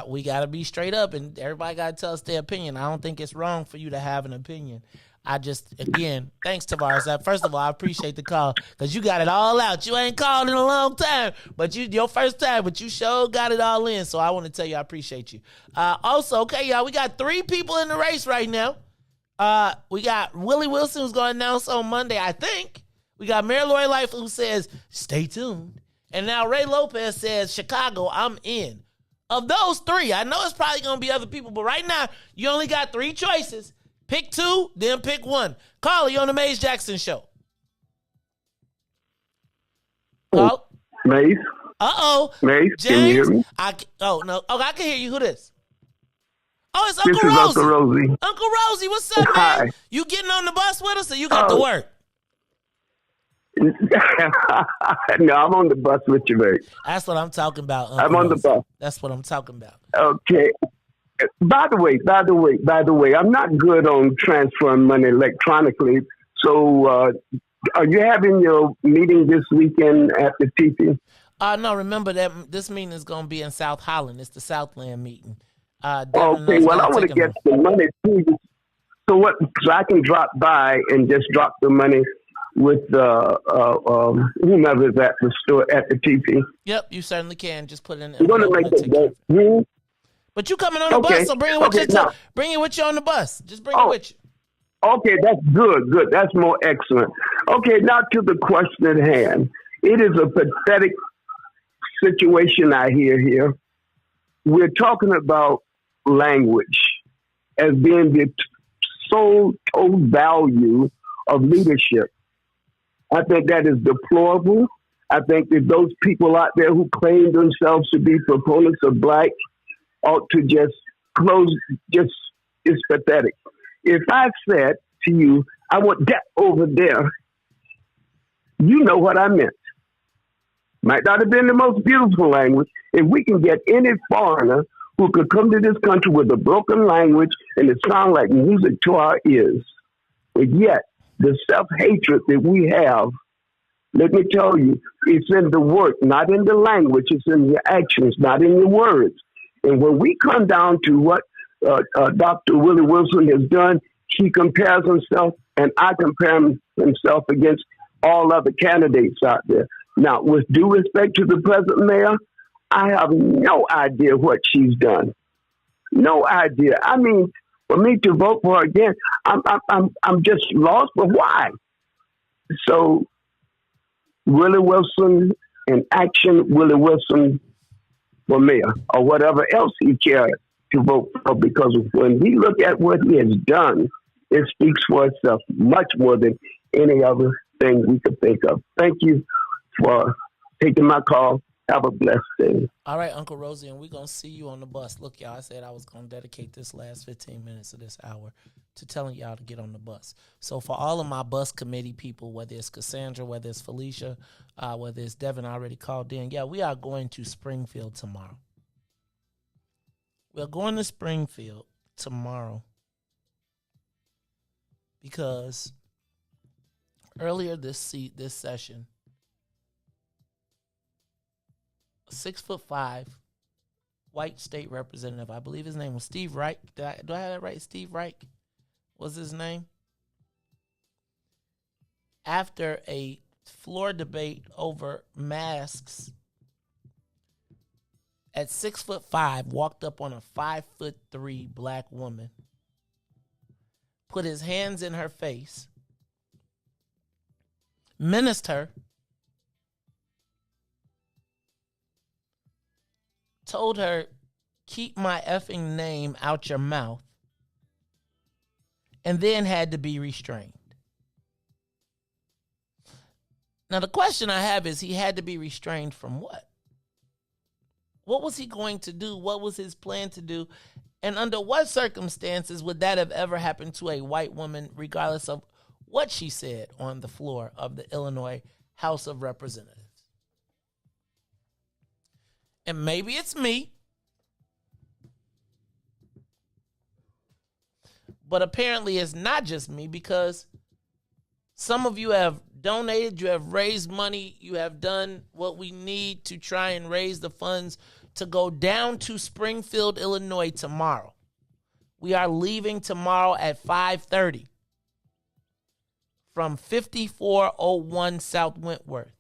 we got to be straight up, and everybody got to tell us their opinion. I don't think it's wrong for you to have an opinion. I just, again, thanks, Tavares. First of all, I appreciate the call because you got it all out. You ain't called in a long time, but your first time, but you sure got it all in. So I want to tell you I appreciate you. Also, okay, y'all, we got 3 people in the race right now. We got Willie Wilson, who's going to announce on Monday, I think. We got Mary Lori Life, who says, stay tuned. And now Ray Lopez says, Chicago, I'm in. Of those 3, I know it's probably going to be other people, but right now, you only got 3 choices. Pick 2, then pick 1. Carl, you on the Maze Jackson Show. Carl? Maze? Uh-oh. Maze, James? can you hear me? No. Oh, I can hear you. Who this? Oh, it's This Uncle is Rosie. Uncle Rosie. Uncle Rosie, what's up, man? Hi. You getting on the bus with us or you got to work? No, I'm on the bus with you, mate. That's what I'm talking about, Uncle I'm on the Rosie. bus. That's what I'm talking about. Okay. By the way, I'm not good on transferring money electronically. So, are you having your meeting this weekend at the TP? No, remember that this meeting is going to be in South Holland. It's the Southland meeting. Okay, well, I want to get the money to you. So I can drop by and just drop the money with whomever is at the store at the TP. Yep, you certainly can. Just put it in. I'm going to make it. But you coming on the bus, so bring it with you. Bring it with you on the bus. Just bring it with you. Okay, that's good. Good. That's more excellent. Okay, now to the question at hand. It is a pathetic situation I hear here. We're talking about language as being the sole total value of leadership. I think that is deplorable. I think that those people out there who claim themselves to be proponents of black ought to just it's pathetic. If I said to you, I want that over there, you know what I meant. Might not have been the most beautiful language. If we can get any foreigner who could come to this country with a broken language and it sounds like music to our ears, but yet the self-hatred that we have, let me tell you, it's in the work, not in the language. It's in your actions, not in your words. And when we come down to what Dr. Willie Wilson has done, he compares himself, and I compare himself against all other candidates out there. Now, with due respect to the present mayor, I have no idea what she's done. No idea. I mean, for me to vote for her again, I'm just lost. But why? So, Willie Wilson in action, Willie Wilson for mayor, or whatever else he cares to vote for, because when we look at what he has done, it speaks for itself much more than any other thing we could think of. Thank you for taking my call. Have a blessed day. All right, Uncle Rosie, and we're going to see you on the bus. Look, y'all, I said I was going to dedicate this last 15 minutes of this hour to telling y'all to get on the bus. So for all of my bus committee people, whether it's Cassandra, whether it's Felicia, whether it's Devin already called in, yeah, we are going to Springfield tomorrow. We're going to Springfield tomorrow because earlier this session, 6'5" white state representative, I believe his name was Steve Reich. Do I have that right? Steve Reich was his name. After a floor debate over masks, at 6'5", walked up on a 5'3" black woman, put his hands in her face, menaced her, told her, keep my effing name out your mouth, and then had to be restrained. Now, the question I have is, he had to be restrained from what? What was he going to do? What was his plan to do? And under what circumstances would that have ever happened to a white woman, regardless of what she said on the floor of the Illinois House of Representatives? And maybe it's me, But apparently it's not just me, because some of you have donated, you have raised money, you have done what we need to try and raise the funds to go down to Springfield, Illinois tomorrow. We are leaving tomorrow at 5:30 from 5401 South Wentworth.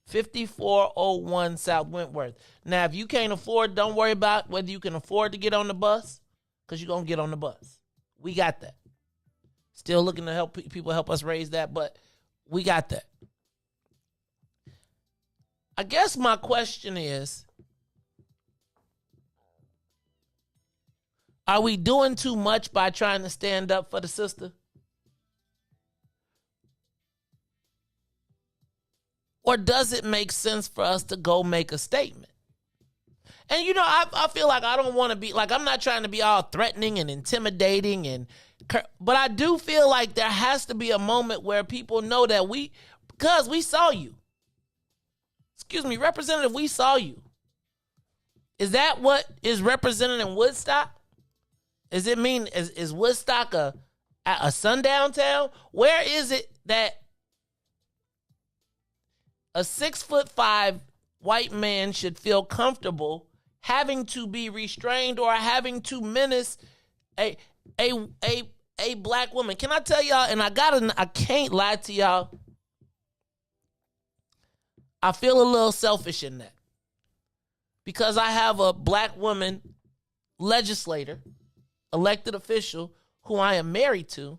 5401 South Wentworth. Now, if you can't afford, don't worry about whether you can afford to get on the bus, because you're going to get on the bus. We got that. Still looking to help people help us raise that, but we got that. I guess my question is, are we doing too much by trying to stand up for the sister? Or does it make sense for us to go make a statement? And, you know, I feel like I don't want to be, like, I'm not trying to be all threatening and intimidating, but I do feel like there has to be a moment where people know that because we saw you. Excuse me, Representative, we saw you. Is that what is represented in Woodstock? Is Woodstock a sundown town? Where is it that a 6'5" white man should feel comfortable having to be restrained or having to menace a black woman? Can I tell y'all, and I can't lie to y'all, I feel a little selfish in that, because I have a black woman legislator, elected official, who I am married to,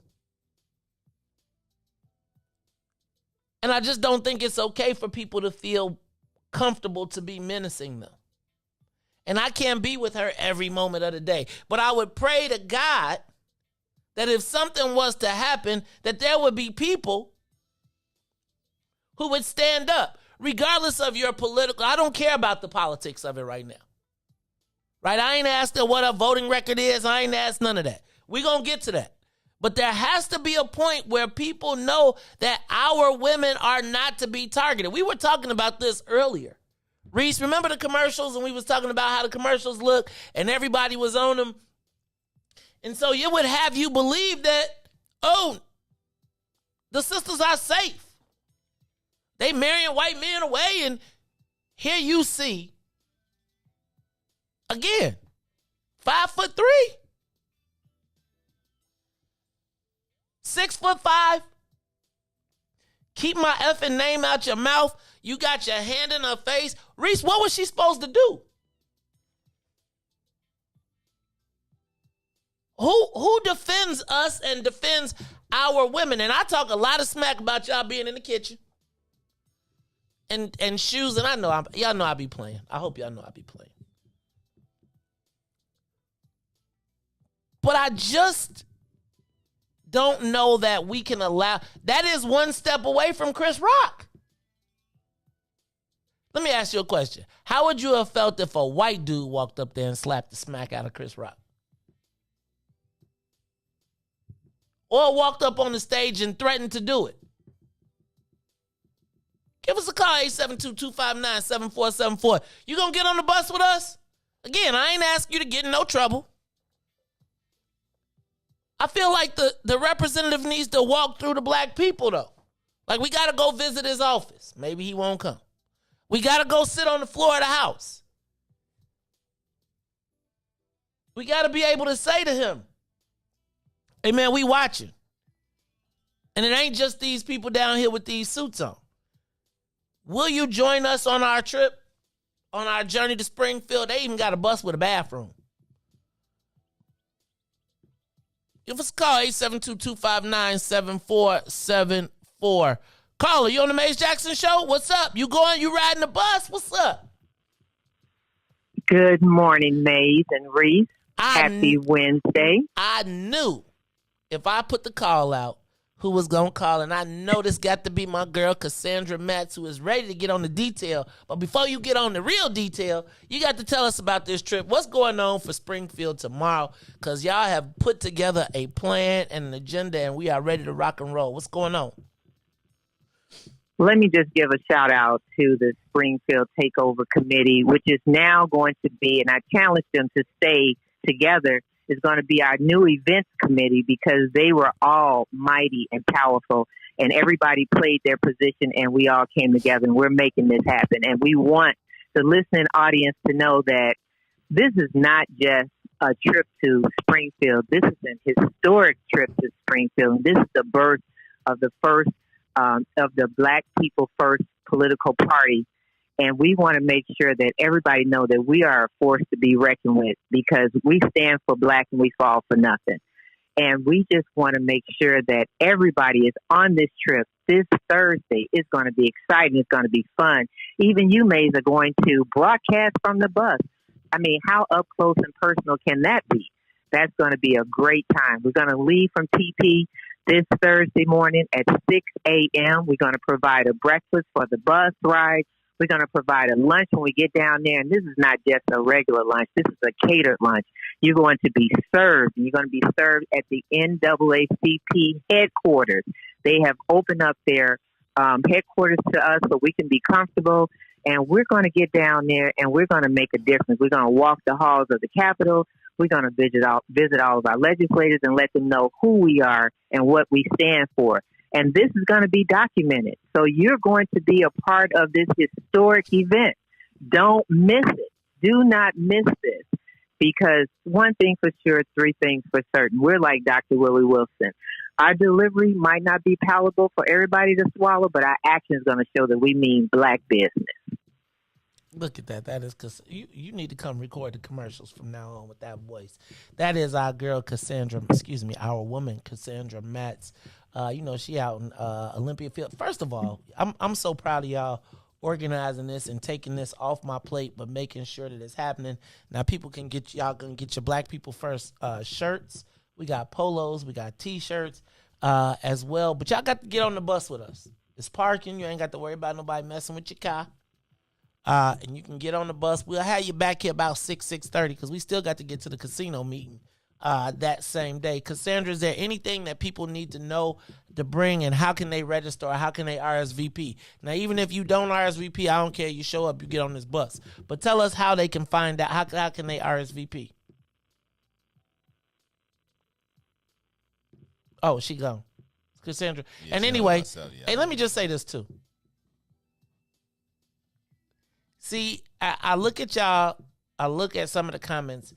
and I just don't think it's okay for people to feel comfortable to be menacing them. And I can't be with her every moment of the day. But I would pray to God that if something was to happen, that there would be people who would stand up, regardless of your political. I don't care about the politics of it right now. Right? I ain't asked her what her voting record is. I ain't asked none of that. We're going to get to that. But there has to be a point where people know that our women are not to be targeted. We were talking about this earlier. Riis, remember the commercials? And we was talking about how the commercials look and everybody was on them. And so it would have you believe that, oh, the sisters are safe. They marrying white men away. And here you see, again, 5'3", 6'5". Keep my effing name out your mouth. You got your hand in her face. Riis, what was she supposed to do? Who defends us and defends our women? And I talk a lot of smack about y'all being in the kitchen and shoes, and I know y'all know I be playing. I hope y'all know I be playing. But I just don't know that we can allow. That is one step away from Chris Rock. Let me ask you a question. How would you have felt if a white dude walked up there and slapped the smack out of Chris Rock? Or walked up on the stage and threatened to do it? Give us a call, 872-259-7474. You gonna get on the bus with us? Again, I ain't asking you to get in no trouble. I feel like the representative needs to walk through the black people, though. Like, we got to go visit his office. Maybe he won't come. We got to go sit on the floor of the House. We got to be able to say to him, hey, man, we watching. And it ain't just these people down here with these suits on. Will you join us on our trip, on our journey to Springfield? They even got a bus with a bathroom. Give us a call, 872-259-7474. Caller, you on the Maze Jackson Show? What's up? You riding the bus? What's up? Good morning, Maze and Riis. Happy Wednesday. I knew if I put the call out, who was going to call, and I know this got to be my girl, Cassandra Matz, who is ready to get on the detail. But before you get on the real detail, you got to tell us about this trip. What's going on for Springfield tomorrow? Because y'all have put together a plan and an agenda, and we are ready to rock and roll. What's going on? Let me just give a shout out to the Springfield Takeover Committee, which is now going to be, and I challenge them to stay together, is going to be our new events committee because they were all mighty and powerful, and everybody played their position, and we all came together, and we're making this happen. And we want the listening audience to know that this is not just a trip to Springfield. This is an historic trip to Springfield. This is the birth of the first of the Black People First political party. And we want to make sure that everybody know that we are a force to be reckoned with because we stand for Black and we fall for nothing. And we just want to make sure that everybody is on this trip this Thursday. It's going to be exciting. It's going to be fun. Even you, Mays, are going to broadcast from the bus. I mean, how up close and personal can that be? That's going to be a great time. We're going to leave from TP this Thursday morning at 6 a.m. We're going to provide a breakfast for the bus ride. We're going to provide a lunch when we get down there. And this is not just a regular lunch. This is a catered lunch. You're going to be served. You're going to be served at the NAACP headquarters. They have opened up their headquarters to us so we can be comfortable. And we're going to get down there and we're going to make a difference. We're going to walk the halls of the Capitol. We're going to visit all of our legislators and let them know who we are and what we stand for. And this is going to be documented. So you're going to be a part of this historic event. Don't miss it. Do not miss this. Because one thing for sure, three things for certain. We're like Dr. Willie Wilson. Our delivery might not be palatable for everybody to swallow, but our action is going to show that we mean Black business. Look at that. That is because you need to come record the commercials from now on with that voice. That is our girl our woman Cassandra Matz. She out in Olympia Field. First of all, I'm so proud of y'all organizing this and taking this off my plate, but making sure that it's happening. Now y'all can get your Black People First shirts. We got polos, we got t-shirts as well. But y'all got to get on the bus with us. It's parking. You ain't got to worry about nobody messing with your car. And you can get on the bus. We'll have you back here about 6:30 because we still got to get to the casino meeting that same day. Cassandra, is there anything that people need to know to bring, and how can they register or how can they RSVP? Now, even if you don't RSVP, I don't care. You show up, you get on this bus. But tell us how they can find out. How can they RSVP? Oh, she gone. Cassandra. Yeah, and anyway, hey, let me just say this too. See, I look at y'all, I look at some of the comments.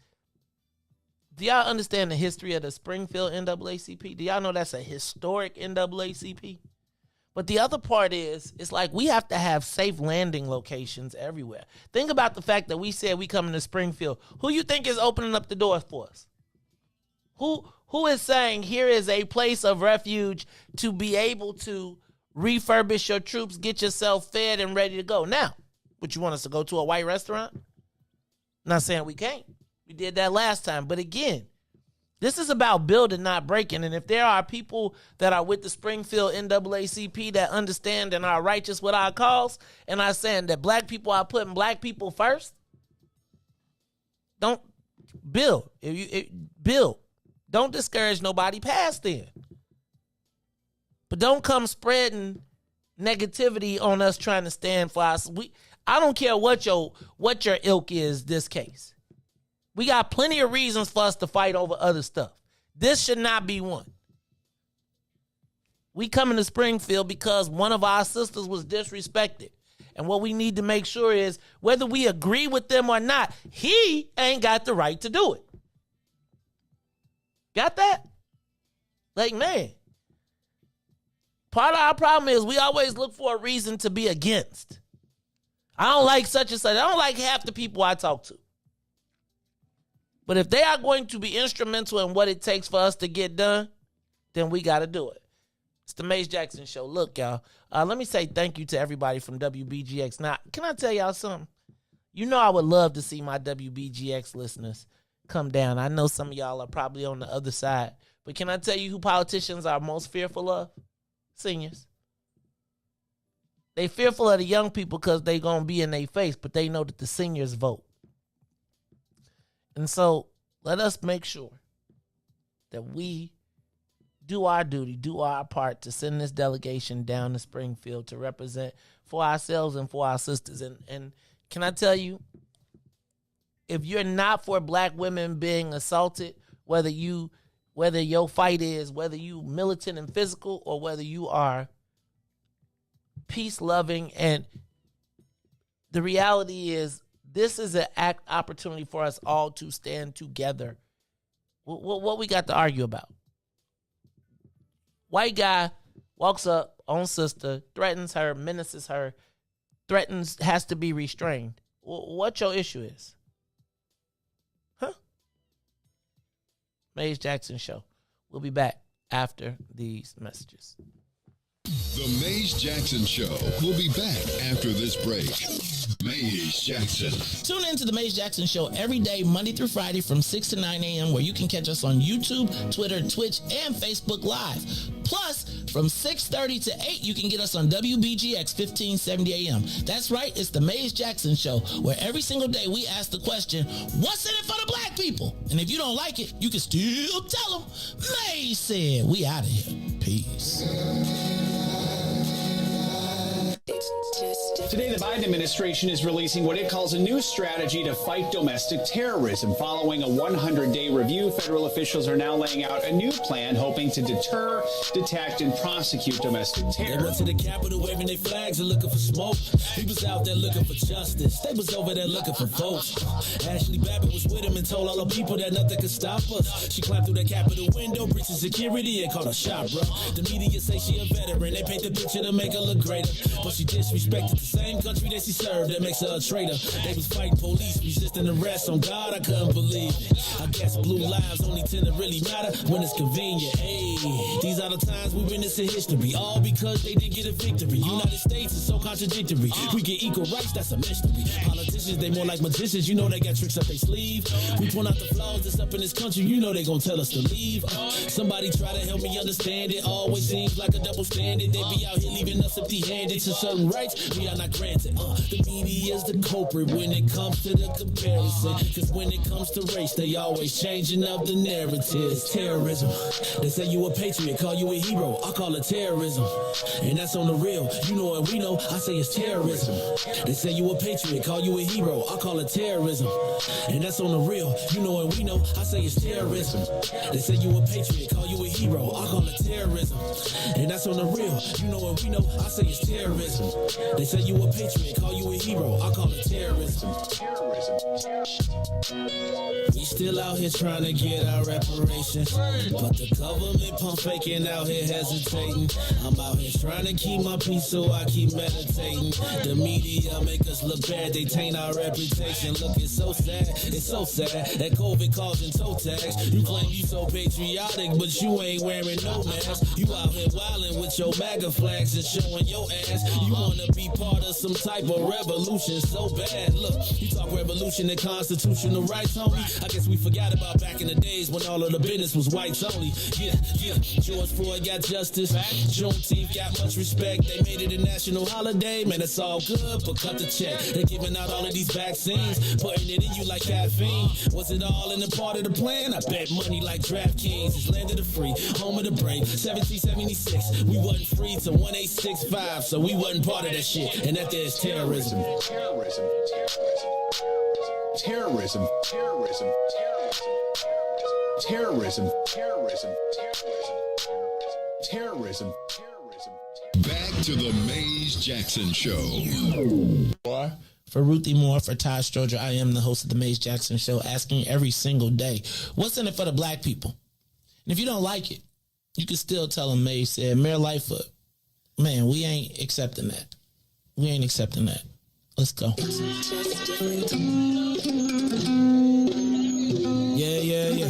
Do y'all understand the history of the Springfield NAACP? Do y'all know that's a historic NAACP? But the other part is, it's like we have to have safe landing locations everywhere. Think about the fact that we said we coming to Springfield. Who you think is opening up the doors for us? Who is saying here is a place of refuge to be able to refurbish your troops, get yourself fed and ready to go? Now, would you want us to go to a white restaurant? Not saying we can't. We did that last time. But again, this is about building, not breaking. And if there are people that are with the Springfield NAACP that understand and are righteous with our cause and are saying that Black people are putting Black people first, don't build. Build. Don't discourage nobody past then. But don't come spreading negativity on us trying to stand for us. I don't care what your ilk is this case. We got plenty of reasons for us to fight over other stuff. This should not be one. We coming to Springfield because one of our sisters was disrespected. And what we need to make sure is, whether we agree with them or not, he ain't got the right to do it. Got that? Like, man. Part of our problem is we always look for a reason to be against. I don't like such and such. I don't like half the people I talk to. But if they are going to be instrumental in what it takes for us to get done, then we got to do it. It's the Mace Jackson Show. Look, y'all, let me say thank you to everybody from WBGX. Now, can I tell y'all something? You know I would love to see my WBGX listeners come down. I know some of y'all are probably on the other side. But can I tell you who politicians are most fearful of? Seniors. They fearful of the young people because they going to be in their face, but they know that the seniors vote. And so let us make sure that we do our duty, do our part to send this delegation down to Springfield to represent for ourselves and for our sisters. And can I tell you, if you're not for Black women being assaulted, whether your fight is, whether you militant and physical or whether you are peace loving. And the reality is this is an opportunity for us all to stand together. What we got to argue about? White guy walks up on sister, threatens her, menaces her, has to be restrained. What your issue is? Huh? Maze Jackson Show. We'll be back after these messages. The Maze Jackson Show will be back after this break. Maze Jackson. Tune in to the Maze Jackson Show every day, Monday through Friday from 6 to 9 a.m., where you can catch us on YouTube, Twitter, Twitch, and Facebook Live. Plus, from 6:30 to 8, you can get us on WBGX 1570 a.m. That's right, it's the Maze Jackson Show, where every single day we ask the question, what's in it for the black people? And if you don't like it, you can still tell them, Maze said. We out of here. Peace. Today, the Biden administration is releasing what it calls a new strategy to fight domestic terrorism. Following a 100-day review, federal officials are now laying out a new plan hoping to deter, detect, and prosecute domestic terror. They went to the Capitol waving their flags and looking for smoke. He was out there looking for justice. They was over there looking for votes. Ashley Babbitt was with him and told all the people that nothing could stop us. She climbed through the Capitol window, breached security, and caught a shot, bro. The media say she a veteran. They paint the picture to make her look greater, but she disrespected the same country that she served. That makes her a traitor. They was fighting police, resisting arrest. On God, I couldn't believe it. I guess blue lives only tend to really matter when it's convenient. Hey, these are the times we witness in history, all because they didn't get a victory. United States is so contradictory. We get equal rights, that's a mystery. Politicians, they more like magicians. You know they got tricks up their sleeve. We point out the flaws that's up in this country. You know they gonna tell us to leave. Somebody try to help me understand it. Always seems like a double standard. They be out here leaving us empty-handed to certain rights we are not granted. The media is the culprit when it comes to the comparison. Cause when it comes to race, they always changing up the narrative. It's terrorism. They say you a patriot, call you a hero. I call it terrorism. And that's on the real. You know what we know, I say it's terrorism. They say you a patriot, call you a hero. I call it terrorism. And that's on the real. You know what we know, I say it's terrorism. They say you a patriot, call you a hero. I call it terrorism. And that's on the real. You know what we know, I say it's terrorism. They say you a patriot, call you a hero. I call it terrorism. We still out here trying to get our reparations, but the government pump faking out here hesitating. I'm out here trying to keep my peace, so I keep meditating. The media make us look bad, they taint our reputation. Look, it's so sad that COVID causing toe tags. You claim you so patriotic, but you ain't wearing no mask. You out here wilding with your MAGA flags and showing your ass. You wanna be part of some type of revolution so bad. Look, you talk revolution and constitutional rights, homie. I guess we forgot about back in the days when all of the business was whites only. Yeah. George Floyd got justice. Juneteenth got much respect. They made it a national holiday. Man, it's all good, but cut the check. They're giving out all of these vaccines, putting it in you like caffeine. Was it all in the part of the plan? I bet money like DraftKings. It's land of the free, home of the brave. 1776, we wasn't free till 1865, so we wasn't part of that shit. And that there's terrorism. Terrorism. Terrorism. Terrorism. Terrorism. Terrorism. Terrorism. Back to the Maze Jackson Show. For Ruthie Moore, for Todd Stroger, I am the host of the Maze Jackson Show, asking every single day, what's in it for the black people? And if you don't like it, you can still tell them Maze said. Mayor Lightfoot, man, we ain't accepting that. We ain't accepting that. Let's go. Yeah.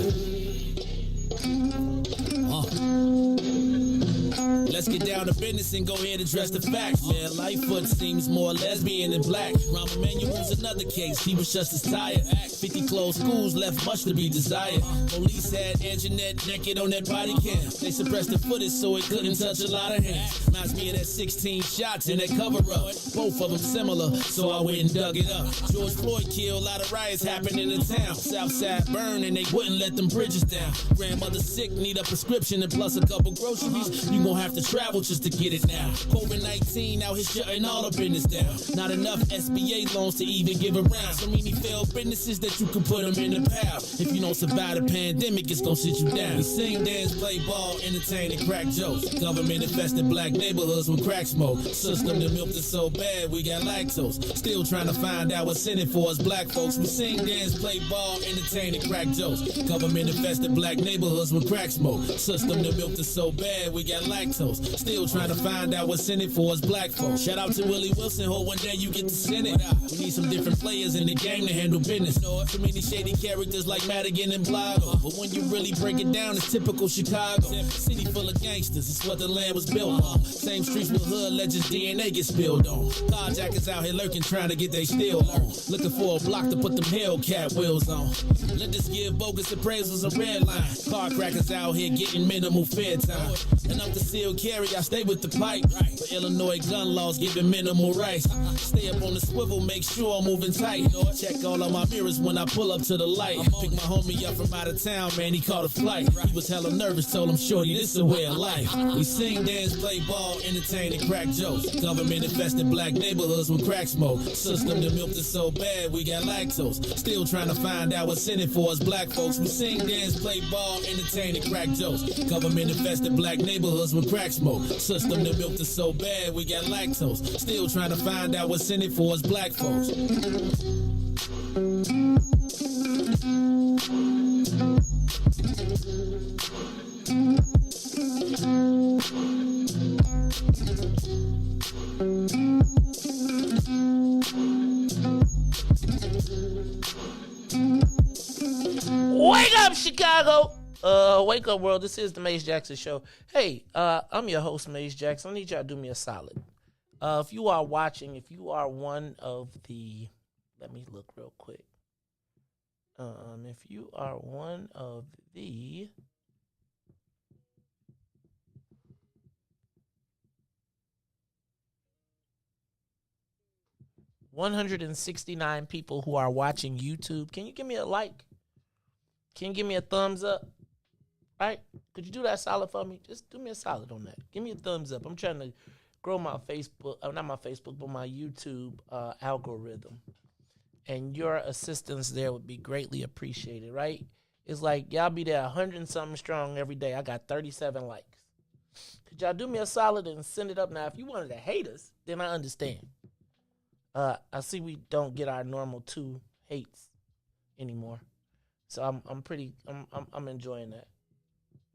Let's get down to business and go ahead and address the facts, man. Lightfoot seems more lesbian than black. Rahm Emanuel's another case. He was just as tired. 50 closed schools left much to be desired. Police had Anjanette naked on that body cam. They suppressed the footage so it couldn't touch a lot of hands. Reminds me of that 16 shots in that cover-up. Both of them similar, so I went and dug it up. George Floyd killed, a lot of riots happening in town. Southside burned and they wouldn't let them bridges down. Grandmother sick, need a prescription and plus a couple groceries. You gon' have to travel just to get it now. COVID-19 out here shutting all the business down. Not enough SBA loans to even give around. So many failed businesses that you can put them in the pile. If you don't survive the pandemic, it's gonna sit you down. We sing, dance, play ball, entertain, and crack jokes. Government infested black neighborhoods with crack smoke. System that milked us so bad, we got lactose. Still trying to find out what's in it for us black folks. We sing, dance, play ball, entertain, and crack jokes. Government infested black neighborhoods with crack smoke. System that milked us so bad, we got lactose. Still trying to find out what's in it for us black folks. Shout out to Willie Wilson, hope one day you get to send it. We need some different players in the game to handle business. Too many shady characters like Madigan and Blotto. But when you really break it down, it's typical Chicago. City full of gangsters, it's what the land was built on. Same streets with hood legends, DNA get spilled on. Carjackers out here lurking, trying to get they steel on. Looking for a block to put them Hellcat wheels on. Let us give bogus appraisals a red line. Car crackers out here getting minimal fair time. And I'm concealed carry, I stay with the pipe. But Illinois gun laws giving minimal rights. Stay up on the swivel, make sure I'm moving tight. Check all of my mirrors when I pull up to the light. Pick my homie up from out of town, man, he caught a flight. He was hella nervous, told him, shorty, this is a way of life. We sing, dance, play ball, entertain, and crack jokes. Government infested black neighborhoods with crack smoke. System that milked us so bad, we got lactose. Still trying to find out what's in it for us black folks. We sing, dance, play ball, entertain, and crack jokes. Government infested black neighborhoods with crack smoke. System that milked us so bad, we got lactose. Still trying to find out what's in it for us black folks. Wake up, Chicago! Wake up, world. This is the Mace Jackson Show. Hey, I'm your host, Mace Jackson. I need y'all to do me a solid. If you are watching, if you are one of the... Let me look real quick. If you are one of the... 169 people who are watching YouTube, can you give me a like? Can you give me a thumbs up? Right? Could you do that solid for me? Just do me a solid on that. Give me a thumbs up. I'm trying to grow my Facebook, not my Facebook, but my YouTube algorithm. And your assistance there would be greatly appreciated, right? It's like y'all be there 100-something strong every day. I got 37 likes. Could y'all do me a solid and send it up? Now, if you wanted to hate us, then I understand. I see we don't get our normal 2 hates anymore. So I'm enjoying that.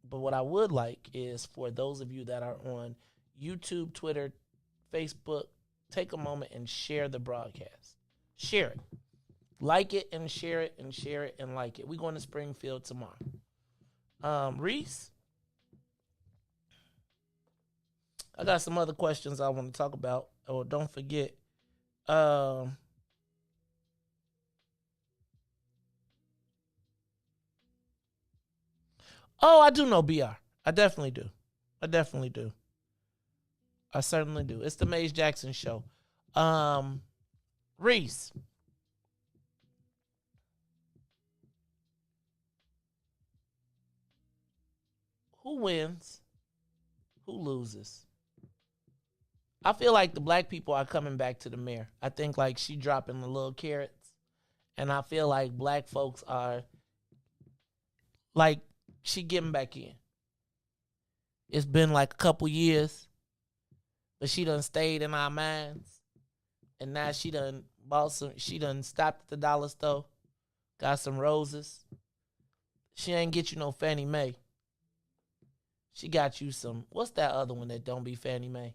But what I would like is for those of you that are on YouTube, Twitter, Facebook, take a moment and share the broadcast. Share it. Like it and share it and share it and like it. We're going to Springfield tomorrow. Riis, I got some other questions I want to talk about. Oh, don't forget. Oh, I do know BR. I definitely do. I certainly do. It's the Mace Jackson Show. Riis. Who wins? Who loses? I feel like the black people are coming back to the mayor. I think like she dropping the little carrots. And I feel like black folks are like she getting back in. It's been like a couple years, but she done stayed in our minds. And now she done stopped at the dollar store, got some roses. She ain't get you no Fannie Mae. She got you some, what's that other one that don't be Fannie Mae?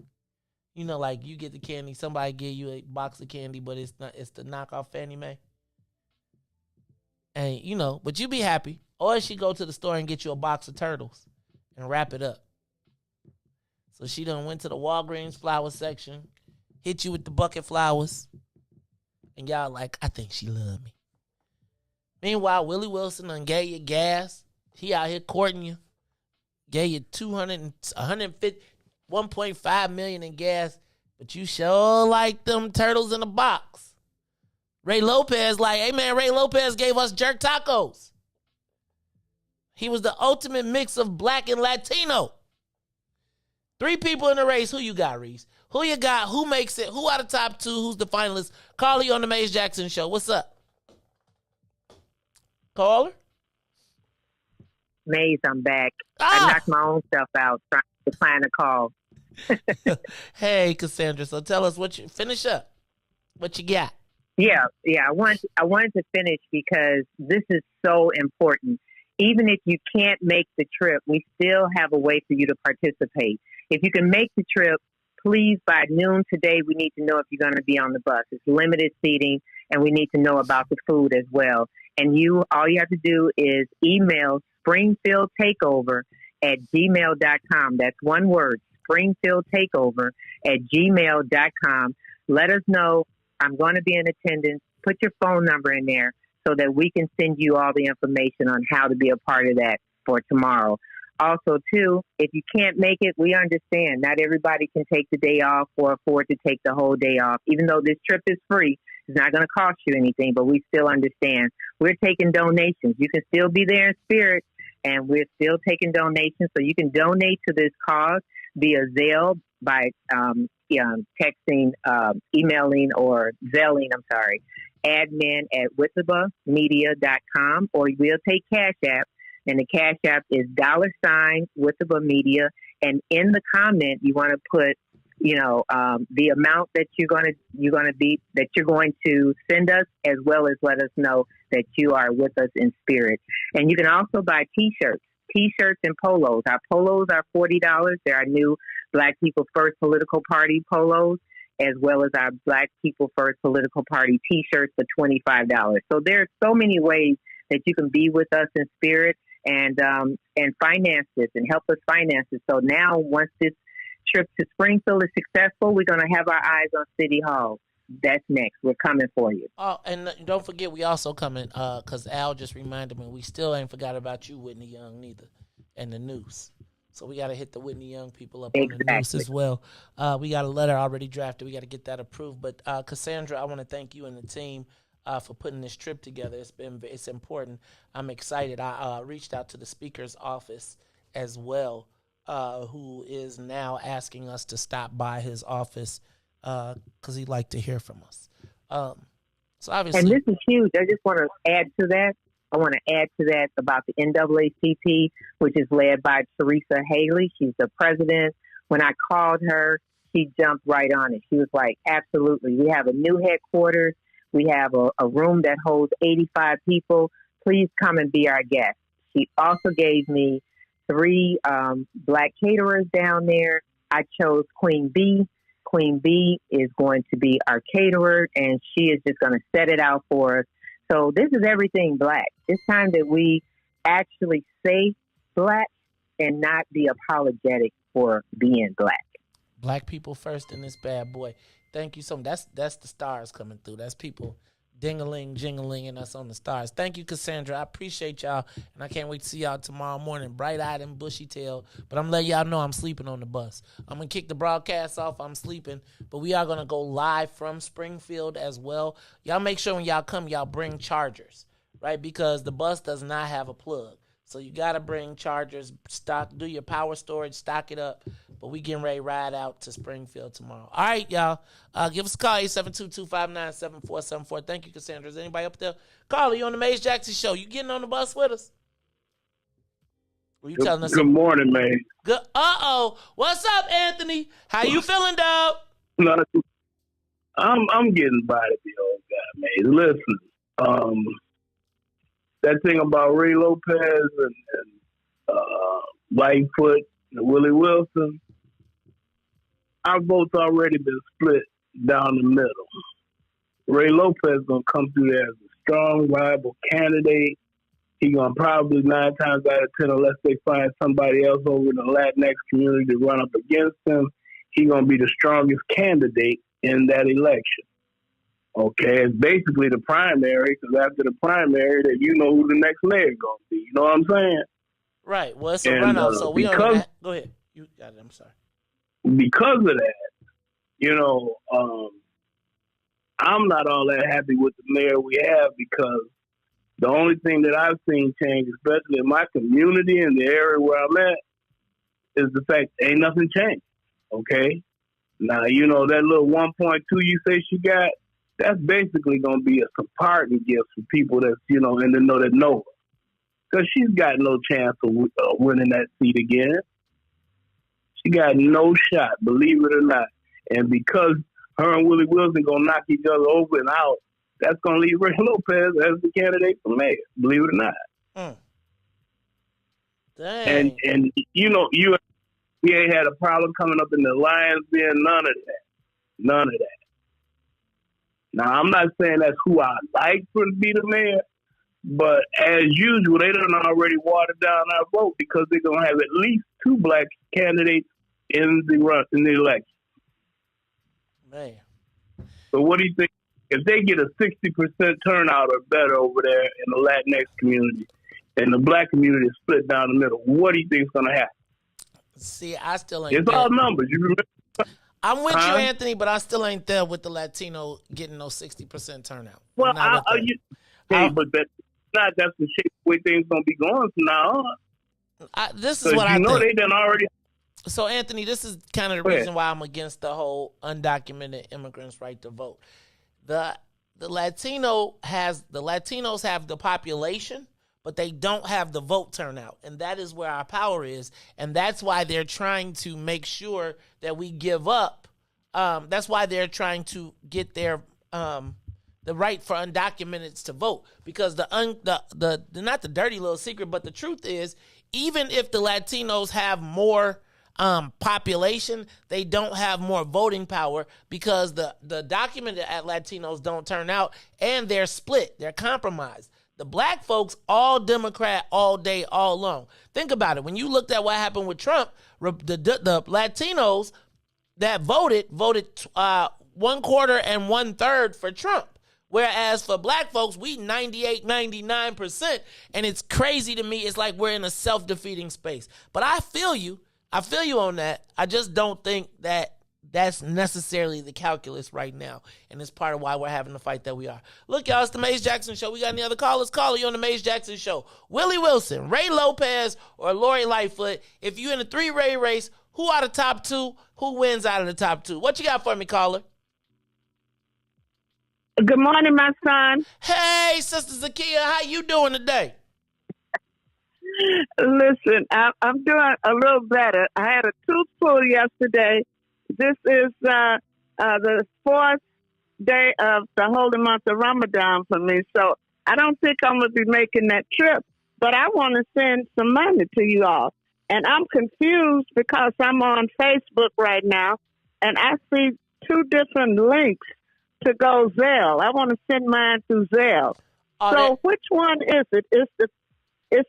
You know, like you get the candy, somebody give you a box of candy, but it's the knockoff Fannie Mae. And, you know, but you be happy. Or she go to the store and get you a box of turtles and wrap it up. So she done went to the Walgreens flower section, hit you with the bucket flowers, and y'all like, I think she love me. Meanwhile, Willie Wilson done gave you gas. He out here courting you. Gave you 1.5 million in gas, but you sure like them turtles in a box. Ray Lopez like, hey man, Ray Lopez gave us jerk tacos. He was the ultimate mix of black and Latino. 3 people in the race. Who you got, Riis? Who you got? Who makes it? Who out of top 2? Who's the finalist? Carly on the Maze Jackson Show. What's up? Caller? Maze, I'm back. I knocked my own stuff out trying to plan a call. Hey, Cassandra. So tell us what you finish up. What you got? Yeah. I wanted to finish because this is so important. Even if you can't make the trip, we still have a way for you to participate. If you can make the trip, please, by noon today, we need to know if you're going to be on the bus. It's limited seating, and we need to know about the food as well. And all you have to do is email springfieldtakeover@gmail.com. That's one word, springfieldtakeover@gmail.com. Let us know I'm going to be in attendance. Put your phone number in there so that we can send you all the information on how to be a part of that for tomorrow. Also, too, if you can't make it, we understand. Not everybody can take the day off or afford to take the whole day off. Even though this trip is free, it's not going to cost you anything, but we still understand. We're taking donations. You can still be there in spirit, and we're still taking donations. So you can donate to this cause via Zelle by texting, emailing, or Zelling, admin@withabamedia.com, or we'll take Cash App. And the Cash App is $Withabamedia Media. And in the comment, you want to put, the amount that you're going to send us, as well as let us know that you are with us in spirit. And you can also buy T-shirts and polos. Our polos are $40. There are new Black People First Political Party polos, as well as our Black People First Political Party T-shirts for $25. So there are so many ways that you can be with us in spirit and finance this and help us finance it. So now, once this trip to Springfield is successful, we're going to have our eyes on City Hall. That's next. We're coming for you. Oh, and don't forget, we also coming, because Al just reminded me, we still ain't forgot about you, Whitney Young, neither, and the news. So we got to hit the Whitney Young people up on the news as well. We got a letter already drafted. We got to get that approved. But Cassandra, I want to thank you and the team for putting this trip together. It's important. I'm excited. I reached out to the speaker's office as well, who is now asking us to stop by his office because he'd like to hear from us. So obviously, and this is huge. I just want to add to that. About the NAACP, which is led by Teresa Haley. She's the president. When I called her, she jumped right on it. She was like, absolutely. We have a new headquarters. We have a room that holds 85 people. Please come and be our guest. She also gave me 3 Black caterers down there. I chose Queen B. Queen B is going to be our caterer, and she is just going to set it out for us. So this is everything Black. It's time that we actually say Black and not be apologetic for being Black. Black people first in this bad boy. Thank you so much. That's the stars coming through. That's people ding-a-ling, jing-a-ling, and us on the stars. Thank you, Cassandra. I appreciate y'all, and I can't wait to see y'all tomorrow morning, bright-eyed and bushy-tailed. But I'm letting y'all know I'm sleeping on the bus. I'm going to kick the broadcast off. I'm sleeping. But we are going to go live from Springfield as well. Y'all make sure when y'all come, y'all bring chargers, right? Because the bus does not have a plug. So you got to bring chargers, do your power storage, stock it up. But we getting ready to ride out to Springfield tomorrow. All right, y'all. Give us a call, 872-259-7474. Thank you, Cassandra. Is anybody up there? Carly, you on the Maze Jackson Show. You getting on the bus with us? Or you telling us Good morning, man. Good. Uh-oh. What's up, Anthony? How you feeling, dog? I'm getting by to be old guy, man. Listen, that thing about Ray Lopez and Lightfoot and Willie Wilson, our vote's already been split down the middle. Ray Lopez gonna come through there as a strong, viable candidate. He gonna probably 9 times out of 10, unless they find somebody else over in the Latinx community to run up against him, he gonna be the strongest candidate in that election. Okay, it's basically the primary, because after the primary, that you know who the next mayor is going to be. You know what I'm saying? Right. Well, it's a runoff, so we don't. Go ahead. You got it. I'm sorry. Because of that, I'm not all that happy with the mayor we have, because the only thing that I've seen change, especially in my community and the area where I'm at, is the fact ain't nothing changed. Okay? Now, you know, that little 1.2 you say she got, that's basically going to be some party gifts for people that's, you know, in the know that know her. Because she's got no chance of winning that seat again. She got no shot, believe it or not. And because her and Willie Wilson going to knock each other over and out, that's going to leave Ray Lopez as the candidate for mayor, believe it or not. Dang. And you know, you ain't had a problem coming up in the Lions being none of that. None of that. Now, I'm not saying that's who I like for to be the mayor, but as usual, they done already watered down our vote because they're going to have at least 2 black candidates in the election. Man. So what do you think? If they get a 60% turnout or better over there in the Latinx community and the black community is split down the middle, what do you think is going to happen? See, I still ain't It's there. all numbers. You remember? I'm with you, Anthony, but I still ain't there with the Latino getting no 60% turnout. Well, but that's the shape the way things going to be going from now on. This is what I think. They done already. So, Anthony, this is kind of the reason why I'm against the whole undocumented immigrants' right to vote. The Latinos have the population, but they don't have the vote turnout, and that is where our power is, and that's why they're trying to make sure that we give up. That's why they're trying to get their the right for undocumented to vote, because the not the dirty little secret, but the truth is, even if the Latinos have more population, they don't have more voting power because the documented Latinos don't turn out, and they're split. They're compromised. The black folks, all Democrat, all day, all long. Think about it. When you looked at what happened with Trump, the Latinos that voted 1/4 and 1/3 for Trump. Whereas for black folks, we 98, 99%. And it's crazy to me. It's like we're in a self-defeating space. But I feel you. I feel you on that. I just don't think that that's necessarily the calculus right now. And it's part of why we're having the fight that we are. Look, y'all, it's the Maze Jackson Show. We got any other callers? Call you on the Maze Jackson Show. Willie Wilson, Ray Lopez, or Lori Lightfoot. If you're in a 3-ray race, who are the top 2? Who wins out of the top 2? What you got for me, caller? Good morning, my son. Hey, Sister Zakia, how you doing today? Listen, I'm doing a little better. I had a tooth pull yesterday. This is the 4th day of the holy month of Ramadan for me, so I don't think I'm going to be making that trip, but I want to send some money to you all. And I'm confused because I'm on Facebook right now, and I see 2 different links to go Zelle. I want to send mine through Zelle. So which one is it? Is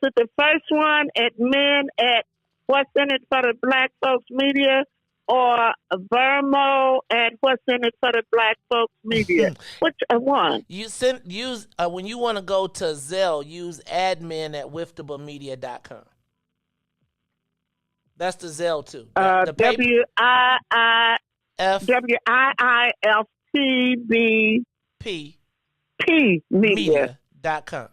it the first one at men at What's in It for the Black Folks Media, or Vermo at What's in It for the Black Folks Media? Which one? Use when you want to go to Zelle, use admin at wiftabamedia.com. That's the Zelle too. WIIFTB media.com.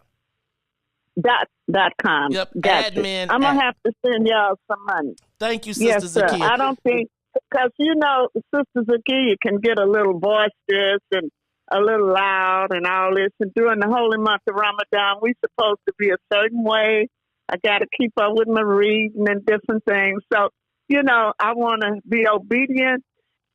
.com. Yep. Gotcha. Admin. I'm gonna have to send y'all some money. Thank you, Sister yes, sir. Zakia. I don't think, because Sister Zakia can get a little boisterous and a little loud and all this. And during the holy month of Ramadan, we're supposed to be a certain way. I got to keep up with my reading and different things. So, I want to be obedient.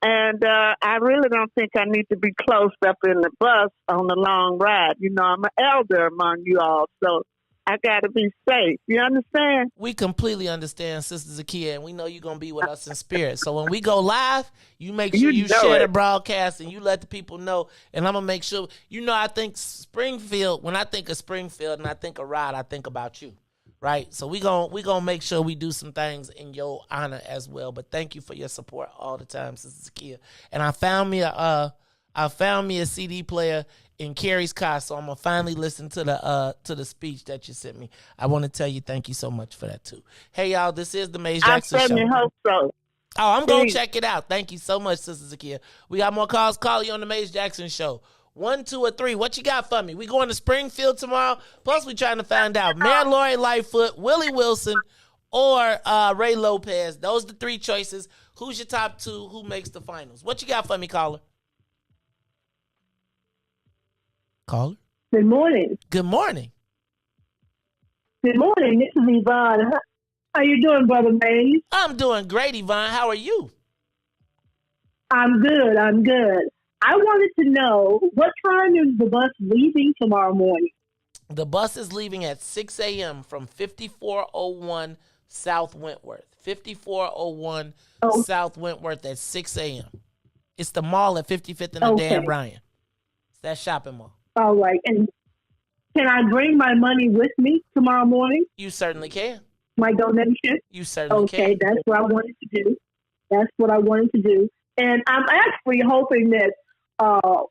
And I really don't think I need to be close up in the bus on the long ride. I'm an elder among you all, so I got to be safe. You understand? We completely understand, Sister Zakia, and we know you're going to be with us in spirit. So when we go live, you make sure you share the broadcast and you let the people know. And I'm going to make sure, I think Springfield, when I think of Springfield and I think of Rod, I think about you. Right, so we gonna make sure we do some things in your honor as well. But thank you for your support all the time, Sister Zakia. And I found me a CD player in Carrie's car, so I'm gonna finally listen to the speech that you sent me. I want to tell you thank you so much for that too. Hey y'all, this is the Maze Jackson Show. I certainly hope so. Oh, I'm gonna check it out. Thank you so much, Sister Zakia. We got more calls. Call you on the Maze Jackson Show. 1, 2, or 3. What you got for me? We going to Springfield tomorrow. Plus, we trying to find out Mayor Lori Lightfoot, Willie Wilson, or Ray Lopez. Those are the three choices. Who's your top two? Who makes the finals? What you got for me, caller? Caller? Good morning. Good morning. Good morning. This is Yvonne. How you doing, Brother Mays? I'm doing great, Yvonne. How are you? I'm good. I'm good. I wanted to know, what time is the bus leaving tomorrow morning? The bus is leaving at 6 a.m. from 5401 South Wentworth. 5401 South Wentworth at 6 a.m. It's the mall at 55th and Okay. Dan Ryan. It's that shopping mall. All right. And can I bring my money with me tomorrow morning? You certainly can. My donation? You certainly can. Okay, that's what I wanted to do. That's what I wanted to do. And I'm actually hoping that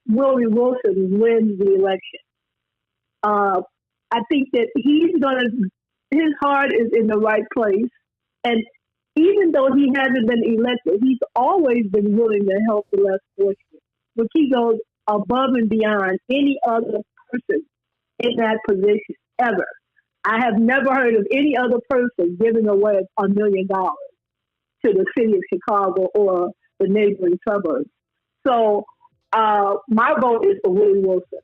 Willie Wilson wins the election. I think that his heart is in the right place. And even though he hasn't been elected, he's always been willing to help the less fortunate, which he goes above and beyond any other person in that position ever. I have never heard of any other person giving away $1 million to the city of Chicago or the neighboring suburbs. So my vote is for Willie Wilson.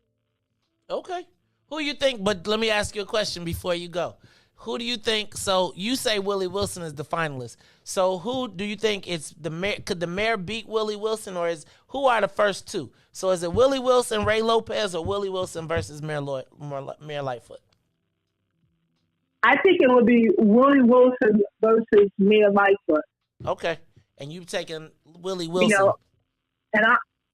Okay. Who you think, but let me ask you a question before you go. Who do you think, so you say Willie Wilson is the finalist. So who do you think it's the mayor? Could the mayor beat Willie Wilson, or who are the first two? So is it Willie Wilson, Ray Lopez, or Willie Wilson versus Mayor Lightfoot? I think it would be Willie Wilson versus Mayor Lightfoot. Okay. And you taking Willie Wilson. You know, and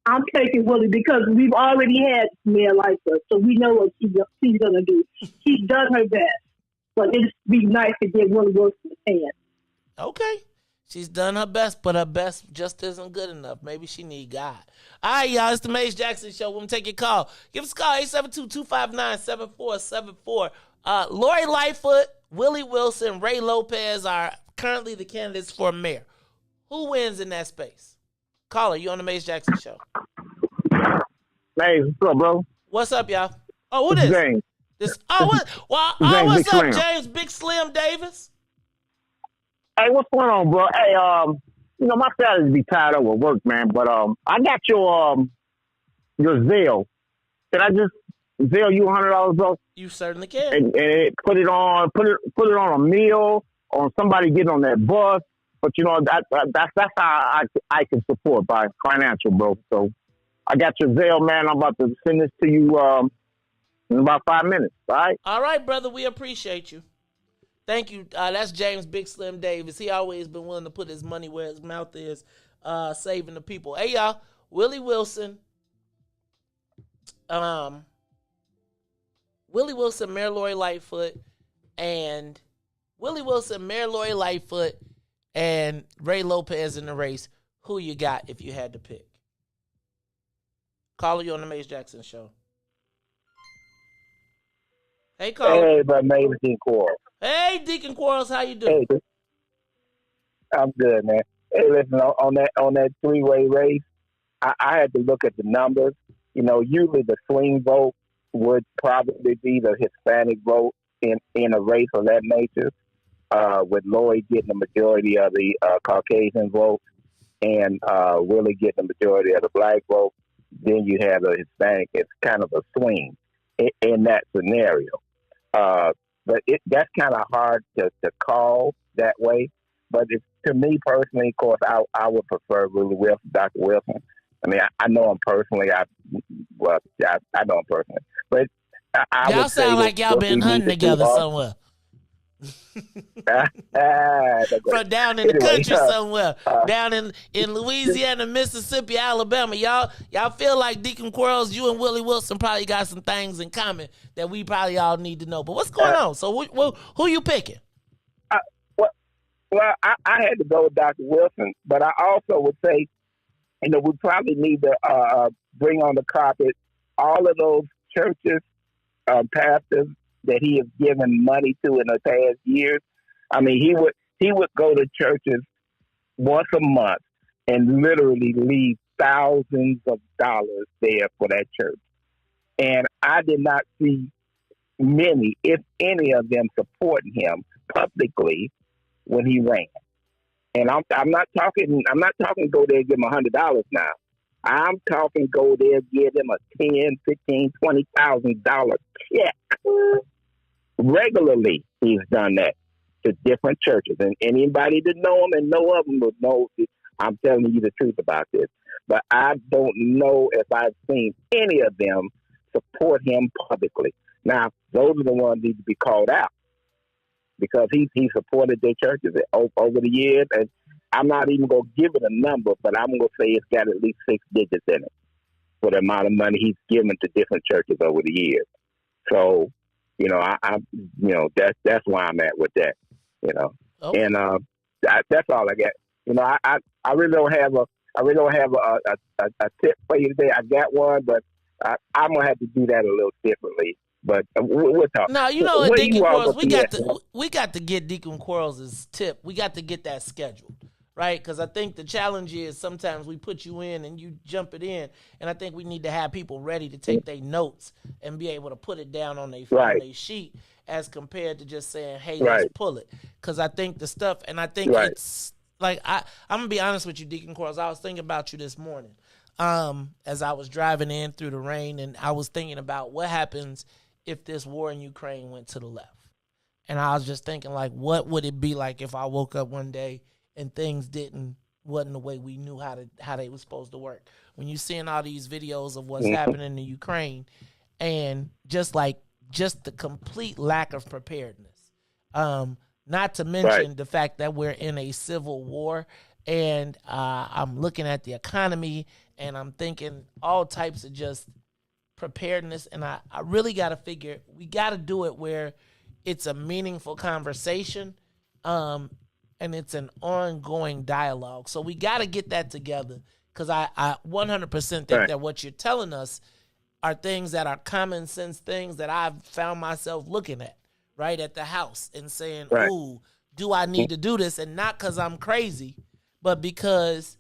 I'm taking Willie because we've already had Mayor Lightfoot, so we know what she's going to do. She's done her best, but it'd be nice to get Willie Wilson a chance. Okay. She's done her best, but her best just isn't good enough. Maybe she need God. All right, y'all. It's the Maze Jackson Show. We're going to take your call. Give us a call, 872-259-7474. Lori Lightfoot, Willie Wilson, Ray Lopez are currently the candidates for mayor. Who wins in that space? Caller, you on the Maze Jackson Show. Hey, what's up, bro? What's up, y'all? Oh, who this? James. What's up, Slim. James Big Slim Davis? Hey, what's going on, bro? Hey, my Saturdays be tied up with work, man. But I got your Zelle. Can I just Zelle you $100, bro? You certainly can. And put it on a meal, on somebody getting on that bus. But that's how I can support by financial, bro. So I got your Zelle, man. I'm about to send this to you in about 5 minutes. All right. All right, brother. We appreciate you. Thank you. That's James Big Slim Davis. He always been willing to put his money where his mouth is, saving the people. Hey, y'all. Willie Wilson. Willie Wilson, Mayor Lori Lightfoot, and Willie Wilson, Mayor Lori Lightfoot, and Ray Lopez in the race. Who you got if you had to pick? Caller, you on the Maze Jackson Show. Hey, caller. Hey, my name is Deacon Quarles. Hey, Deacon Quarles, how you doing? Hey, I'm good, man. Hey, listen, on that three-way race, I had to look at the numbers. Usually the swing vote would probably be the Hispanic vote in a race of that nature, with Lloyd getting the majority of the Caucasian vote and Willie getting the majority of the black vote. Then you have a Hispanic. It's kind of a swing in that scenario. But that's kind of hard to call that way. But to me personally, of course, I would prefer Willie Wilson, Dr. Wilson. I mean, I know him personally. I know him personally. But I y'all would say sound like y'all been hunting together somewhere. From down in the country somewhere, down in Louisiana, Mississippi, Alabama. Y'all feel like Deacon Quarles, you and Willie Wilson probably got some things in common that we probably all need to know. But what's going on? So who you picking? Well, I had to go with Dr. Wilson, but I also would say, we probably need to bring on the carpet all of those churches, pastors that he has given money to in the past years. I mean, he would go to churches once a month and literally leave thousands of dollars there for that church. And I did not see many, if any of them, supporting him publicly when he ran. And I'm not talking go there and give him $100 now. I'm talking go there, give him a $10, $15, $20,000 check. Regularly, he's done that to different churches. And anybody that know him and know of him will know that I'm telling you the truth about this. But I don't know if I've seen any of them support him publicly. Now, those are the ones that need to be called out because he supported their churches over the years. And I'm not even going to give it a number, but I'm going to say it's got at least 6 digits in it for the amount of money he's given to different churches over the years. So, that's why I'm at with that, Okay. And that's all I got. I really don't have a tip for you today. I got one, but I'm gonna have to do that a little differently. But we'll talk. No, you know what, Deacon Quarles, we got to get Deacon Quarles' tip. We got to get that scheduled, right? Because I think the challenge is sometimes we put you in and you jump it in, and I think we need to have people ready to take their notes and be able to put it down on their sheet as compared to just saying, hey, let's pull it. Because I think the stuff, and I think it's like, I'm going to be honest with you, Deacon Quarles. I was thinking about you this morning as I was driving in through the rain, and I was thinking about what happens if this war in Ukraine went to the left. And I was just thinking, like, what would it be like if I woke up one day and things wasn't the way we knew how they were supposed to work? When you're seeing all these videos of what's happening in Ukraine, and just the complete lack of preparedness. Not to mention the fact that we're in a civil war, and I'm looking at the economy, and I'm thinking all types of just preparedness, and I really got to figure we got to do it where it's a meaningful conversation, and it's an ongoing dialogue. So we got to get that together, because I 100% think that what you're telling us are things that are common sense things that I've found myself looking at, right, at the house and saying, ooh, do I need to do this? And not because I'm crazy, but because,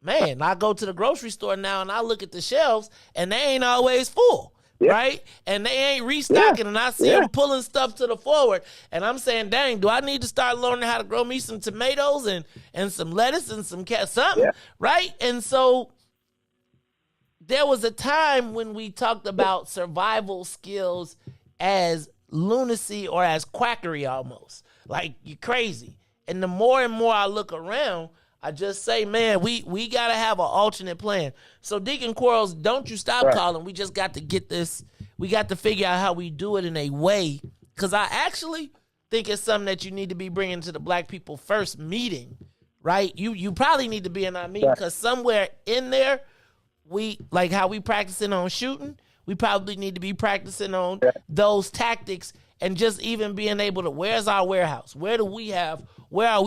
man, I go to the grocery store now and I look at the shelves and they ain't always full, right? And they ain't restocking, and I see them pulling stuff to the forward. And I'm saying, dang, do I need to start learning how to grow me some tomatoes and some lettuce and some something, right? And so there was a time when we talked about survival skills as lunacy or as quackery almost. Like, you're crazy. And the more and more I look around, I just say, man, we got to have an alternate plan. So, Deacon Quarles, don't you stop calling. We just got to get this. We got to figure out how we do it in a way, because I actually think it's something that you need to be bringing to the Black People First meeting, right? You probably need to be in our meeting, because somewhere in there, we, like how we practicing on shooting, we probably need to be practicing on those tactics, and just even being able to, where's our warehouse? Where are we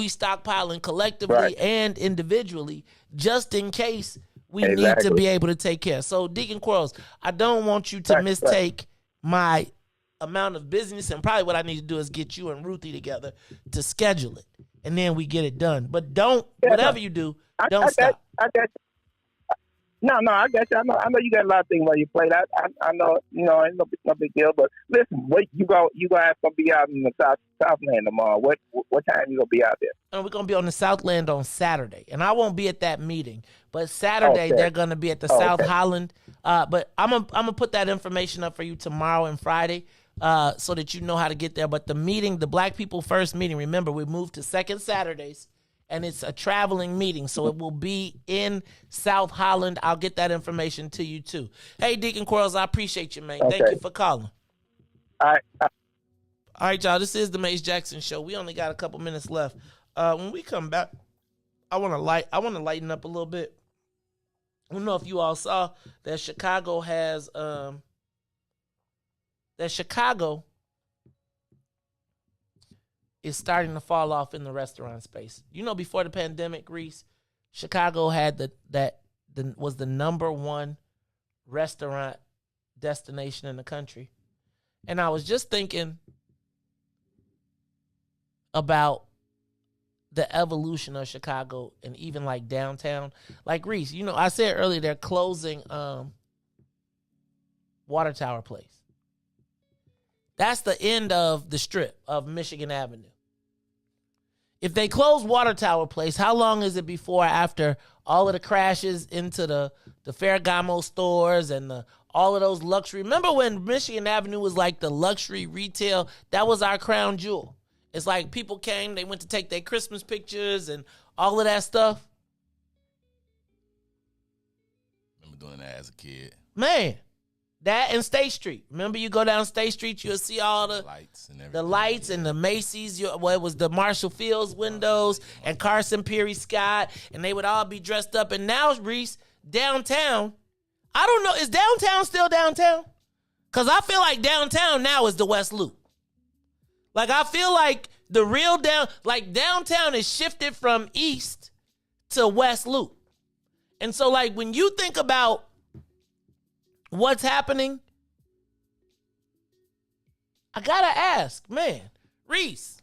stockpiling collectively and individually, just in case we need to be able to take care. So, Deacon Quarles, I don't want you to mistake my amount of business, and probably what I need to do is get you and Ruthie together to schedule it, and then we get it done. But don't, whatever you do, don't stop. I got you. No, I got you. I know you got a lot of things while you played. I know, ain't no big deal. But listen, you guys gonna be out in the Southland tomorrow. What time you gonna be out there? And we're gonna be on the Southland on Saturday, and I won't be at that meeting. But Saturday they're gonna be at the South Holland. But I'm gonna put that information up for you tomorrow and Friday, so that you know how to get there. But the meeting, the Black People First meeting, remember we moved to second Saturdays. And it's a traveling meeting, so it will be in South Holland. I'll get that information to you, too. Hey, Deacon Quarles, I appreciate you, man. Thank you for calling. All right. All right, y'all. This is the Mace Jackson Show. We only got a couple minutes left. When we come back, I want to lighten up a little bit. I don't know if you all saw that Chicago has is starting to fall off in the restaurant space. Before the pandemic, Riis, Chicago had was the number one restaurant destination in the country. And I was just thinking about the evolution of Chicago and even like downtown. Like, Riis, I said earlier they're closing Water Tower Place. That's the end of the strip of Michigan Avenue. if they close Water Tower Place, how long is it before after all of the crashes into the Ferragamo stores and all of those luxury? Remember when Michigan Avenue was like the luxury retail? That was our crown jewel. It's like people came, they went to take their Christmas pictures and all of that stuff. Remember doing that as a kid. Man, that and State Street. Remember, you go down State Street, you'll see all the lights and everything. The lights and the Macy's. It was the Marshall Fields windows and Carson Peary Scott, and they would all be dressed up. And now, Reese, downtown, I don't know, is downtown still downtown? Because I feel like downtown now is the West Loop. Like, I feel like the real downtown is shifted from east to West Loop. And so, like, when you think about what's happening, I gotta ask, man, Reese,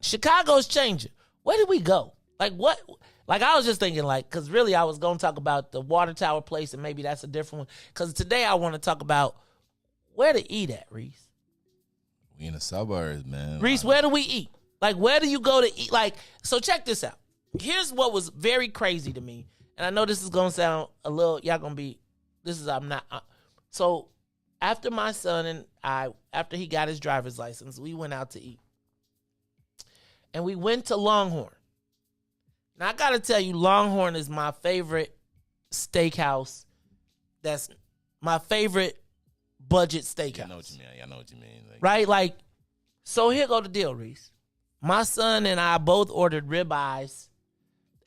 Chicago's changing. Where did we go? Like, what? Like, I was just thinking, like, because really I was going to talk about the Water Tower Place, and maybe that's a different one. Because today I want to talk about where to eat at, Reese. We in the suburbs, man. Reese, where do we eat? Like, where do you go to eat? Like, so check this out. Here's what was very crazy to me. And I know this is going to sound a little, y'all going to be, so after my son and after he got his driver's license, we went out to eat. And we went to Longhorn. Now, I got to tell you, Longhorn is my favorite steakhouse. That's my favorite budget steakhouse. I know what you mean. Like, right? Like, so here go the deal, Reese. My son and I both ordered ribeyes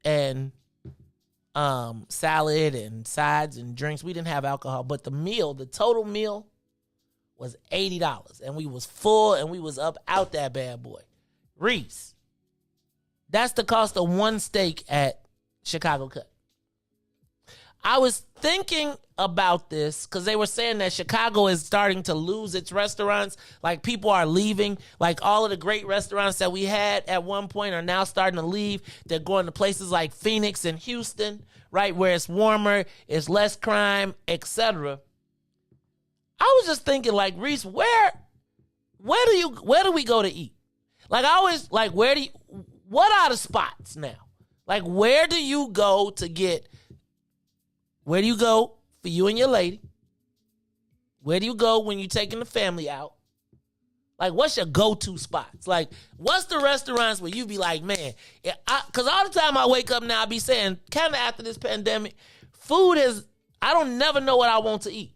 and salad and sides and drinks. We didn't have alcohol, but the total meal was $80, and we was full, and we was up out that bad boy. Reese, that's the cost of one steak at Chicago Cut. I was thinking about this because they were saying that Chicago is starting to lose its restaurants. Like, people are leaving. Like, all of the great restaurants that we had at one point are now starting to leave. They're going to places like Phoenix and Houston, right, where it's warmer, it's less crime, etc. I was just thinking, like, Reese, where do we go to eat? Like, I always, like, what are the spots now? Like, where do you go for you and your lady? Where do you go when you're taking the family out? Like, what's your go-to spots? Like, what's the restaurants where you be like, man, because all the time I wake up now, I be saying, kind of after this pandemic, I don't never know what I want to eat.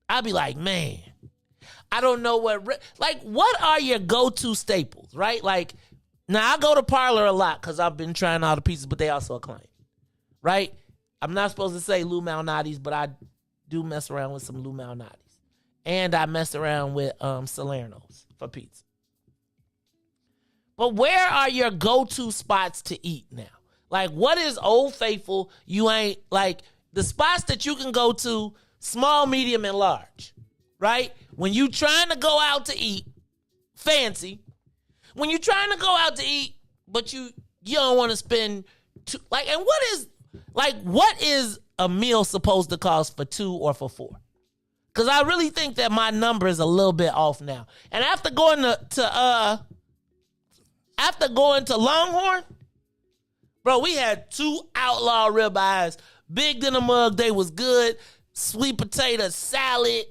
I be like, man, I don't know what are your go-to staples, right? Like, now I go to Parlor a lot because I've been trying all the pizzas, but they also a client, right? I'm not supposed to say Lou Malnati's, but I do mess around with some Lou Malnati's. And I mess around with Salerno's for pizza. But where are your go-to spots to eat now? Like, what is Old Faithful? You ain't, like, the spots that you can go to, small, medium, and large, right? When you trying to go out to eat, fancy. When you trying to go out to eat, but you don't want to spend and what is a meal supposed to cost for 2 or for 4? Because I really think that my number is a little bit off now. And after going to Longhorn, bro, we had 2 outlaw ribeyes, big than a mug. They was good. Sweet potato salad.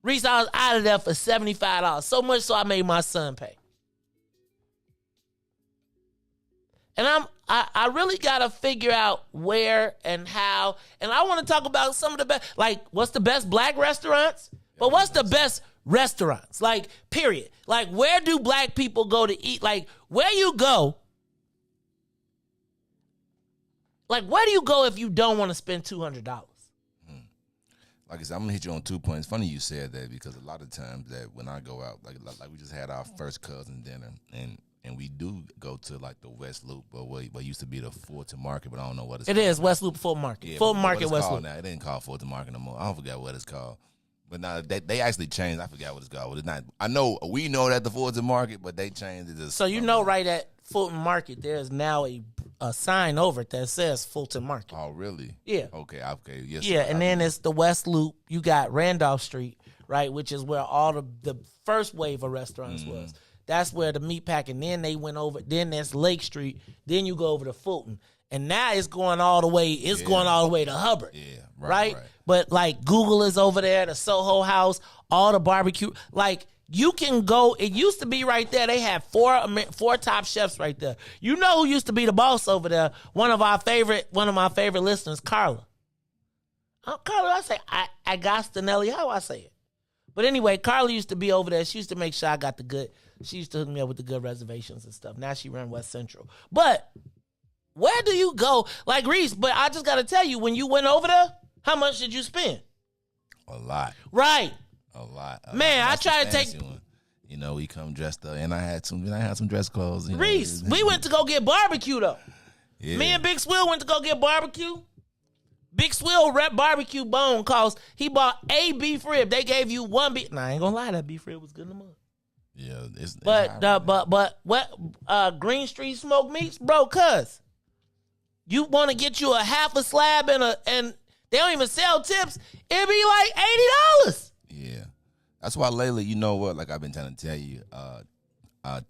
Reese, I was out of there for $75. So much so I made my son pay. And I really got to figure out where and how. And I want to talk about some of the best, like, what's the best black restaurants? But what's the best restaurants? Like, period. Like, where do black people go to eat? Like, where you go? Like, where do you go if you don't want to spend $200? Like I said, I'm going to hit you on 2 points. Funny you said that, because a lot of times that when I go out, like we just had our first cousin dinner, and we do go to, like, the West Loop, or what used to be the Fulton Market, but I don't know what it's called. It is West Loop Fulton Market. Yeah, Fulton Market, West Loop. Now, it ain't called Fulton Market no more. I don't forget what it's called. But now they actually changed. I forgot what it's called. It's not. I know we know that the Fulton Market, but they changed it. So you know, right at Fulton Market, there's now a sign over it that says Fulton Market. Oh, really? Yeah. Okay. Yes. Yeah, and then it's the West Loop. You got Randolph Street, right, which is where all the first wave of restaurants was. That's where the meat pack, and then they went over. Then that's Lake Street. Then you go over to Fulton, and now it's going all the way. It's going all the way to Hubbard. Yeah, right. But like Google is over there, the Soho House, all the barbecue. Like you can go. It used to be right there. They had four top chefs right there. You know who used to be the boss over there? One of my favorite listeners, Carla. Carla, I say Agostinelli. How I say it? But anyway, Carla used to be over there. She used to make sure I got the good. She used to hook me up with the good reservations and stuff. Now she run West Central. But where do you go? Like Riis, but I just got to tell you, when you went over there, how much did you spend? A lot. Right. A lot. Man, I try to take. One. You know, we come dressed up, and I had some dress clothes. You know. Riis, we went to go get barbecue though. Yeah. Me and Big Swill went to go get barbecue. Big Swill rep barbecue bone cost. He bought a beef rib. They gave you one beef. Nah, I ain't gonna lie, that beef rib was good in the mud. Yeah, but what Green Street Smoked Meats, bro? Cuz you want to get you a half a slab and they don't even sell tips. It'd be like $80. Yeah, that's why lately, you know what? Like I've been trying to tell you,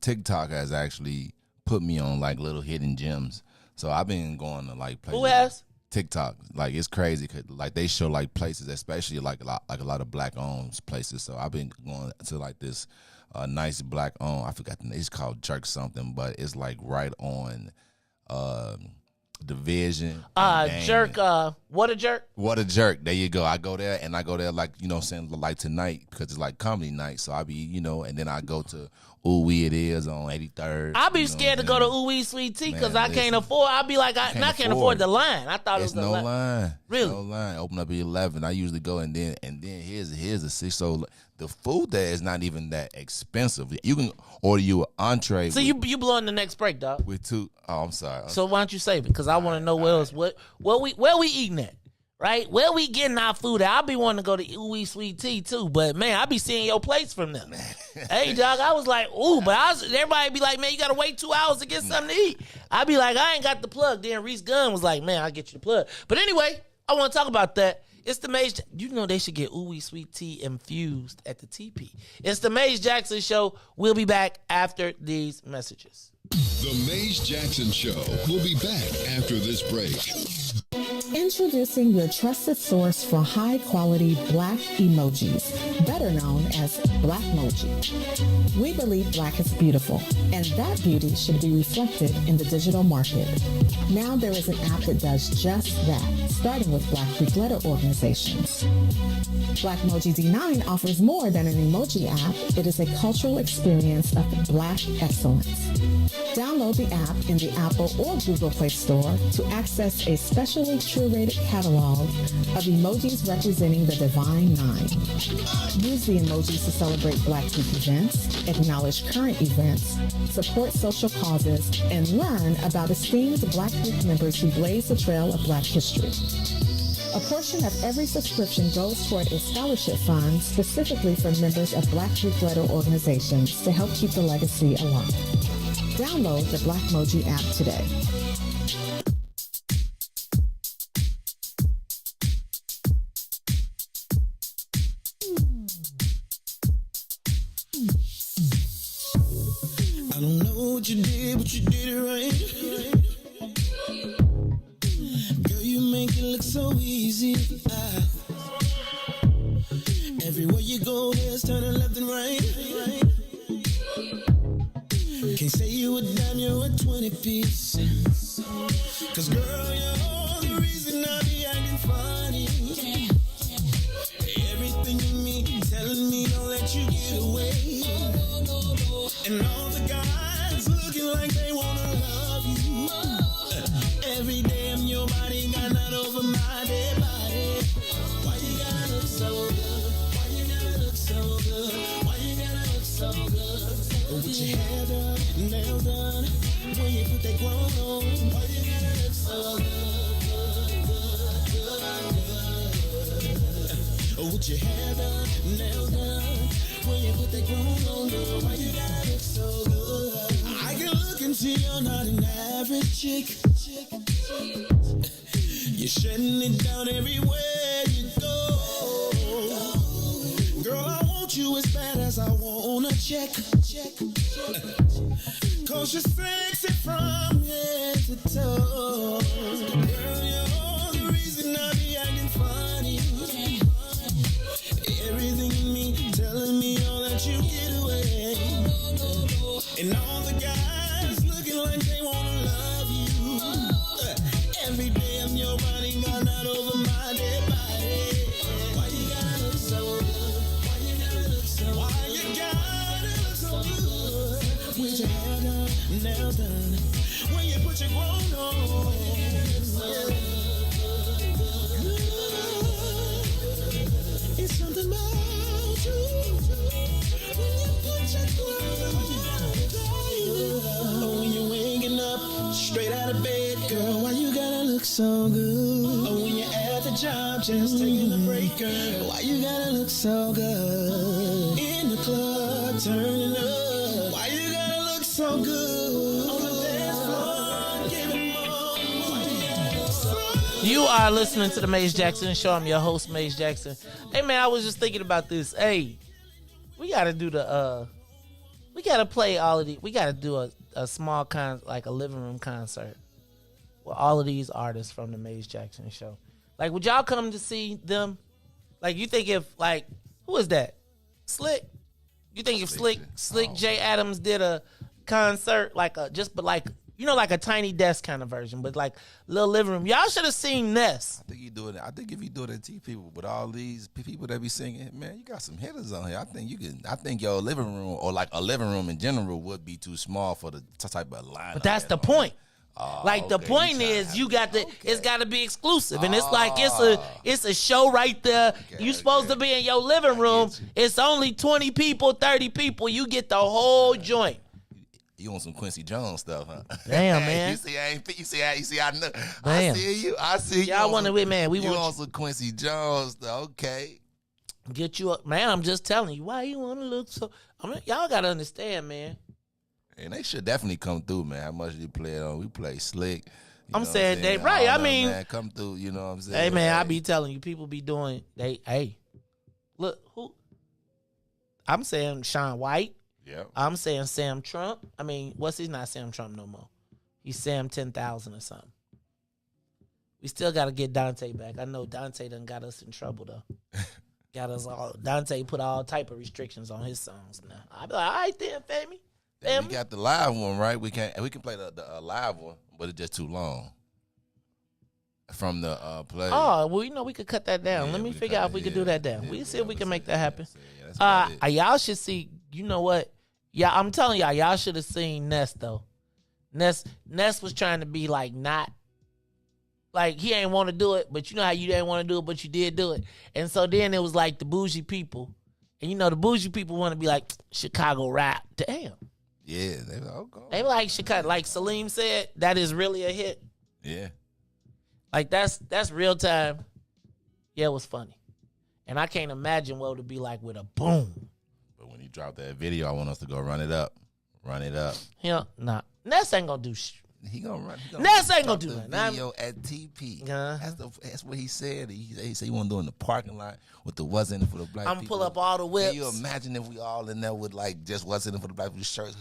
TikTok has actually put me on like little hidden gems. So I've been going to like places. Who has? TikTok, like it's crazy, cause like they show like places, especially like a lot of black owned places. So I've been going to like this nice black owned. I forgot the name. It's called Jerk something, but it's like right on Division. Jerk. What a jerk. What a jerk. There you go. I go there like, you know, saying like tonight because it's like comedy night. So I be, you know, and then I go to Ooh Wee It Is on 83rd. I be scared to go to Ooh Wee Sweet Tea because I can't afford. I be like, I can't afford the line. I thought it was no line. Really? No line. Open up at 11. I usually go and then here's the 6. So the food there is not even that expensive. You can order you an entree. So you blowing the next break, dog. With two. Oh, I'm sorry. So why don't you save it? Because I want to know where else. Where we eating at? Right? Where we getting our food at? I be wanting to go to Ooh Wee Sweet Tea too, but man, I be seeing your plates from them. Hey, dog, I was like, ooh, but everybody be like, man, you gotta wait 2 hours to get something to eat. I be like, I ain't got the plug. Then Reese Gunn was like, man, I'll get you the plug. But anyway, I want to talk about that. It's the Maze. You know they should get Ooh Wee Sweet Tea infused at the TP. It's the Maze Jackson Show. We'll be back after these messages. The Maze Jackson Show will be back after this break. Introducing your trusted source for high-quality black emojis, better known as Blackmoji. We believe black is beautiful, and that beauty should be reflected in the digital market. Now there is an app that does just that, starting with Black Greek letter organizations. Blackmoji D9 offers more than an emoji app. It is a cultural experience of black excellence. Download the app in the Apple or Google Play Store to access a specially curated catalog of emojis representing the Divine Nine. Use the emojis to celebrate Black Greek events, acknowledge current events, support social causes, and learn about esteemed Black Greek members who blaze the trail of Black history. A portion of every subscription goes toward a scholarship fund specifically for members of Black Greek letter organizations to help keep the legacy alive. Download the Blackmoji app today. I don't know what you did, but you did it right. Girl, you make it look so easy. Everywhere you go, there's turning left and right. Can't say you a dime, you're a 20-piece. Cause girl, you're all the reason I be acting funny. Everything in me telling me don't let you get away. And all the guys looking like they wanna love you. Every day I'm your body, got not over my dead body. Why you gotta look so good? Why you gotta look so good? Why you gotta look so good? With your hair done, nails done, when you put that clothes on, why you gotta look so good, good. With your hair done, nails done, when you put that clothes on, girl, why you gotta look so good? I can look and see you're not an average chick. You're shutting it down everywhere you go. Girl, I want want you as bad as I wanna check. Cause you're sexy from head to toe. Girl, you're the reason I be acting funny. Everything in me telling me all that you get away. And all the guys looking like they wanna love you. Every day I'm your bodyguard, not over my dead body. Why you gotta look so good? Why you gotta look so good? Why you gotta look so good? With your hair done, nails done, when you put your grown on. It's something about you when you put your clothes on. When you're waking up straight out of bed, girl, why you gotta look so good? Or when you're at the job just taking a break, girl, why you gotta look so good? In the club turning up, why you gotta look so good? On the dance floor giving more. Why you gotta look so good? You are listening to the Maze Jackson Show. I'm your host, Maze Jackson. Hey, man, I was just thinking about this. Hey, we got to do we got to play all of these. We got to do a small like a living room concert with all of these artists from the Maze Jackson Show. Like, would y'all come to see them? Like, you think if, like, who is that? Slick? You think if Slick J. Adams did a concert, like like a tiny desk kind of version, but like little living room. Y'all should have seen Ness. I think you do it. I think if you do it at T people with all these people that be singing, man, you got some hitters on here. I think you can. I think your living room or like a living room in general would be too small for the type of line. But that's the point. The point is you got to. It's got to be exclusive, and it's like it's a show right there. You supposed to be in your living room. It's only 20 people, 30 people. You get the whole joint. You on some Quincy Jones stuff, huh? Damn, man. You see, I know. Damn. I see you. Y'all want to win, man. We you want on some Quincy Jones stuff. Okay. Get you up. Man, I'm just telling you. Why you want to look so... I mean, y'all got to understand, man. And they should definitely come through, man. How much you play it on? We play slick. I'm saying they... Right, I mean... Man, come through, you know what I'm saying? Hey, man, I be telling you. People be doing... Hey. Look, who... I'm saying Sean White. Yep. I'm saying Sam Trump. I mean, he's not Sam Trump no more. He's Sam 10,000 or something. We still got to get Dante back. I know Dante done got us in trouble, though. Got us all. Dante put all type of restrictions on his songs now. I be like, all right then, Femi. Yeah, we got the live one, right? We can play the live one, but it's just too long. From the play. Oh, well, we could cut that down. Let me figure out if we could do that down. We see if we can make that happen. Y'all should see, you know what? Yeah, I'm telling y'all should have seen Ness, though. Ness was trying to be like not, like he ain't want to do it, but you know how you didn't want to do it, but you did do it. And so then it was like the bougie people. And the bougie people want to be like, Chicago rap. Damn. Yeah, they were okay. They like Chicago, like Salim said, that is really a hit. Yeah. Like that's real time. Yeah, it was funny. And I can't imagine what it would be like with a boom. But when you drop that video, I want us to go run it up. Run it up. Yeah, nah. Ness ain't gonna do shit. He gonna run. Ness ain't gonna do the that. video at TP. That's what he said. He said he want to do it in the parking lot with the what's in it for the black people. I'm pull up all the whips. Can you imagine if we all in there with like just what's in it for the black people shirts,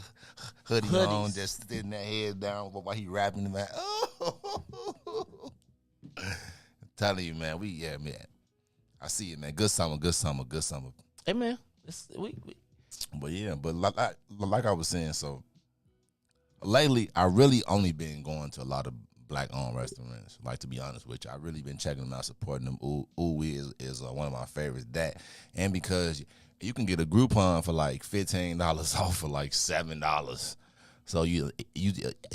hoodies on, just sitting their head down while he rapping, man. Oh. I'm telling you, man. Man. I see it, man. Good summer. Hey, man. But like I was saying, so lately I really only been going to a lot of black-owned restaurants. Like, to be honest with you, I really been checking them out, supporting them. Ooh is one of my favorites. That and because you can get a Groupon for like $15 off for like $7. So you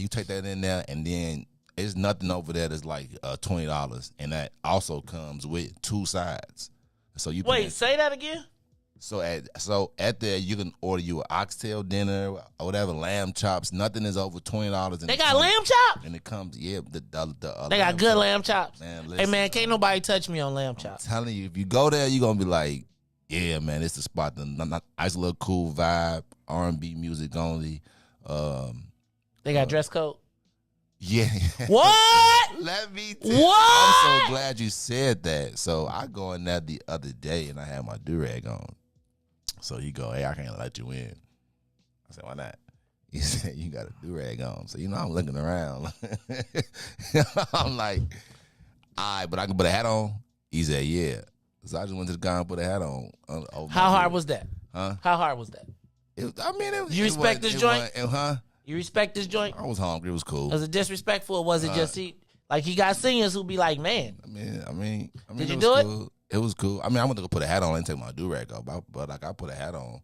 take that in there, and then it's nothing over there that's like $20, and that also comes with 2 sides. So you say that again. So at there you can order you an oxtail dinner or whatever, lamb chops. Nothing is over $20. They got lamb chops, and it comes they got good lamb chops. Man, listen, hey man, can't nobody touch me on lamb chops. I'm telling you, if you go there, you are gonna be like, yeah, man, it's the spot. Nice little cool vibe, R&B music only. They got dress code. Yeah. What? Let me tell you. I'm so glad you said that. So I go in there the other day and I had my do-rag on. So he go, hey, I can't let you in. I said, why not? He said, you got a do-rag on. So, I'm looking around. I'm like, all right, but I can put a hat on? He said, yeah. So I just went to the guy and put a hat on. How hard was that? Huh? How hard was that? You respect this joint? You respect this joint? I was hungry. It was cool. Was it disrespectful or was it just he got seniors who be like, man. I mean, did you do it? Cool. It was cool. I mean, I went to go put a hat on and take my do-rag off, but like I put a hat on.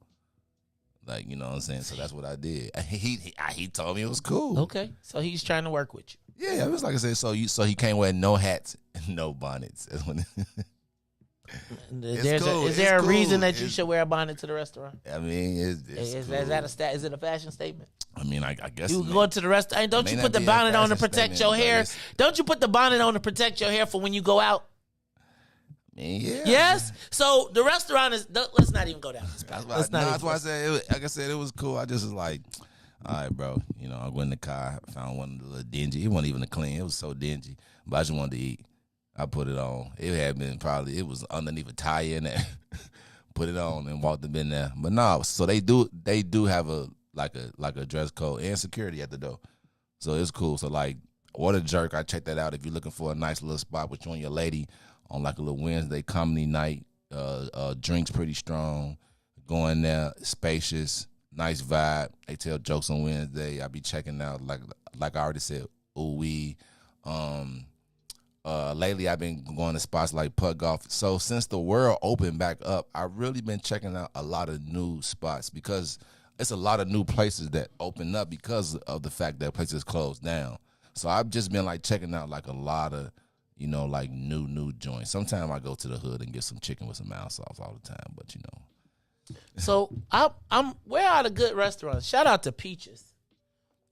Like, you know what I'm saying? So that's what I did. He told me it was cool. Okay. So he's trying to work with you. Yeah, it was like I said, so he can't wear no hats and no bonnets. Is there a reason that you should wear a bonnet to the restaurant? I mean, is it a fashion statement? I mean, I guess you go to the restaurant. Don't you put the bonnet on to protect your hair? Don't you put the bonnet on to protect your hair for when you go out? Yeah. Yes. So the restaurant is. Let's not even go down this path. That's why I said. Like I said, it was cool. I just was like, all right, bro. I went in the car, found one a little dingy. It wasn't even a clean. It was so dingy, but I just wanted to eat. I put it on. It had been it was underneath a tire in there. Put it on and walked them in there. But no, so they do have a dress code and security at the door. So it's cool. So like Order Jerk, I checked that out if you're looking for a nice little spot with you and your lady on like a little Wednesday comedy night. Drinks pretty strong. Going there, spacious, nice vibe. They tell jokes on Wednesday. I be checking out like I already said, ooh-wee. Lately, I've been going to spots like Putt Golf. So since the world opened back up, I've really been checking out a lot of new spots because it's a lot of new places that open up because of the fact that places closed down. So I've just been like checking out like a lot of, like new joints. Sometimes I go to the hood and get some chicken with some mild sauce all the time, but So where are the good restaurants? Shout out to Peaches.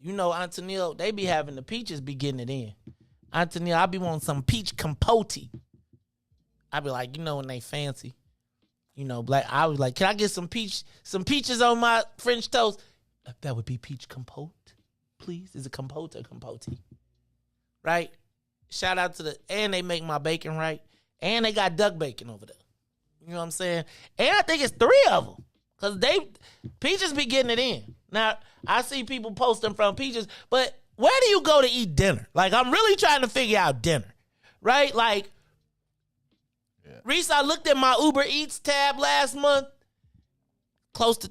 Auntie Neil, they be having the Peaches be getting it in. Auntie Neil, I be wanting some peach compote. I be like, when they fancy. Black. I was like, can I get some peaches on my French toast? That would be peach compote, please. Is it compote or compote? Right? Shout out to and they make my bacon right. And they got duck bacon over there. You know what I'm saying? And I think it's 3 of them. Because Peaches be getting it in. Now, I see people posting from Peaches, but where do you go to eat dinner? Like, I'm really trying to figure out dinner. Right? Like, Riis, I looked at my Uber Eats tab last month. Close to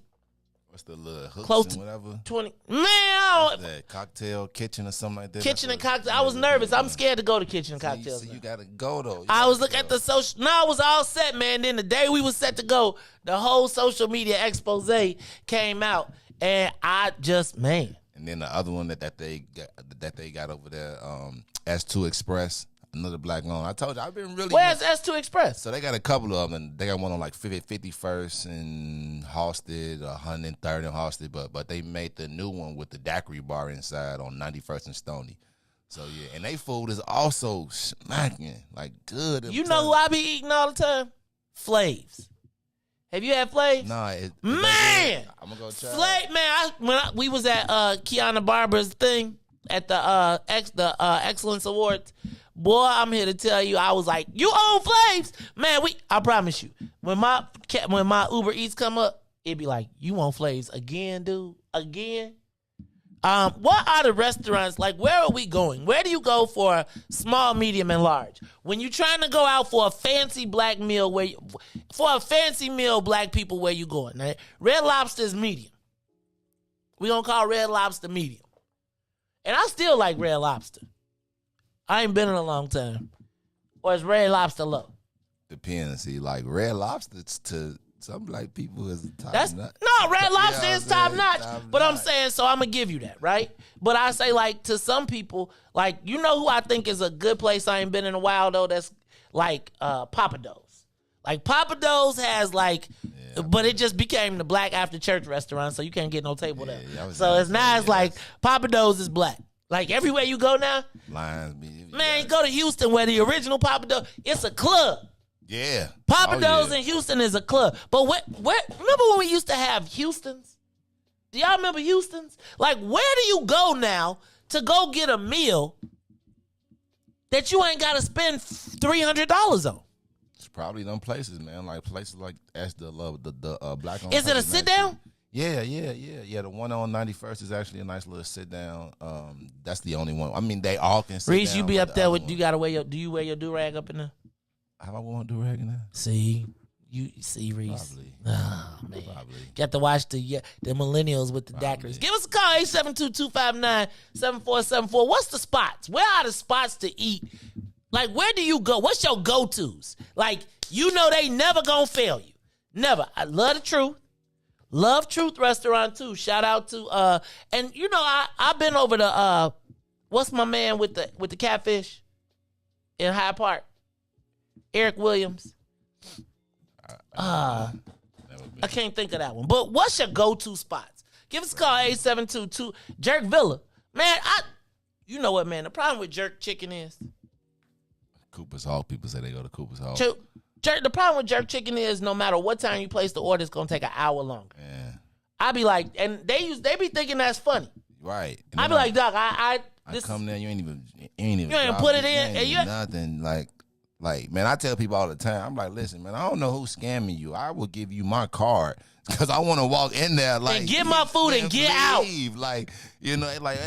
what's the little hooks close and to whatever? 20. Man, that cocktail kitchen or something like that. Kitchen and cocktail. I was nervous. I'm scared to go to kitchen and cocktails. So you gotta go though. I was looking at the social. No, I was all set, man. Then the day we was set to go, the whole social media expose came out, and I just man. And then the other one that they got over there, S2 Express. Another black loan. I told you, I've been really. Where's S2 Express? So they got a couple of them. They got one on like 51st and Halsted, 103rd and Halsted, but they made the new one with the daiquiri bar inside on 91st and Stony. So yeah, and they food is also smacking, like good. You know who I be eating all the time? Flavs. Have you had Flavs? Nah, man. I'm gonna go try. Flav, man. We was at Kiana Barber's thing at the Excellence Awards. Boy, I'm here to tell you, I was like, you own Flavs? Man, I promise you, when my Uber Eats come up, it be like, you want Flavs again, dude? Again? What are the restaurants, like, where are we going? Where do you go for small, medium, and large? When you're trying to go out for a fancy black meal, black people, where you going? Right? Red Lobster is medium. We gonna call Red Lobster medium. And I still like Red Lobster. I ain't been in a long time. Or is Red Lobster low? Depends. See, like Red Lobster to some black people is top notch. No, Red Lobster is top notch. But I'm saying, so I'm going to give you that, right? But I say, like, to some people, like, you know who I think is a good place I ain't been in a while, though? That's like Papa Do's. Like, Papa Do's has, like, but it just became the black after church restaurant, so you can't get no table there. So it's not as like Papa Do's is black. Like, everywhere you go now, man, you go to Houston where the original Papa Do's, it's a club. Yeah. Papa Do's in Houston is a club. But remember when we used to have Houston's? Do y'all remember Houston's? Like, where do you go now to go get a meal that you ain't got to spend $300 on? It's probably them places, man. Like places like as the black. Is it a sit down? Yeah. The one on 91st is actually a nice little sit down. That's the only one. I mean, they all can sit Reis, down. you be up there with you gotta wear your do you wear your do-rag up in there? Have I worn do-rag in there? See, Reis. Probably. Oh, man. Probably. Got to watch the millennials with the daiquiris. Give us a call, 872-259-7474. What's the spots? Where are the spots to eat? Like, where do you go? What's your go-tos? Like, you know they never gonna fail you. Never. I love the Truth. Love Truth Restaurant, too. Shout out to, and, you know, I've been over to, what's my man with the catfish in Hyde Park? Eric Williams. I can't think of that one. But what's your go-to spots? Give us a call, 872-2. Jerk Villa. Man, you know what, man? The problem with jerk chicken is Cooper's Hawk. People say they go to Cooper's Hawk. The problem with jerk chicken is no matter what time you place the order, it's going to take an hour longer. Yeah. I be like, and they be thinking that's funny. Right. I be like, Doc, I come there, you ain't even put it in, and you nothing like, man, I tell people all the time, I'm like, listen, man, I don't know who's scamming you. I will give you my card because I want to walk in there and get my food and get out. Like, you know, like,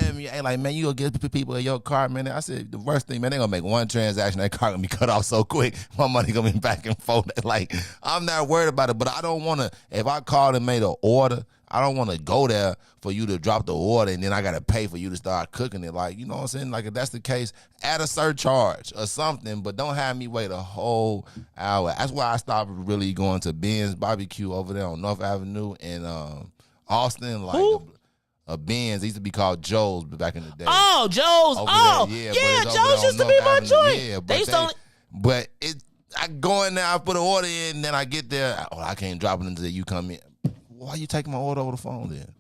man, you gonna give people your card, man. I said the worst thing, man, they gonna make one transaction, that card gonna be cut off so quick, my money gonna be back and forth. Like, I'm not worried about it, but I don't want to. If I called and made an order, I don't want to go there for you to drop the order and then I got to pay for you to start cooking it. Like, you know what I'm saying? Like, if that's the case, add a surcharge or something, but don't have me wait a whole hour. That's why I stopped really going to Ben's Barbecue over there on North Avenue in Austin. Like, Ben's. It used to be called Joe's back in the day. Oh, Joe's. Over Yeah, Joe's used to be my joint. Yeah, but I go in there, I put an order in, and then I get there. Oh, I can't drop it until you come in. Why you taking my order over the phone then?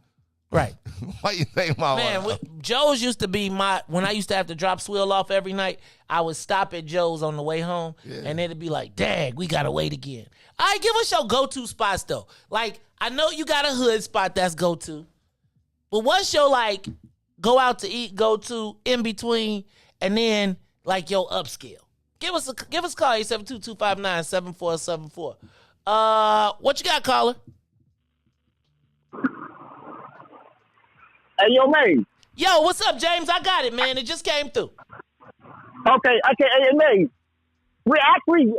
Right. Why you taking my order? Joe's used to be when I used to have to drop Swill off every night, I would stop at Joe's on the way home, and it'd be like, dang, we got to wait again. All right, give us your go-to spots, though. Like, I know you got a hood spot that's go-to, but what's your, like, go out to eat, go-to, in between, and then, like, your upscale? Give us a call, 872-259-7474. What you got, caller? Hey, yo, man. Yo, what's up, James? I got it, man. It just came through. Okay. Hey, man. We actually,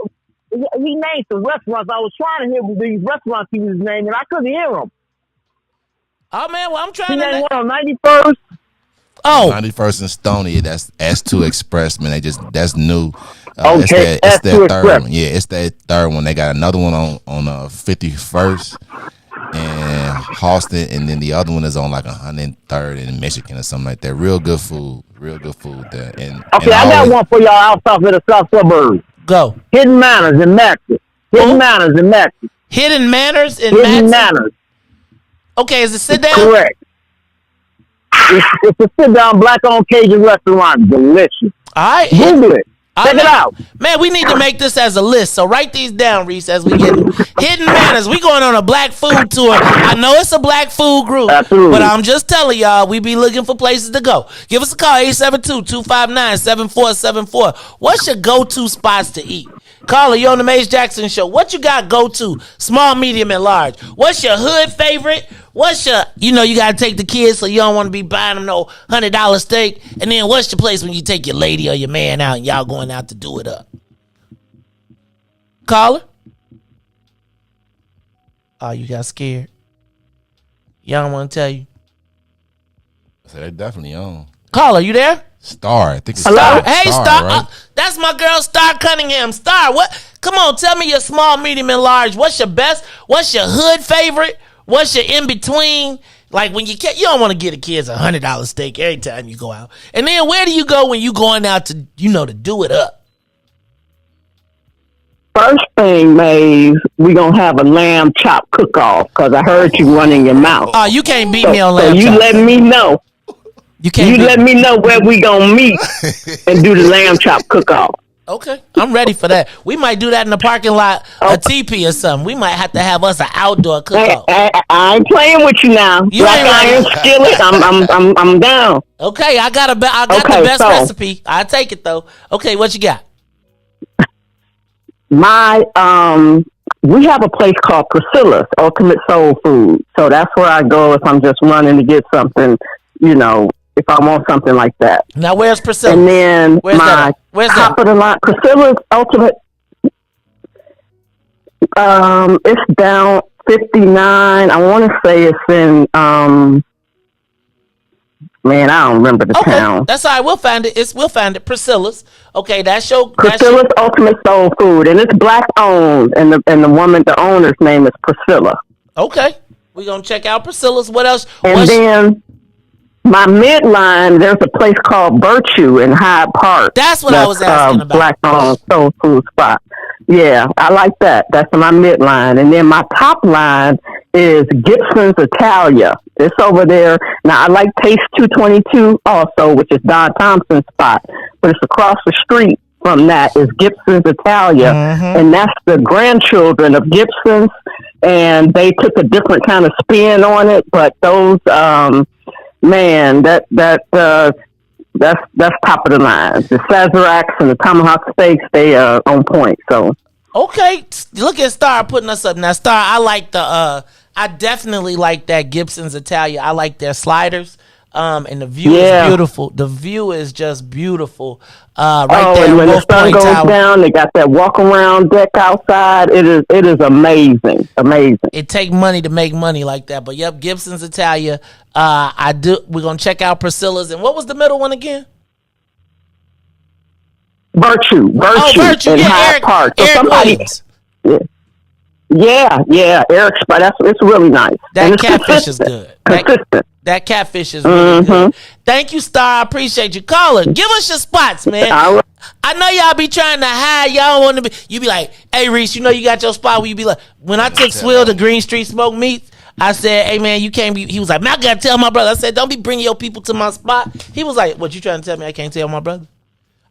he named some restaurants. I was trying to hear these restaurants he was naming, and I couldn't hear them. Oh, man, well, I'm trying he to... He named one on 91st. Oh. 91st and Stony. That's S2 Express, man. That's new. Okay, it's their S2 third Express. one. Yeah, it's their third one. They got another one on 51st. And Halston, and then the other one is on like 103rd in Michigan or something like that. Real good food there. And okay, I got one for y'all out south of the south suburbs. Go. Hidden Manners in Maxie. Hidden Manners in Maxie. Hidden Manners in Hidden Maxie? Manners. Okay, is it sit down? Correct. It's a sit down black on Cajun restaurant. Delicious. All right. Google it. Check it out. Man, we need to make this as a list. So write these down, Reis, as we get Hidden Manners. We going on a black food tour. I know it's a black food group. Absolutely. But I'm just telling y'all, we be looking for places to go. Give us a call, 872-259-7474. What's your go-to spots to eat? Caller, you on the Mace Jackson Show. What you got go-to? Small, medium, and large. What's your hood favorite? What's your, you got to take the kids so you don't want to be buying them no $100 steak. And then what's your place when you take your lady or your man out and y'all going out to do it up? Caller? Oh, you got scared? Y'all don't want to tell you? So they're definitely on. Caller, you there? Star. I think it's Star. Hey, Star. Right? That's my girl, Star Cunningham. Star, what? Come on, tell me your small, medium, and large. What's your best? What's your hood favorite? What's your in-between? Like when you don't want to get the kids a $100 steak every time you go out. And then where do you go when you going out to, to do it up? First thing, Maze, we going to have a lamb chop cook-off because I heard you running your mouth. Oh, you can't beat me on lamb chop. So you let me know. You let me know where we going to meet and do the lamb chop cook-off. Okay, I'm ready for that. We might do that in the parking lot, a TP or something. We might have to have us an outdoor cook-off. I ain't playing with you now. You ain't iron skillet. I'm down. Okay, I got the best recipe. I take it though. Okay, what you got? we have a place called Priscilla's Ultimate Soul Food. So that's where I go if I'm just running to get something, you know, if I want something like that. Now, where's Priscilla? And then Where's my that? Where's top that? of the line, Priscilla's Ultimate, it's down 59. I want to say it's in, man, I don't remember the town. That's all right. We'll find it. We'll find it. Priscilla's. Okay, that's your Priscilla's Ultimate Soul Food, and it's black owned, and the woman, the owner's name is Priscilla. Okay, we're gonna check out Priscilla's. What else? And then my midline, there's a place called Virtue in Hyde Park. That's what I was asking about. Black owned soul food spot. Yeah, I like that. That's my midline, and then my top line is Gibson's Italia. It's over there. Now, I like Taste 222 also, which is Don Thompson's spot. But it's across the street from that is Gibson's Italia. And that's the grandchildren of Gibson's. And they took a different kind of spin on it. But those, man, that's top of the line. The Sazeracs and the Tomahawk steaks, they are on point. So okay, look at Star putting us up now. Star, I like I definitely like that Gibson's Italia. I like their sliders. And the view is beautiful. The view is just beautiful. Right there. And when the sun goes Tower. down, they got that walk around deck outside. It is amazing. Amazing. It take money to make money like that. But yep, Gibson's Italia. We're gonna check out Priscilla's. And what was the middle one again? Virtue. Virtue. In Yeah, Hyde Park. So Eric somebody, Williams. Yeah. Eric's spot. It's really nice. That catfish is good. Consistent. That catfish is really good. Thank you, Star. I appreciate you. Caller, give us your spots, man. I know y'all be trying to hide. Y'all want to be. You be like, hey, Riis, you know you got your spot where you be like, when I took Swill to Green Street Smoked Meats, I said, hey, man, you can't be. He was like, man, I got to tell my brother. I said, don't be bringing your people to my spot. He was like, what, you trying to tell me I can't tell my brother?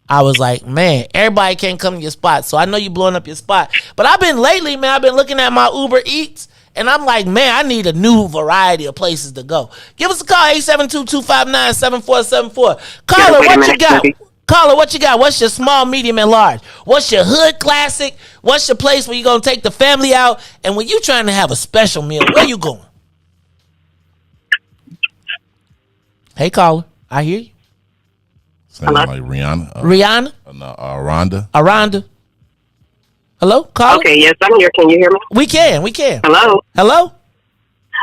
I was like, man, everybody can't come to your spot. So I know you blowing up your spot. But I've been looking at my Uber Eats. And I'm like, man, I need a new variety of places to go. Give us a call, 872-259-7474. Caller, what you got? Caller, what you got? What's your small, medium, and large? What's your hood classic? What's your place where you going to take the family out? And when you trying to have a special meal, where you going? Hey, caller, I hear you. Sound like Rihanna. Rihanna? No, Rhonda. Rhonda. Hello, caller? Okay, yes, I'm here. Can you hear me? We can. Hello?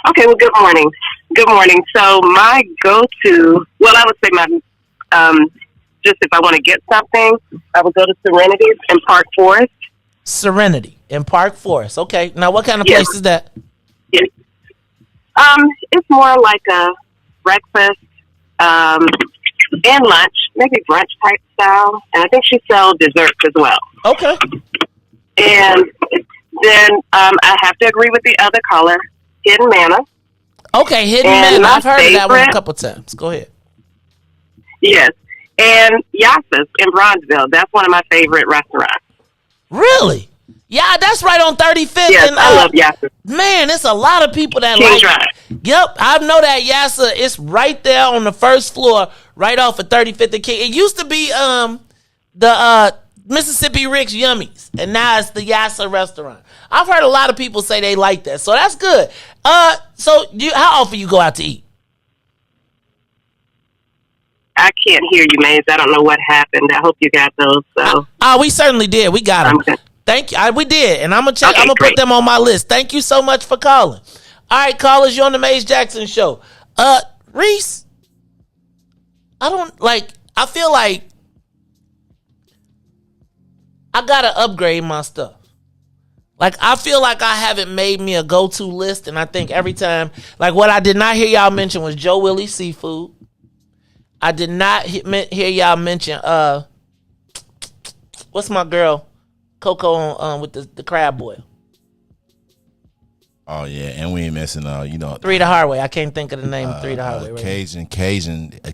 Okay, well, good morning. So my go-to, well, I would say my, just if I want to get something, I would go to Serenity's in Park Forest. Serenity in Park Forest. Okay. Now, what kind of place is that? Yes. It's more like a breakfast, and lunch, maybe brunch type style. And I think she sells desserts as well. Okay. And then I have to agree with the other caller, Hidden Manna. Okay, Hidden Manna. I've heard of that one a couple times. Go ahead. Yes. And Yassa's in Bronzeville. That's one of my favorite restaurants. Really? Yeah, that's right on 35th. Yes, and, I love Yassa's. Man, it's a lot of people that King like Drive. Yep, I know that Yassa. It's right there on the first floor, right off of 35th and King. It used to be the Mississippi Rick's Yummies, and now it's the Yassa restaurant. I've heard a lot of people say they like that, so that's good. So how often you go out to eat? I can't hear you, Maze. I don't know what happened. I hope you got those. So. We certainly did. We got them. Thank you. We did, and I'm gonna check. Okay, I'm gonna put them on my list. Thank you so much for calling. All right, callers, you're on the Maze Jackson Show. Riis, I feel like I gotta upgrade my stuff. Like, I feel like I haven't made me a go-to list, and I think every time, like, what I did not hear y'all mention was Joe Willie's Seafood. I did not hear y'all mention what's my girl Coco with the crab boil. Oh yeah, and we ain't missing Three the Hard Way. I can't think of the name of Three the Hard Way. Right?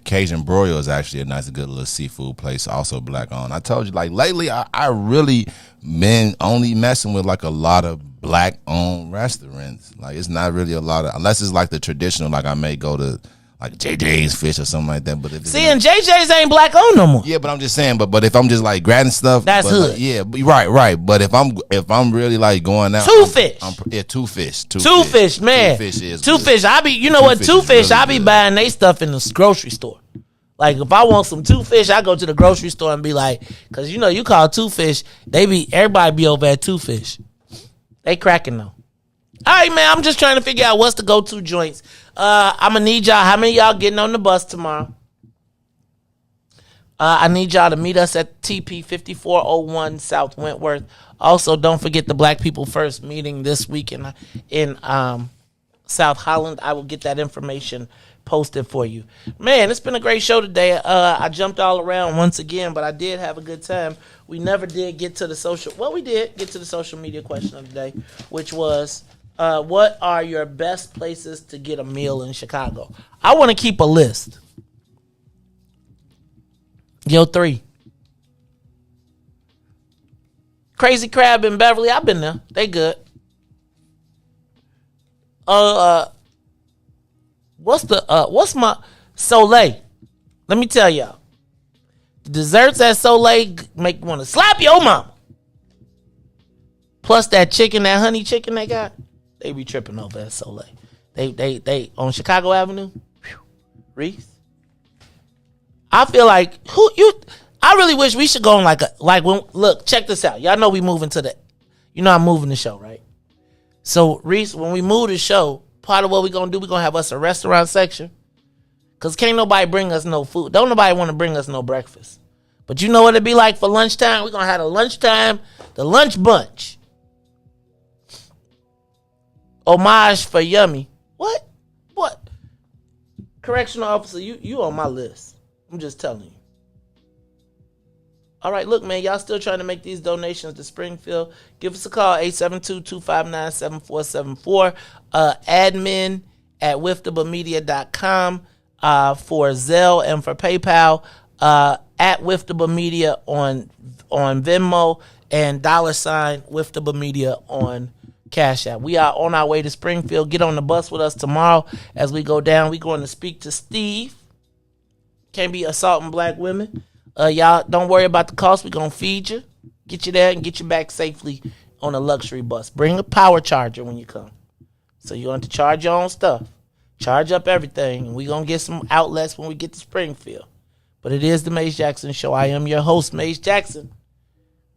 Cajun Broil is actually a nice, good little seafood place, also black owned. I told you, like, lately I really been only messing with like a lot of black owned restaurants. Like, it's not really a lot of, unless it's like the traditional, like I may go to like JJ's fish or something like that. But if it's See, and JJ's ain't black owned no more. yeah, but I'm just saying. But if I'm just like grabbing stuff, That's but, hood. like, yeah, right. But if I'm really like going out, Two fish. Two fish. Two fish, man. Two fish is Two good. fish. I be, you know Two what? fish Two is fish. really I be good. buying they stuff in the grocery store. Like if I want some two fish, I go to the grocery store and be like, cause you know you call two fish, everybody be over at two fish. They cracking though. All right, man. I'm just trying to figure out what's the go-to joints. I'm gonna need y'all. How many of y'all getting on the bus tomorrow? I need y'all to meet us at TP 5401 South Wentworth. Also, don't forget the Black People First meeting this week in South Holland. I will get that information posted for you. Man, it's been a great show today. I jumped all around once again, but I did have a good time. We never did get to the social. Well, we did get to the social media question of the day, which was, what are your best places to get a meal in Chicago? I want to keep a list. Yo, 3. Crazy Crab in Beverly. I've been there. They good. What's my Soleil? Let me tell y'all. The desserts at Soleil make you want to slap your mama. Plus that chicken, that honey chicken they got, they be tripping over at Soleil. They on Chicago Avenue. Riis. I feel like I really wish we should go on look, check this out. Y'all know we moving to I'm moving the show, right? So Riis, when we move the show, part of what we gonna do, we gonna have us a restaurant section. Cause can't nobody bring us no food. Don't nobody want to bring us no breakfast. But you know what it'd be like for lunchtime? We're gonna have the lunch bunch. Homage for Yummy. What? Correctional officer, you on my list. I'm just telling you. All right, look, man, y'all still trying to make these donations to Springfield. Give us a call, 872-259-7474. Admin at wiftabamedia.com for Zelle and for PayPal. At Wiftabamedia on Venmo and $ Wiftabamedia on Cash App. We are on our way to Springfield. Get on the bus with us tomorrow as we go down. We're going to speak to Steve. Can't be assaulting black women. Y'all don't worry about the cost. We're going to feed you, get you there, and get you back safely on a luxury bus. Bring a power charger when you come. So you're going to charge your own stuff. Charge up everything. And we're going to get some outlets when we get to Springfield. But it is the Maze Jackson Show. I am your host, Maze Jackson.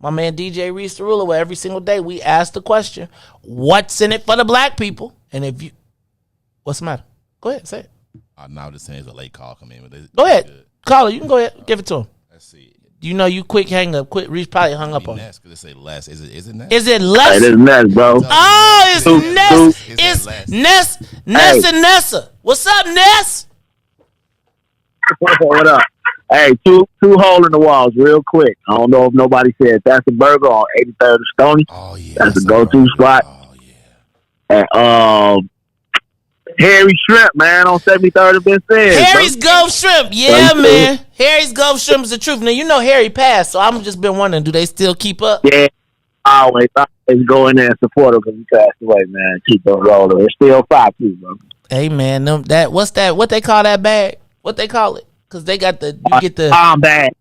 My man DJ Riis the Ruler, where every single day we ask the question, what's in it for the black people? And what's the matter? Go ahead, say it. Now just saying it's a late call coming in. Go ahead. Call it. You can go ahead. Give it to him. Let's see. You know you quick hang up. Riis probably hung up on you. Because it say less. Is it Ness? Is it less? Hey, it's Ness, bro. Oh, it's Ness. It's Ness and Nessa. What's up, Ness? What up? Hey, two hole in the walls real quick. I don't know if nobody said that's a burger on 83rd and Stony. Oh, yeah. That's a go-to spot. Oh, yeah. And, Harry's Shrimp, man, on 73rd and Vincennes. Harry's Gulf Shrimp. Yeah, man. Harry's Gulf Shrimp is the truth. Now, you know Harry passed, so I'm just been wondering, do they still keep up? Yeah. I always go in there and support him because he passed away, man. Keep those rolling. It's still 5-2, bro. Hey, man, what's that? What they call that bag? What they call it? Because they got get the bomb bag.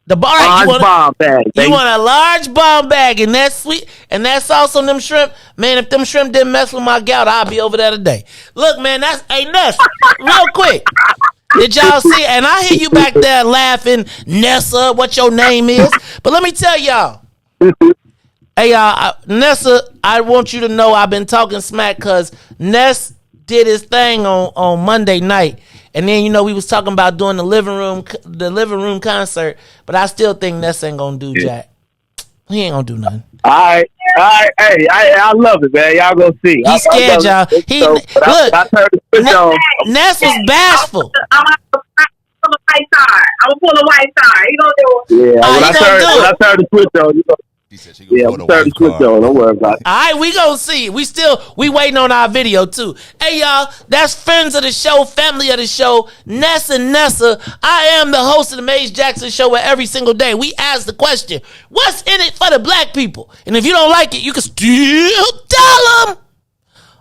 The large bomb bag. You want a large bomb bag, and that's sweet, and that sauce on them shrimp. Man, if them shrimp didn't mess with my gout, I'll be over there today. Look, man, Ness, real quick. Did y'all see? And I hear you back there laughing, Nessa, what your name is. But let me tell y'all. Hey, y'all, Nessa, I want you to know I've been talking smack because Ness did his thing on Monday night. And then, we was talking about doing the living room concert, but I still think Ness ain't gonna do jack. He ain't gonna do nothing. All right. Hey, I love it, man. Y'all go see. He's scared, y'all. Ness was bashful. I'm a white star. I'm gonna pull a white star. You gonna do it? Yeah, when I turn the switch on, I'm turn the switch on. Don't worry about it. All right, we gonna see. We waiting on our video too. Hey, y'all, that's friends of the show, family of the show, Ness and Nessa. I am the host of the Maze Jackson Show, where every single day we ask the question, what's in it for the black people? And if you don't like it, you can still tell them.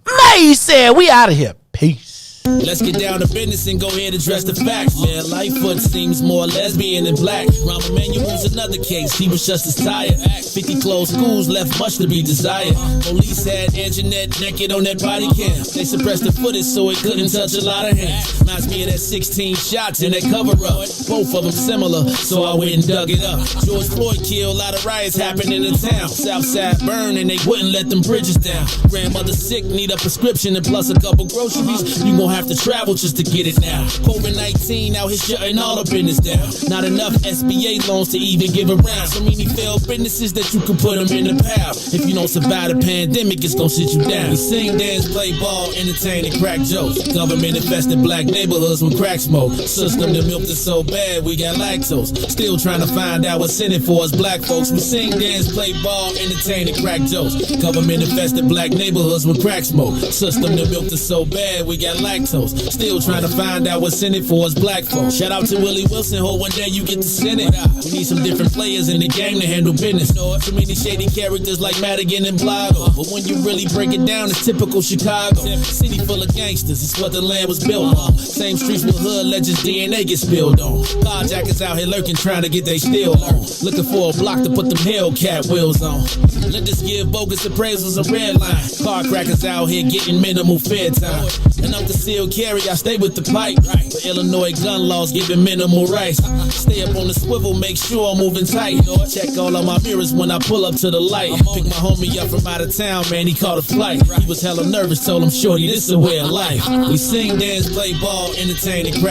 Maze said, we out of here. Peace. Let's get down to business and go ahead and address the facts, man. Lightfoot seems more lesbian than black. Rahm Emanuel's another case, he was just as tired. 50 closed schools left much to be desired. Police had Anjanette naked on that body cam. They suppressed the footage so it couldn't touch a lot of hands. Reminds me of that 16 shots in that cover-up. Both of them similar, so I went and dug it up. George Floyd killed, a lot of riots happened in the town. Southside burned and they wouldn't let them bridges down. Grandmother sick, need a prescription and plus a couple groceries. You gon' have to travel just to get it now. COVID-19 out here shutting all the business down. Not enough SBA loans to even give around. So many failed businesses that you can put them in the pile. If you don't survive the pandemic, it's gon' sit you down. We sing, dance, play ball, entertain, and crack jokes. Government infested black neighborhoods with crack smoke. System that milked us so bad, we got lactose. Still trying to find out what's in it for us black folks. We sing, dance, play ball, entertain, and crack jokes. Government infested black neighborhoods with crack smoke. System that milked us so bad, we got lactose. Still trying to find out what's in it for us black folks. Shout out to Willie Wilson, hope one day you get to send it. We need some different players in the game to handle business. Too many shady characters like Madigan and Blago. But when you really break it down, it's typical Chicago. City full of gangsters, it's what the land was built on. Same streets with hood legends, DNA get spilled on. Carjackers out here lurking, trying to get they steal on. Looking for a block to put them Hellcat wheels on. Let us give bogus appraisals a red line. Car crackers out here getting minimal fair time. And I'm concealed carry, I stay with the pipe. But Illinois gun laws giving minimal rights. Stay up on the swivel, make sure I'm moving tight. Check all of my mirrors when I pull up to the light. Pick my homie up from out of town, man, he caught a flight. He was hella nervous, told him, shorty, this is a way of life. We sing, dance, play ball, entertain, and crack.